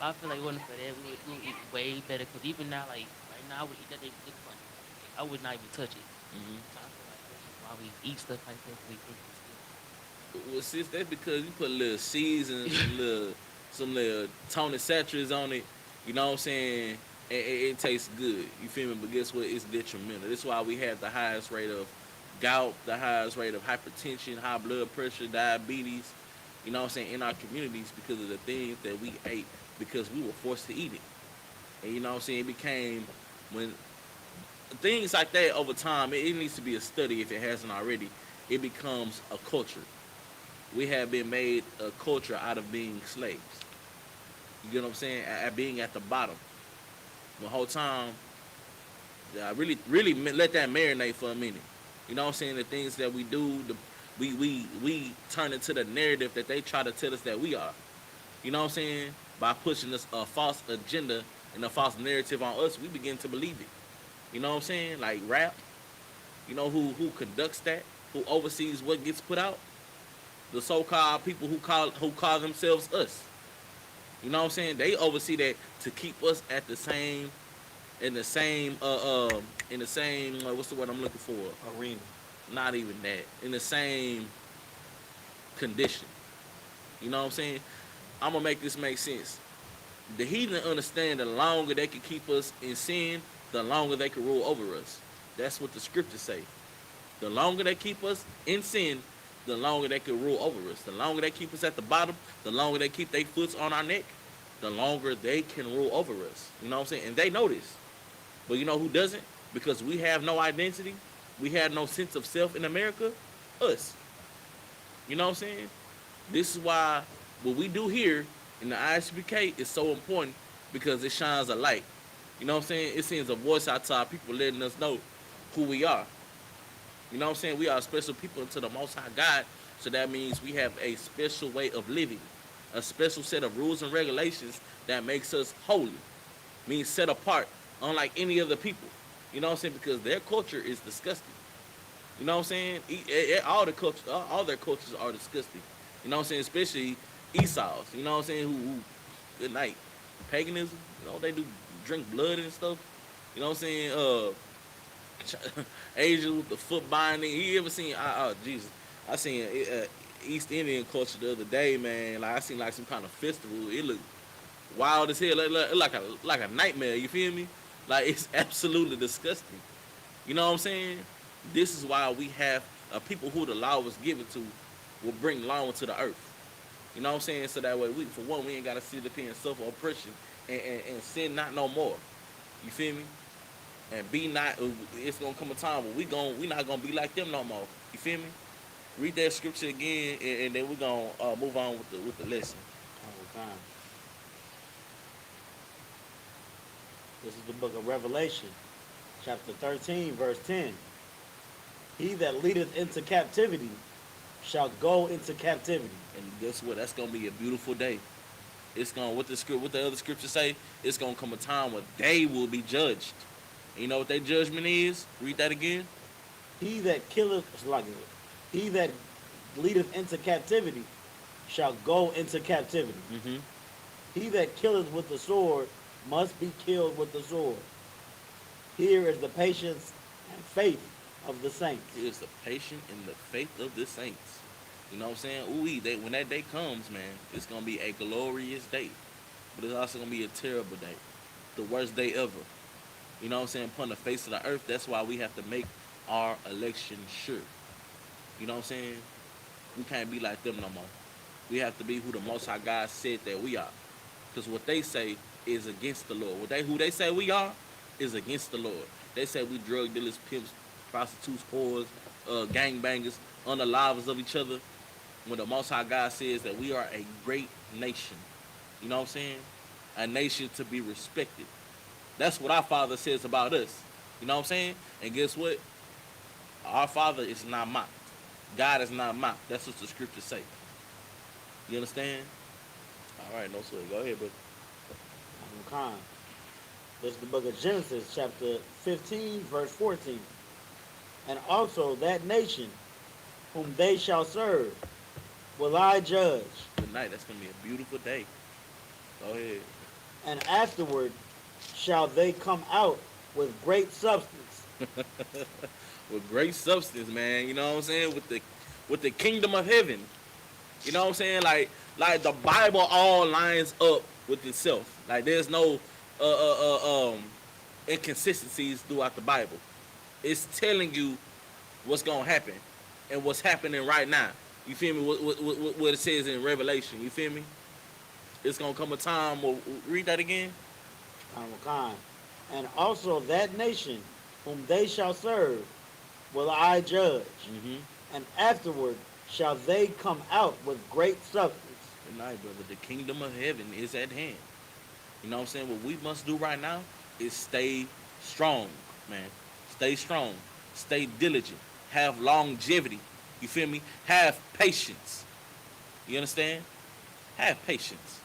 [SPEAKER 4] But I feel like it wasn't for that, we would eat way better, because even now, like right now, I would eat that, they look funny. Like, I would not even touch it. So I feel like that's just why we eat stuff like that, 'cause we think it's good.
[SPEAKER 1] Well, sis, that's because you put a little season, some little Tony Satchers on it. You know what I'm saying? It tastes good. You feel me? But guess what? It's detrimental. That's why we have the highest rate of gout, the highest rate of hypertension, high blood pressure, diabetes. You know what I'm saying? In our communities because of the things that we ate because we were forced to eat it. And you know what I'm saying? It became when things like that over time. It needs to be a study if it hasn't already. It becomes a culture. We have been made a culture out of being slaves. You get what I'm saying? At being at the bottom. The whole time, I really let that marinate for a minute. You know what I'm saying? The things that we do, we turn into the narrative that they try to tell us that we are. You know what I'm saying? By pushing us a false agenda and a false narrative on us, we begin to believe it. You know what I'm saying? Like rap. You know who conducts that? Who oversees what gets put out? The so-called people who call themselves us. You know what I'm saying? They oversee that to keep us at the same in the same in the same what's the word I'm looking for?
[SPEAKER 2] Arena.
[SPEAKER 1] Not even that. In the same condition. You know what I'm saying? I'm gonna make this make sense. The heathen understand the longer they can keep us in sin, the longer they can rule over us. That's what the scriptures say. The longer they keep us in sin, the longer they can rule over us. The longer they keep us at the bottom, the longer they keep their foot on our neck, the longer they can rule over us. You know what I'm saying? And they know this. But you know who doesn't? Because we have no identity, we have no sense of self in America. Us. You know what I'm saying? This is why what we do here in the I.S.U.P.K is so important because it shines a light. You know what I'm saying? It sends a voice out to our people letting us know who we are. You know what I'm saying? We are special people unto the Most High God. So that means we have a special way of living, a special set of rules and regulations that makes us holy, means set apart, unlike any other people. You know what I'm saying? Because their culture is disgusting. You know what I'm saying? All the culture, all their cultures are disgusting. You know what I'm saying? Especially Esau's. You know what I'm saying? Who good night, paganism. You know they do drink blood and stuff. You know what I'm saying? Asia with the foot binding. You ever seen? Jesus, I seen East Indian culture the other day, man. Like I seen like some kind of festival. It looked wild as hell, like a nightmare. You feel me? Like it's absolutely disgusting. You know what I'm saying? This is why we have people who the law was given to will bring law into the earth. You know what I'm saying? So that way, for one, we ain't gotta sit up here and suffer oppression and sin not no more. You feel me? And be not. It's gonna come a time where we not gonna be like them no more. You feel me? Read that scripture again, and then we're gonna move on with the lesson.
[SPEAKER 2] Okay. This is the book of Revelation, chapter 13, verse 10. He that leadeth into captivity shall go into captivity.
[SPEAKER 1] And guess what? That's gonna be a beautiful day. It's gonna what the other scriptures say. It's gonna come a time where they will be judged. And you know what their judgment is? Read that again.
[SPEAKER 2] He that killeth, he that leadeth into captivity shall go into captivity.
[SPEAKER 1] Mm-hmm.
[SPEAKER 2] He that killeth with the sword must be killed with the sword. Here is the patience and faith of the saints.
[SPEAKER 1] Here's the patience and the faith of the saints. You know what I'm saying? Ooh, when that day comes, man, it's gonna be a glorious day, but it's also gonna be a terrible day, the worst day ever. You know what I'm saying? Upon the face of the earth. That's why we have to make our election sure. You know what I'm saying? We can't be like them no more. We have to be who the Most High God said that we are. Because what they say is against the Lord. Who they say we are is against the Lord. They say we drug dealers, pimps, prostitutes, whores, gangbangers, unalivers of each other. When the Most High God says that we are a great nation. You know what I'm saying? A nation to be respected. That's what our Father says about us. You know what I'm saying? And guess what? Our Father is not mocked. God is not mocked. That's what the scriptures say. You understand? All right, no sweat. Go ahead, bro.
[SPEAKER 2] Okay. This is the book of Genesis, chapter 15, verse 14. And also that nation whom they shall serve will I judge.
[SPEAKER 1] Good night. That's going to be a beautiful day. Go ahead.
[SPEAKER 2] And afterward shall they come out with great substance.
[SPEAKER 1] With great substance, man. You know what I'm saying? With the kingdom of heaven. You know what I'm saying? Like the Bible all lines up with itself. Like there's no inconsistencies throughout the Bible. It's telling you what's gonna happen and what's happening right now. You feel me? What it says in Revelation. You feel me? It's gonna come a time. Read that again.
[SPEAKER 2] And also that nation whom they shall serve will I judge.
[SPEAKER 1] Mm-hmm.
[SPEAKER 2] And afterward shall they come out with great substance.
[SPEAKER 1] Good night, brother. The kingdom of heaven is at hand. You know what I'm saying? What we must do right now is stay strong, man. Stay strong. Stay diligent. Have longevity. You feel me? Have patience. You understand? Have patience.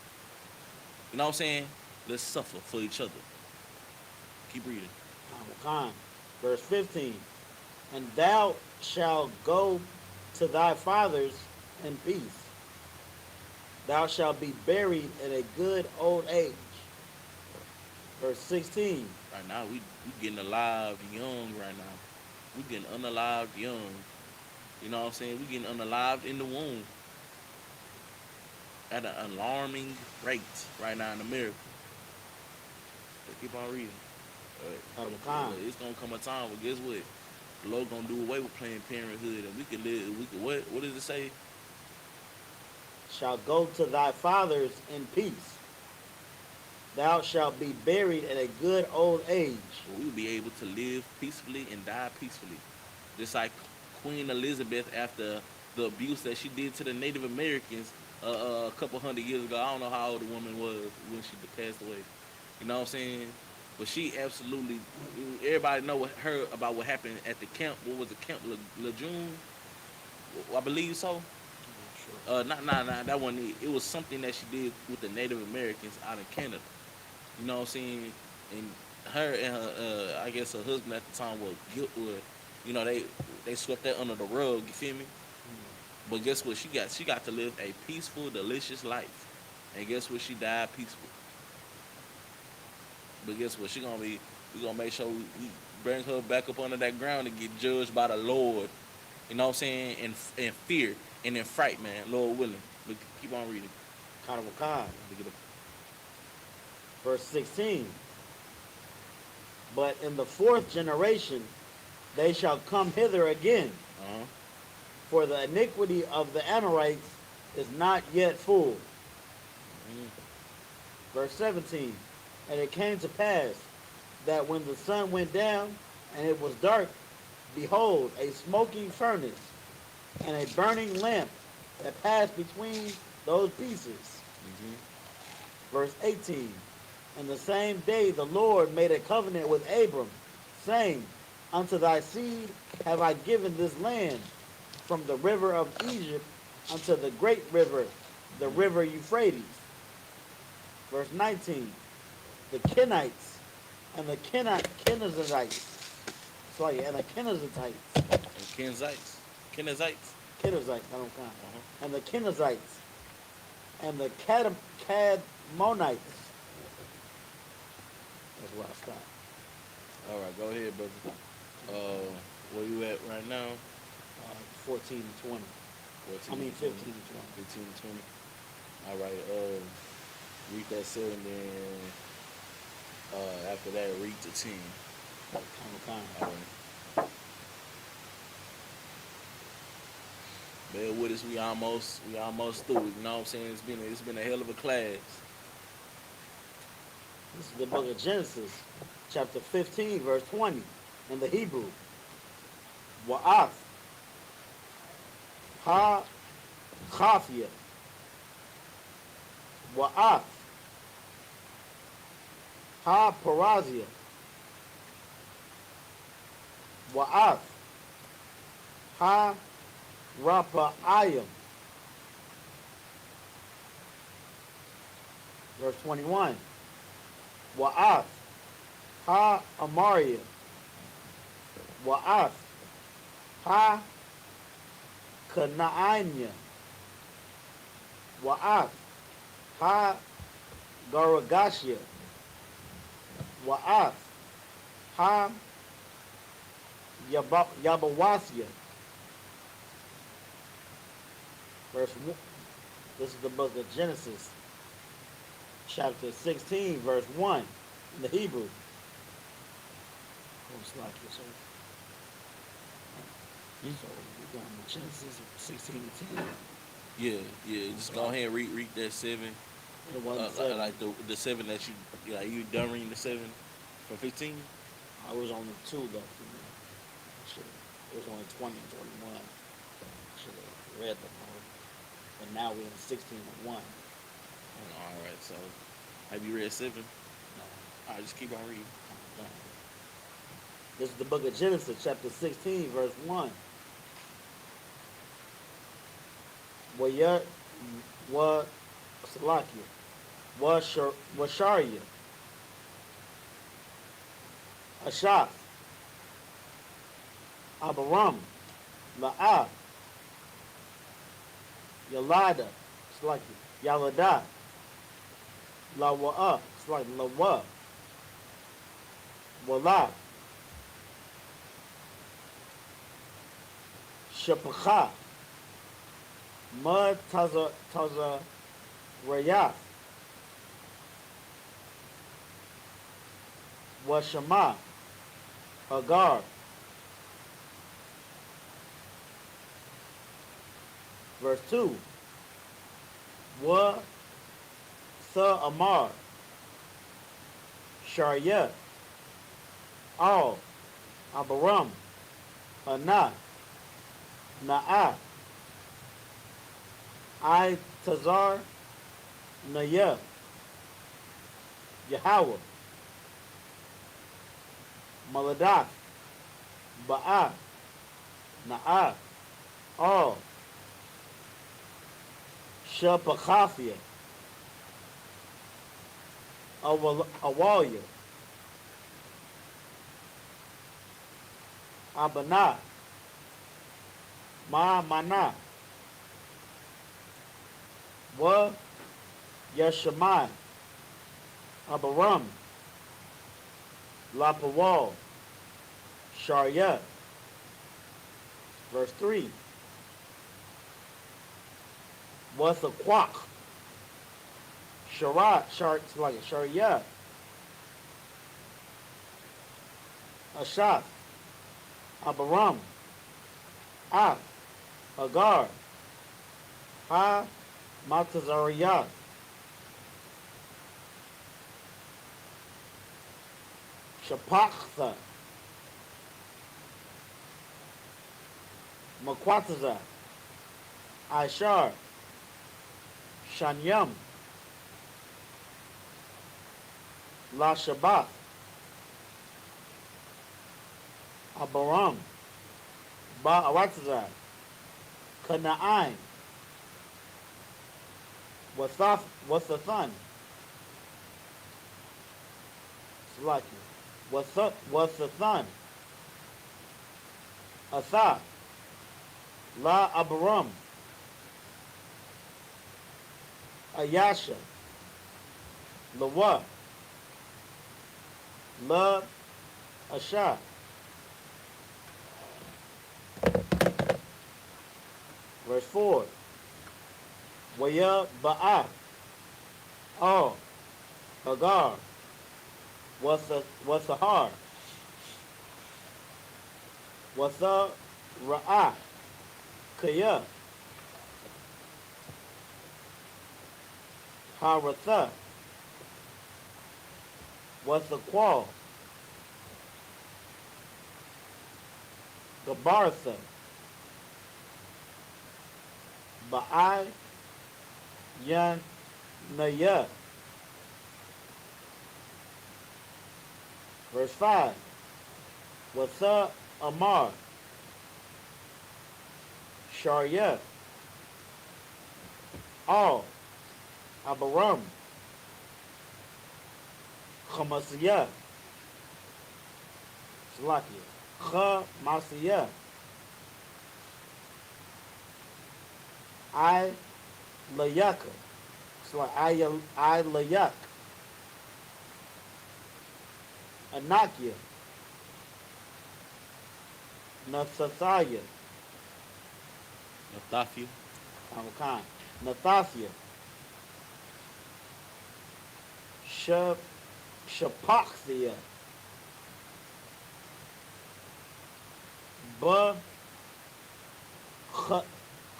[SPEAKER 1] You know what I'm saying? Let's suffer for each other. Keep reading.
[SPEAKER 2] Verse 15. And thou shalt go to thy fathers in peace. Thou shalt be buried in a good old age. Verse 16.
[SPEAKER 1] Right now, we getting alive young right now. We getting unalived young. You know what I'm saying? We getting unalived in the womb at an alarming rate right now in America. So keep on reading. It's gonna come a time where guess what? The Lord gonna do away with Planned Parenthood, and we can live. We can what? What does it say?
[SPEAKER 2] Shall go to thy fathers in peace. thou shalt be buried at a good old age.
[SPEAKER 1] Where we will be able to live peacefully and die peacefully. Just like Queen Elizabeth after the abuse that she did to the Native Americans a couple hundred years ago. I don't know how old the woman was when she passed away. You know what I'm saying? But she absolutely, everybody know what her about what happened at the camp. What was the camp? Lejeune? I believe so. Not that one. It was something that she did with the Native Americans out in Canada. You know what I'm saying? And her and her, I guess her husband at the time was guilt. You know, they swept that under the rug. You feel me? But guess what? She got to live a peaceful, delicious life. And guess what? She died peaceful. But guess what? We gonna make sure we bring her back up under that ground and get judged by the Lord. You know what I'm saying? In fear and in fright, man. Lord willing. Look, keep on reading.
[SPEAKER 2] Khan. Verse 16. But in the fourth generation they shall come hither again,
[SPEAKER 1] Uh-huh.
[SPEAKER 2] for the iniquity of the Amorites is not yet full. Verse 17. And it came to pass that when the sun went down and it was dark, behold, a smoking furnace and a burning lamp that passed between those pieces. Verse 18. And the same day the Lord made a covenant with Abram, saying, Unto thy seed have I given this land, from the river of Egypt unto the great river, the river Euphrates. Verse 19. The Kenites and the Kenizzites, and the Kenizzites,
[SPEAKER 1] And Kenizzites.
[SPEAKER 2] Kenizzites, I don't count,
[SPEAKER 1] Uh-huh.
[SPEAKER 2] and the Kenizzites, and the Cadmonites. That's where I stopped.
[SPEAKER 1] All right, go ahead, brother. Where you at right now?
[SPEAKER 2] 14 and 20.
[SPEAKER 1] 14
[SPEAKER 2] I mean
[SPEAKER 1] and
[SPEAKER 2] 15
[SPEAKER 1] 20.
[SPEAKER 2] and 20.
[SPEAKER 1] 15 and 20. All right. Read that 7, then after that, read to 10.
[SPEAKER 2] Kind.
[SPEAKER 1] All right. Bear with us. We almost through it. You know what I'm saying? It's been a hell of a class.
[SPEAKER 2] This is the book of Genesis, chapter 15, verse 20, in the Hebrew. Wa'ath ha chafia. Wa'ath ha parazia. Wa'ath ha rapa'ayim. Verse 21. Wa'ath ha amaria. Wa'ath ha Kanaanya. Wa'ath ha Garagashia. Wa'ath ha Yabawasya. Verse 1. This is the book of Genesis, chapter 16, verse 1, in the Hebrew. So we're going to Genesis 16 and 10.
[SPEAKER 1] Yeah. Just go ahead and read that 7.
[SPEAKER 2] It wasn't 7.
[SPEAKER 1] Like the 7 that you done reading the 7 from 15.
[SPEAKER 2] I was on the 2 left. It was only 20 and 21. Should have read them all. But now we're in 16 and 1.
[SPEAKER 1] All right. So have you read 7?
[SPEAKER 2] No,
[SPEAKER 1] All right. Just keep on reading.
[SPEAKER 2] I'm done. This is the book of Genesis, chapter 16, verse 1. Washaria, Ashaf, Abaram, La'ah, Yalada, Yalada, Lawa'ah, Lawa, Wala, Shapakha, Mud Taza Rayath, Washama, Hagar. Verse 2. Wa Sa Amar, Sharyah, Al, Abaram, Ana, Na'a, I Tazar, Naya, Yahweh, Maladak, Ba'a, Na'a, Al, Shapakafia, Awalya, Abana, Mana, Wa, Yeshamai, Abaram, Lapawal, Sharyah. Verse 3. What's a quack? Sharyah. Ashaf. Abaram. Ah. Agar. Ha. Matazariyah. Shapachtha. Makwataza. Ishar. Shanyam. La Shabbat. Abaram. Ba'awataza. Kana'ain. Wasathan. Salaki. Wasathan. Asa. La Abaram. Ayasha. Lawa. La Asha. Verse 4. Waya Ba'a. Oh. Hagar. Wasahar. Wasa Ra'ah. Kaya. Haratha. Wasaqual. Gabartha. Ba'ai. Yan Naya. Verse 5. Wasa Amar. Sharyah. Al. Abaram. Chamasiyah. Salakia. Chamasiyah. I Layaka. It's like I Layak. Anakia. Nathathaya.
[SPEAKER 1] Nathafia.
[SPEAKER 2] Amakan. Nathathia. Shapaxia. Ba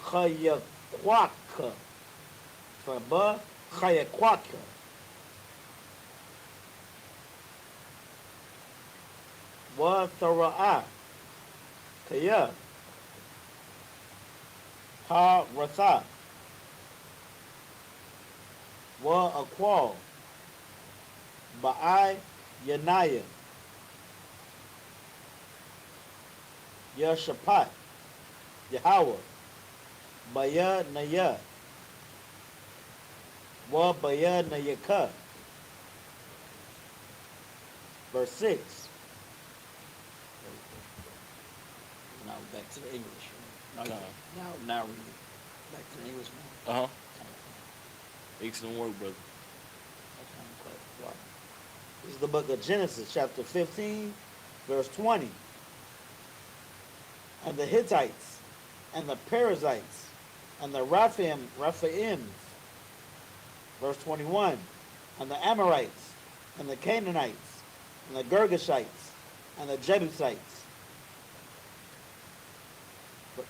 [SPEAKER 2] Chayaquaka. Ba Chayaquaka. Wa Thara'a. Kaya. Ha Ratha. Wa Aqual. Ba'ai Yanaya. Yashapat. Yahweh. Baya Naya. Wa Baya Nayaka. Verse 6. Now back to the English. Now read it. Back to the English now.
[SPEAKER 1] Uh huh. Excellent work, brother.
[SPEAKER 2] This is the book of Genesis, chapter 15, verse 20. And the Hittites, and the Perizzites, and the Raphaims, verse 21. And the Amorites, and the Canaanites, and the Girgashites, and the Jebusites.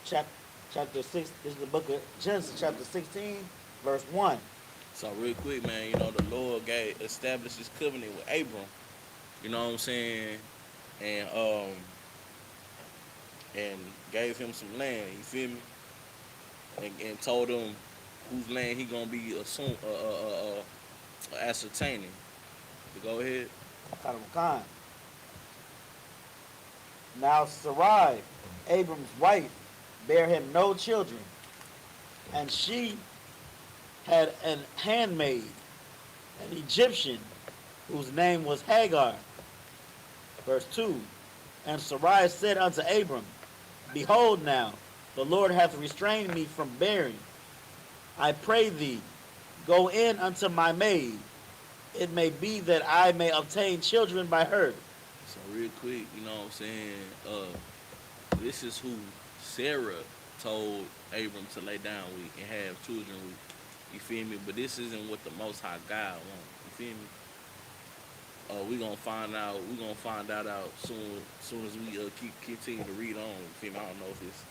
[SPEAKER 2] Chapter 6, this is the book of Genesis, chapter 16, verse 1.
[SPEAKER 1] So real quick, man, the Lord established His covenant with Abram You know what I'm saying? And and gave him some land. You feel me? And told him whose land he gonna be ascertaining. But go ahead.
[SPEAKER 2] Khan. Now Sarai, Abram's wife, bare him no children, and she had an handmaid, an Egyptian, whose name was Hagar. Verse 2. And Sarai said unto Abram, Behold now, the Lord hath restrained me from bearing. I pray thee, go in unto my maid. It may be that I may obtain children by her.
[SPEAKER 1] So real quick, you know what I'm saying? This is who Sarah told Abram to lay down with and have children with. You feel me? But this isn't what the Most High God wants. You feel me? We gonna find out. We gonna find that out soon. Soon as we continue to read on. You feel me? I don't know if it's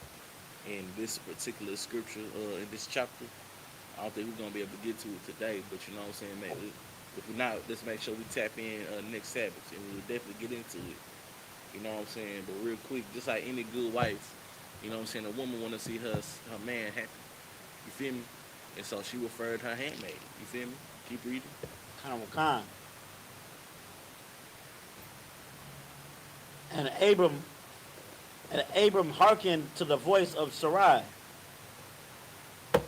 [SPEAKER 1] in this particular scripture, in this chapter. I don't think we're gonna be able to get to it today. But you know what I'm saying, man. If we're not, let's make sure we tap in next Sabbath, and we'll definitely get into it. You know what I'm saying? But real quick, just like any good wife, you know what I'm saying, a woman want to see her man happy. You feel me? And so she referred her handmaid. You feel me? Keep reading.
[SPEAKER 2] Khan. And Abram hearkened to the voice of Sarai.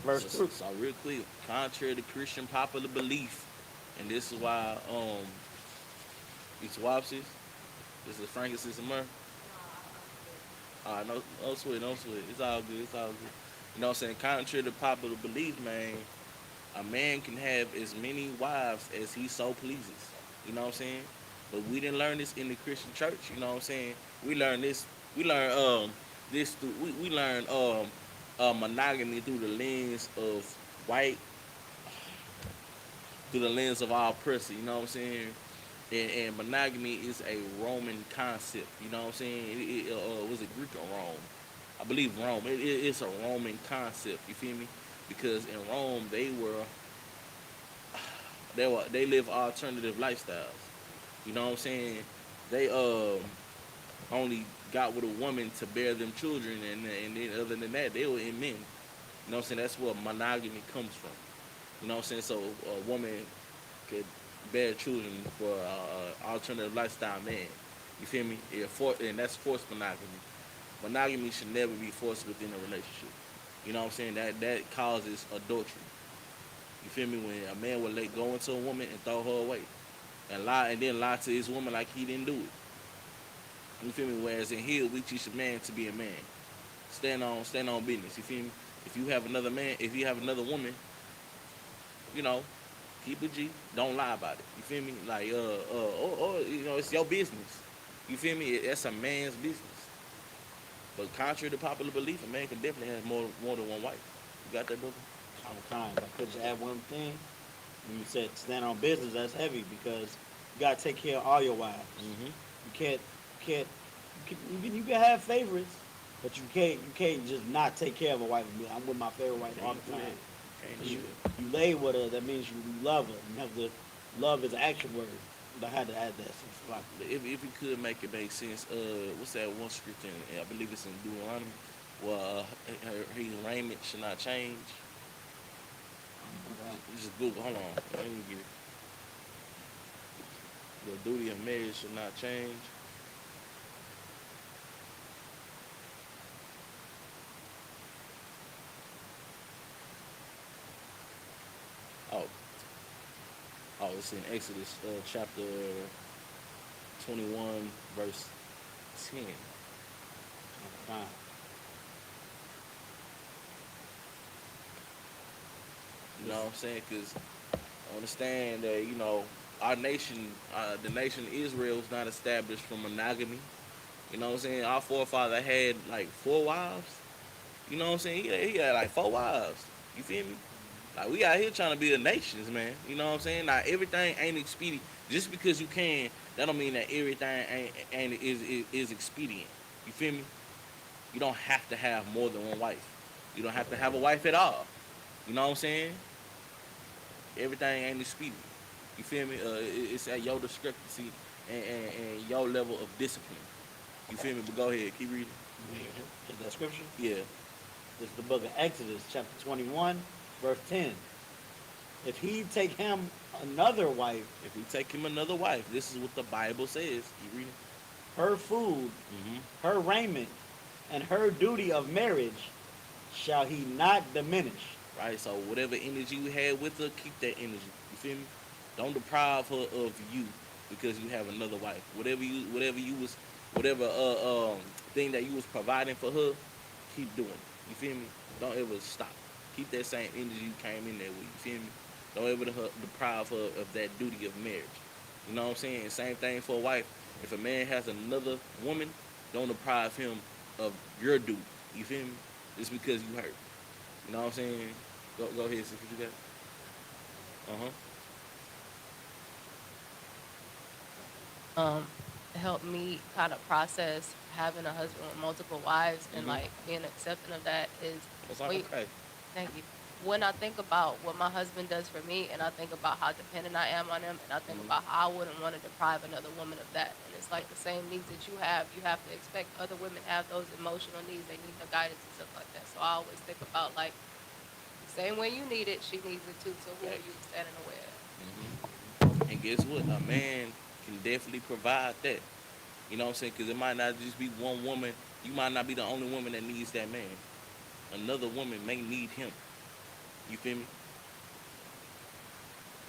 [SPEAKER 2] Verse 2.
[SPEAKER 1] So real quick, contrary to Christian popular belief, and this is why these wopsies, this is frankincense and myrrh. No sweat, no sweat. It's all good, it's all good. You know what I'm saying? Contrary to popular belief, man, a man can have as many wives as he so pleases. You know what I'm saying? But we didn't learn this in the Christian church. You know what I'm saying? We learned this. We learned this through. We learned monogamy through the lens of white, through the lens of our oppressor. You know what I'm saying? And monogamy is a Roman concept. You know what I'm saying? Was it Greek or Rome? I believe Rome. It's a Roman concept. You feel me? Because in Rome they live alternative lifestyles. You know what I'm saying? They only got with a woman to bear them children, and then other than that, they were in men. You know what I'm saying? That's where monogamy comes from. You know what I'm saying? So a woman could bear children for alternative lifestyle man. You feel me? And that's forced monogamy. Monogamy should never be forced within a relationship. You know what I'm saying? That causes adultery. You feel me? When a man will let go into a woman and throw her away, and then lie to his woman like he didn't do it. You feel me? Whereas in here, we teach a man to be a man. Stand on business. You feel me? If you have another man, if you have another woman, you know, keep it G. Don't lie about it. You feel me? Like or you know, it's your business. You feel me? That's a man's business. But contrary to popular belief, a man can definitely have more than one wife. You got that, brother?
[SPEAKER 2] Khan. I could just add one thing. When you said stand on business, that's heavy because you gotta take care of all your wives.
[SPEAKER 1] Mm-hmm.
[SPEAKER 2] You can have favorites, but you can't just not take care of a wife. I'm with my favorite wife all the time. You lay with her, that means you love her. You have to love is an action word. But I had to add that.
[SPEAKER 1] If you could make it make sense, what's that one scripture? I believe it's in Deuteronomy. Well, his raiment should not change. Just Google. Hold on. Let me get it. The duty of marriage should not change. Oh, it's in Exodus chapter 21, verse 10. You know what I'm saying? Because understand that, you know, our nation, the nation of Israel was not established from monogamy. You know what I'm saying? Our forefather had like 4 wives. You know what I'm saying? He had like 4 wives. You feel me? Like, we out here trying to be a nations, man. You know what I'm saying? Now, everything ain't expedient. Just because you can, that don't mean that everything is expedient. You feel me? You don't have to have more than one wife. You don't have to have a wife at all. You know what I'm saying? Everything ain't expedient. You feel me? It's at your discrepancy and your level of discipline. You feel me? But go ahead, keep reading.
[SPEAKER 2] Is that scripture?
[SPEAKER 1] Yeah.
[SPEAKER 2] This is the book of Exodus, chapter 21, verse 10. If he take him another wife,
[SPEAKER 1] If he take him another wife, this is what the Bible says. Keep reading.
[SPEAKER 2] her food, her raiment, and her duty of marriage shall he not diminish.
[SPEAKER 1] Right? So whatever energy you had with her, keep that energy. You feel me? Don't deprive her of you because you have another wife. Whatever thing that you was providing for her, keep doing it. You feel me? Don't ever stop. Keep that same energy you came in there with. You feel me? Don't ever deprive her of that duty of marriage. You know what I'm saying? Same thing for a wife. If a man has another woman, don't deprive him of your duty. You feel me? Just because you hurt. You know what I'm saying? Go ahead, see what you got.
[SPEAKER 3] Helped me kind of process having a husband with multiple wives and like being accepting of that is
[SPEAKER 1] That's
[SPEAKER 3] when you-
[SPEAKER 1] okay.
[SPEAKER 3] thank you. When I think about what my husband does for me and I think about how dependent I am on him and I think about how I wouldn't want to deprive another woman of that. And it's like the same needs that you have to expect other women have those emotional needs. They need the guidance and stuff like that. So I always think about like the same way you need it, she needs it too. So who are you standing in the way of?
[SPEAKER 1] And guess what? A man can definitely provide that. You know what I'm saying? Because it might not just be one woman. You might not be the only woman that needs that man. Another woman may need him. You feel me?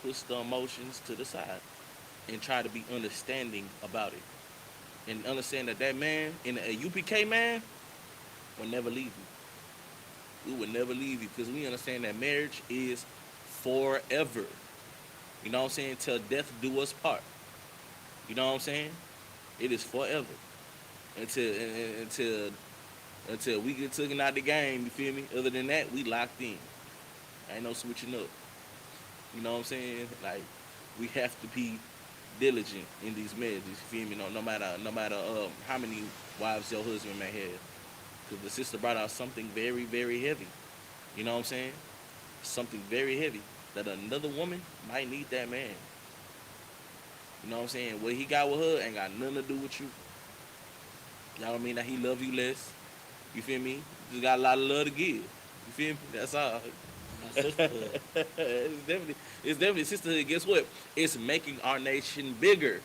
[SPEAKER 1] Push the emotions to the side and try to be understanding about it. And understand that that man, in a UPK man, will never leave you. We will never leave you because we understand that marriage is forever. You know what I'm saying? Till death do us part. You know what I'm saying? It is forever. Until we get taken out the game, you feel me? Other than that, we locked in. Ain't no switching up. You know what I'm saying? Like, we have to be diligent in these marriages, you feel me? No matter how many wives your husband may have. Because the sister brought out something very, very heavy. You know what I'm saying? Something very heavy. That another woman might need that man. You know what I'm saying? What he got with her ain't got nothing to do with you. Y'all don't mean that he love you less. You feel me? Just got a lot of love to give. You feel me? That's all.
[SPEAKER 2] Sisterhood.
[SPEAKER 1] It's definitely sisterhood. Guess what? It's making our nation bigger.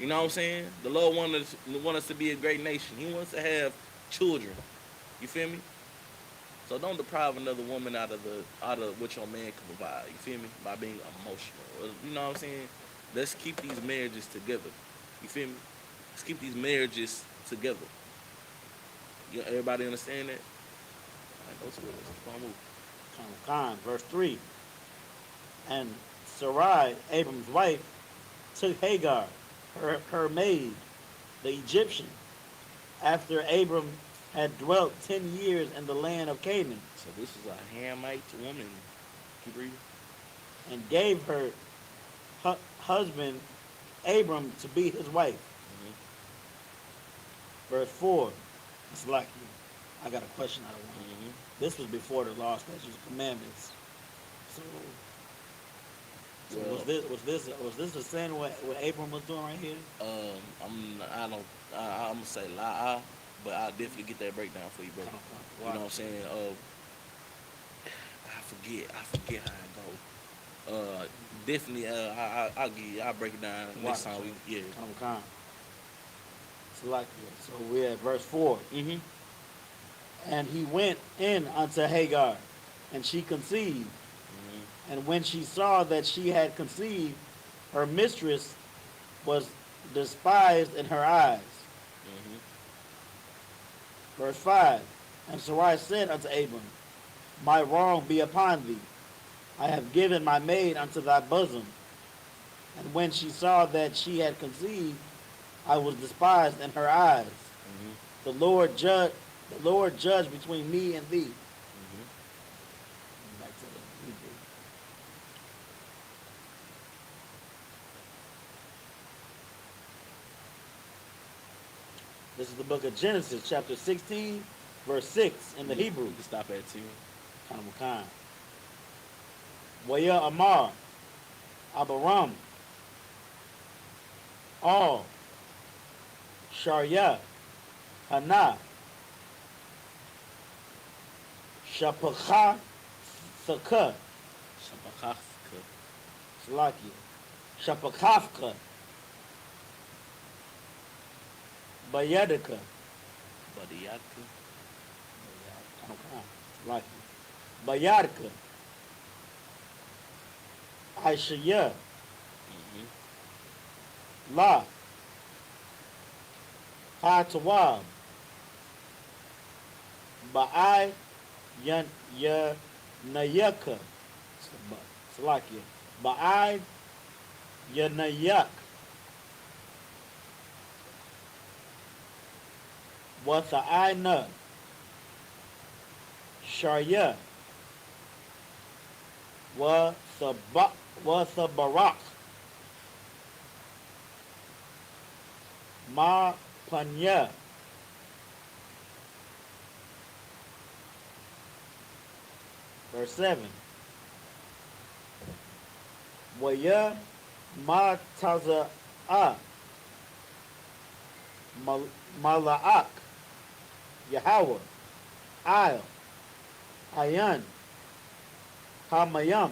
[SPEAKER 1] You know what I'm saying? The Lord want us to be a great nation. He wants to have children. You feel me? So don't deprive another woman out of what your man can provide. You feel me? By being emotional. You know what I'm saying? Let's keep these marriages together. You feel me? Let's keep these marriages together. Everybody understand that? All right, go to it. Let's keep on moving.
[SPEAKER 2] Khan, verse 3. And Sarai, Abram's wife, took Hagar, her maid, the Egyptian, after Abram had dwelt 10 years in the land of Canaan,
[SPEAKER 1] So this is a Hamite woman. Keep reading.
[SPEAKER 2] and gave her husband Abram to be his wife. Verse 4. It's like I got a question I don't want. This was before the law, statutes, and commandments. So
[SPEAKER 1] Well,
[SPEAKER 2] was this the sin what Abram was doing right here?
[SPEAKER 1] I'm gonna say lie, but I'll definitely get that breakdown for you, brother. You know what I'm saying? I forget how it goes. Definitely, I'll break it down next time we.
[SPEAKER 2] Khan. It's like so we're at verse 4. And he went in unto Hagar, and she conceived. And when she saw that she had conceived, her mistress was despised in her eyes. Verse 5. And Sarai said unto Abram, my wrong be upon thee. I have given my maid unto thy bosom. And when she saw that she had conceived, I was despised in her eyes. The Lord judge between me and thee. Back to the Hebrew. This is the book of Genesis, chapter 16, verse 6 in the Hebrew.
[SPEAKER 1] You can stop at 2.
[SPEAKER 2] Khan. Waya Amar, Abaram, all Sharia, Hana, Shapaka, Saka,
[SPEAKER 1] Shabakafka.
[SPEAKER 2] Salakia, Shapakafka, Bayadika,
[SPEAKER 1] Badiyaka.
[SPEAKER 2] Salakia, Bayadika, Aishaya,
[SPEAKER 1] Mm-hmm.
[SPEAKER 2] La, Hatawab, Ba'ai, Yan, Ya, Nayaka, Salakia, Ba'ai, Ya, Nayak, Wasa'ina, Sharia, Wasabarak, Ma Panya, verse 7. Waya Ma Taza'a, Mala'ak, Yahweh, Il, Ayan, Hamayam,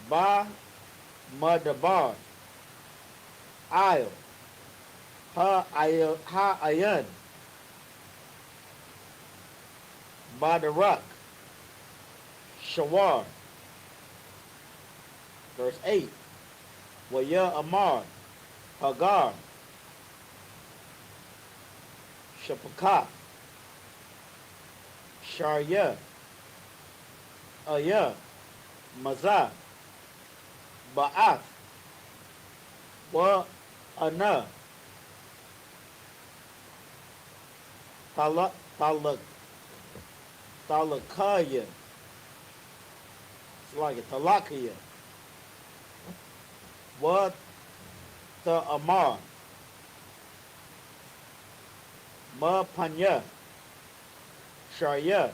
[SPEAKER 2] Ba Madabar, Il, Ha Ayan, Badarak, Shawar, verse 8. Waya Amar, Hagar, Shapaka, Sharia, Aya, Mazah, Ba'ath, Wa Ana, Talakaya, it's like a Talakaya, Wa Amar, Ma Panya, Sharia,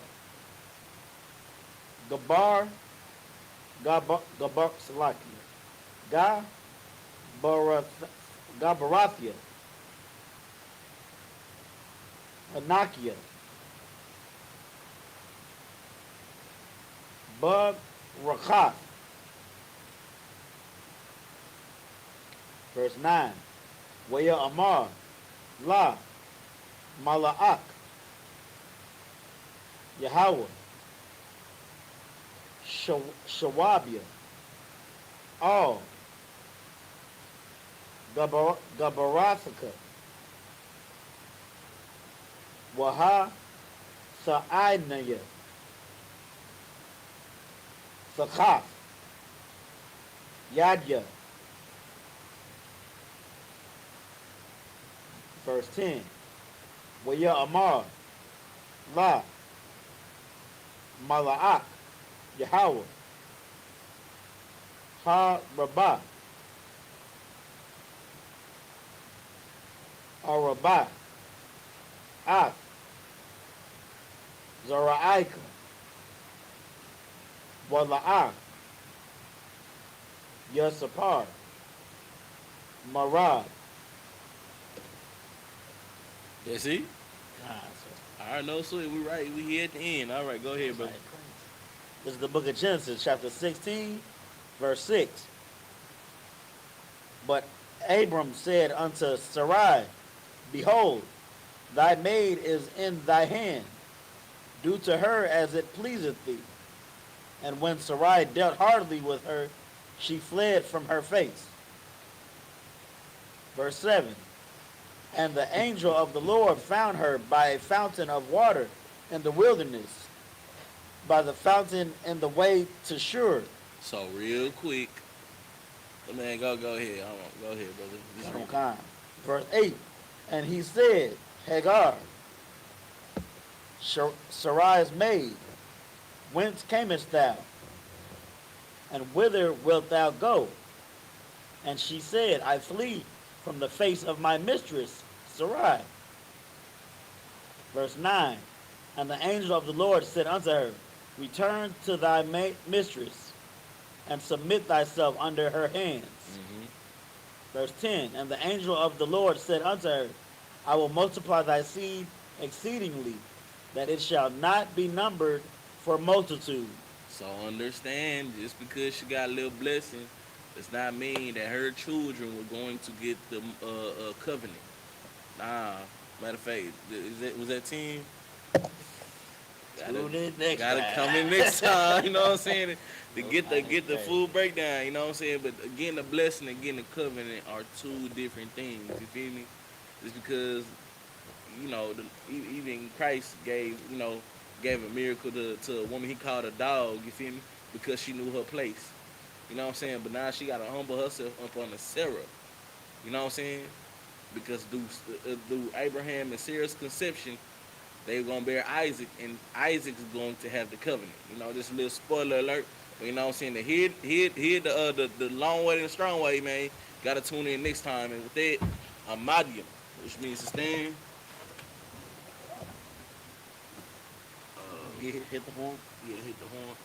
[SPEAKER 2] Gabar, Salakia, Gabarathia, Anakia, Bug Rakath, verse 9. Waya Amar, La, Mala'ak, Yahweh, Shawabia, All, Gabarathaka, Waha, Sa'idnaya, Sakaf, Yadya, verse 10. Waya Amar, La, Mala'ak, Yahweh, Ha Rabbah, Arabah, Ak, Zara'aika, Wala'ak, Yasapar, Marad.
[SPEAKER 1] That's it?
[SPEAKER 2] God,
[SPEAKER 1] I know, so we right. We here at the end. All right, go ahead, brother.
[SPEAKER 2] this is the book of Genesis, chapter 16, verse 6. But Abram said unto Sarai, Behold, thy maid is in thy hand. Do to her as it pleaseth thee. And when Sarai dealt hardly with her, she fled from her face. Verse 7. And the angel of the Lord found her by a fountain of water in the wilderness, by the fountain in the way to Shur.
[SPEAKER 1] So real quick, man, go ahead. Hold on. Go ahead, brother. Just read it.
[SPEAKER 2] Okay. Verse 8. And he said, Hagar, Sarai's maid, whence camest thou? And whither wilt thou go? And she said, I flee from the face of my mistress, Sarai. Verse 9. And the angel of the Lord said unto her, Return to thy mistress, and submit thyself under her hands.
[SPEAKER 1] Mhm.
[SPEAKER 2] Verse 10, and the angel of the Lord said unto her, I will multiply thy seed exceedingly, that it shall not be numbered for multitude.
[SPEAKER 1] So understand, just because she got a little blessing, does not mean that her children were going to get the covenant. Nah, matter of fact, was that 10?
[SPEAKER 2] Tune in next
[SPEAKER 1] Gotta
[SPEAKER 2] time.
[SPEAKER 1] come in next time. You know what I'm saying? To
[SPEAKER 2] Those
[SPEAKER 1] get
[SPEAKER 2] things
[SPEAKER 1] the
[SPEAKER 2] crazy.
[SPEAKER 1] full breakdown. You know what I'm saying? But again, the blessing and getting the covenant are two different things. You feel me? Just because even Christ gave a miracle to a woman he called a dog. You feel me? Because she knew her place. You know what I'm saying? But now she gotta humble herself up on the Sarah. You know what I'm saying? Because through Abraham and Sarah's conception, they were gonna bear Isaac, and Isaac is going to have the covenant. You know, just a little spoiler alert. But you know what I'm saying? The long way and the strong way, man. Gotta tune in next time. And with that, I'm Madium, which means to stand.
[SPEAKER 2] Hit the horn.
[SPEAKER 1] Yeah, hit the horn.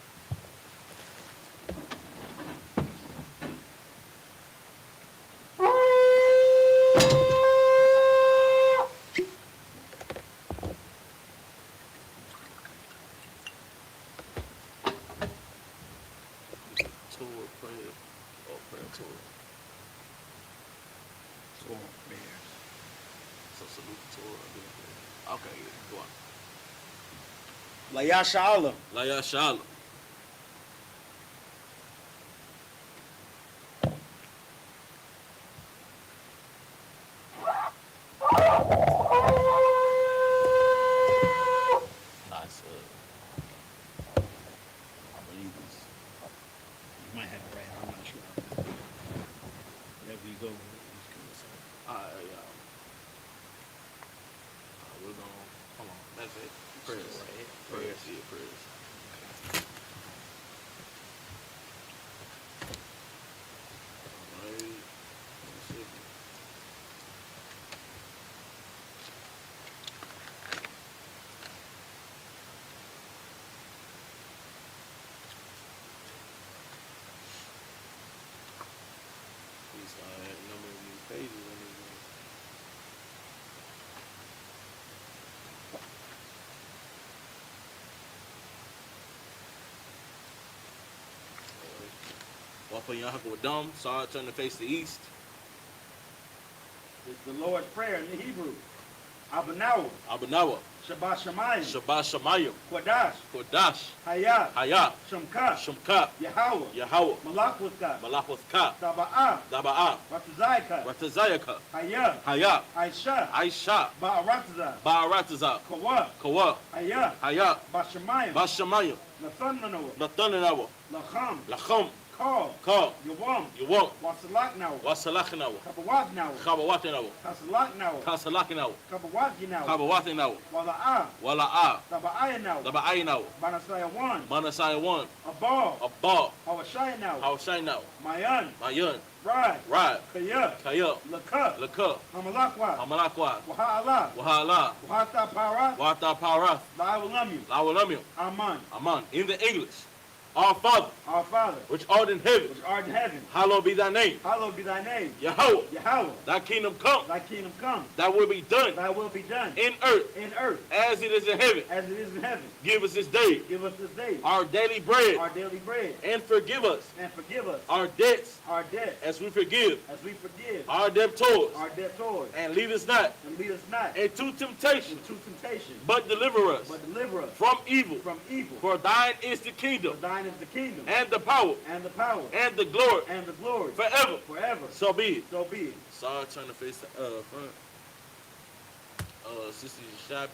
[SPEAKER 1] Torah prayer. Oh, prayer Torah.
[SPEAKER 2] Torah prayers.
[SPEAKER 1] So salute the Torah. Okay, yeah, go on.
[SPEAKER 2] Layashala.
[SPEAKER 1] Laya Shala. Nice. Believers.
[SPEAKER 2] You might have it right. I'm not sure. Wherever you go, it's good. So.
[SPEAKER 1] We're going. Hold on. That's it. Prayers.
[SPEAKER 2] Right.
[SPEAKER 1] Prayers. Yeah, prayers. Alright. 1 second. Please start adding number of these pages on this one. Walk on your huckle with dumb. Sorry, turn the face to east.
[SPEAKER 2] It's the Lord's Prayer in the Hebrew. Abanawa.
[SPEAKER 1] Abanawa.
[SPEAKER 2] Shabbat Shemayim.
[SPEAKER 1] Shabbat Shemayim.
[SPEAKER 2] Kodash.
[SPEAKER 1] Kodash.
[SPEAKER 2] Hayat.
[SPEAKER 1] Hayat.
[SPEAKER 2] Shemka.
[SPEAKER 1] Shumka.
[SPEAKER 2] Yahweh.
[SPEAKER 1] Yahweh.
[SPEAKER 2] Malakwaka.
[SPEAKER 1] Malachothka.
[SPEAKER 2] Taba'ah.
[SPEAKER 1] Daba'a.
[SPEAKER 2] Ratazayka.
[SPEAKER 1] Ratazayaka.
[SPEAKER 2] Hayah.
[SPEAKER 1] Hayat.
[SPEAKER 2] Aisha.
[SPEAKER 1] Aisha.
[SPEAKER 2] Ba'aratza.
[SPEAKER 1] Ba'aratazah.
[SPEAKER 2] Kawa.
[SPEAKER 1] Kawa.
[SPEAKER 2] Hayah.
[SPEAKER 1] Hayat.
[SPEAKER 2] Bashemayim.
[SPEAKER 1] Bashamayim.
[SPEAKER 2] Nathanmanoah.
[SPEAKER 1] Natananawa.
[SPEAKER 2] Lacham.
[SPEAKER 1] Lacham.
[SPEAKER 2] Call.
[SPEAKER 1] Ka.
[SPEAKER 2] Yawam.
[SPEAKER 1] Yuwam.
[SPEAKER 2] Wasalaknawa.
[SPEAKER 1] Wasalachinawa.
[SPEAKER 2] Kabawatnawa.
[SPEAKER 1] Kabawatinawa.
[SPEAKER 2] Kasalaknawa.
[SPEAKER 1] Kasalakinawa.
[SPEAKER 2] Kabawatinawa.
[SPEAKER 1] Kabawatinawa.
[SPEAKER 2] Wala'ah.
[SPEAKER 1] Wala'a.
[SPEAKER 2] Taba'ayanawa.
[SPEAKER 1] Daba'ayinawa.
[SPEAKER 2] Banasayawan.
[SPEAKER 1] Manasaya1.
[SPEAKER 2] Abal.
[SPEAKER 1] Abba.
[SPEAKER 2] Hawashayanawa.
[SPEAKER 1] Hawashaynawa.
[SPEAKER 2] Mayan.
[SPEAKER 1] Mayun.
[SPEAKER 2] Rad.
[SPEAKER 1] Rad.
[SPEAKER 2] Kaya.
[SPEAKER 1] Kaya.
[SPEAKER 2] Laka.
[SPEAKER 1] Laka.
[SPEAKER 2] Hamalakwa.
[SPEAKER 1] Hamalakwa.
[SPEAKER 2] Waha'ala.
[SPEAKER 1] Wahala.
[SPEAKER 2] Wahata Para.
[SPEAKER 1] Wata Parath.
[SPEAKER 2] La'awalamu.
[SPEAKER 1] Lawalamium.
[SPEAKER 2] Aman.
[SPEAKER 1] Aman. In the English. Our Father,
[SPEAKER 2] Our Father,
[SPEAKER 1] which art in heaven,
[SPEAKER 2] which art in heaven,
[SPEAKER 1] hallowed be thy name.
[SPEAKER 2] hallowed be thy name.
[SPEAKER 1] Yahweh,
[SPEAKER 2] Yahweh,
[SPEAKER 1] thy kingdom come,
[SPEAKER 2] thy kingdom come,
[SPEAKER 1] thy will be done
[SPEAKER 2] thy will be done
[SPEAKER 1] in earth
[SPEAKER 2] in earth
[SPEAKER 1] as it is in heaven.
[SPEAKER 2] as it is in heaven.
[SPEAKER 1] Give us this day
[SPEAKER 2] Give us this day
[SPEAKER 1] our daily bread,
[SPEAKER 2] our daily bread,
[SPEAKER 1] and forgive us
[SPEAKER 2] and forgive us
[SPEAKER 1] our debts
[SPEAKER 2] our debt
[SPEAKER 1] as we forgive
[SPEAKER 2] as we forgive
[SPEAKER 1] our debtors.
[SPEAKER 2] our debtors.
[SPEAKER 1] And lead us not
[SPEAKER 2] And lead us not
[SPEAKER 1] into temptation,
[SPEAKER 2] into temptation,
[SPEAKER 1] but deliver us
[SPEAKER 2] but deliver us
[SPEAKER 1] from evil.
[SPEAKER 2] from evil.
[SPEAKER 1] For thine is the
[SPEAKER 2] For
[SPEAKER 1] kingdom,
[SPEAKER 2] thine is the kingdom,
[SPEAKER 1] and the power,
[SPEAKER 2] and the power,
[SPEAKER 1] and the glory,
[SPEAKER 2] and the glory,
[SPEAKER 1] forever.
[SPEAKER 2] forever.
[SPEAKER 1] So be it.
[SPEAKER 2] So be it.
[SPEAKER 1] Sorry, turn the face to front. Sister I.S.U.P.K,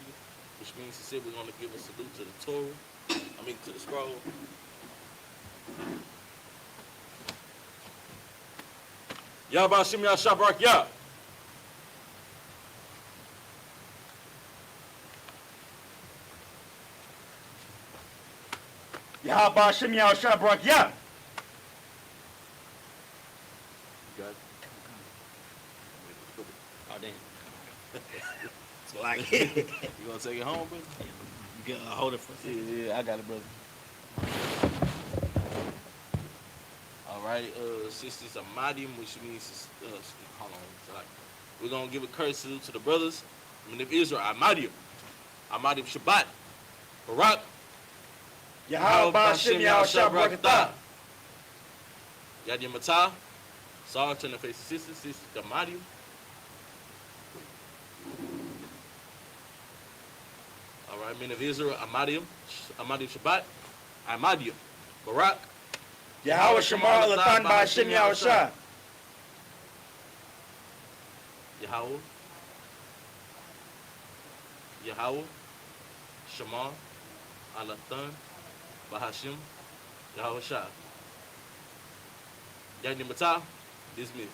[SPEAKER 1] which means she said we're going to give a salute to the Torah. I mean, to the scroll. Yahbashim Yahshabrak Yah.
[SPEAKER 2] Yahaba Shem Yahshabrak Yah.
[SPEAKER 1] You got it?
[SPEAKER 2] Oh, damn. It's like it.
[SPEAKER 1] You going to take it home, brother?
[SPEAKER 2] You can hold it for a second.
[SPEAKER 1] Yeah, I got it, brother. All right, brothers and sisters, Amadim, which means, hold on, so like, we're going to give a courtesy salute to the brothers. Men of Israel, Amadim, Amadim Shabbat, Barak,
[SPEAKER 2] Yahweh Ba'ashem Yahushua Barakatah.
[SPEAKER 1] Yadim Matah, Saul, turn the face of sisters, Amadim. All right, men of Israel, Amadim Shabbat, Amadim, Barak,
[SPEAKER 2] Yahweh Shamar Latan Ba'ashem Yahushua.
[SPEAKER 1] Yahweh, Shamar, Alatan, Bahashim, Yahushua. Yadim Matah, dismiss.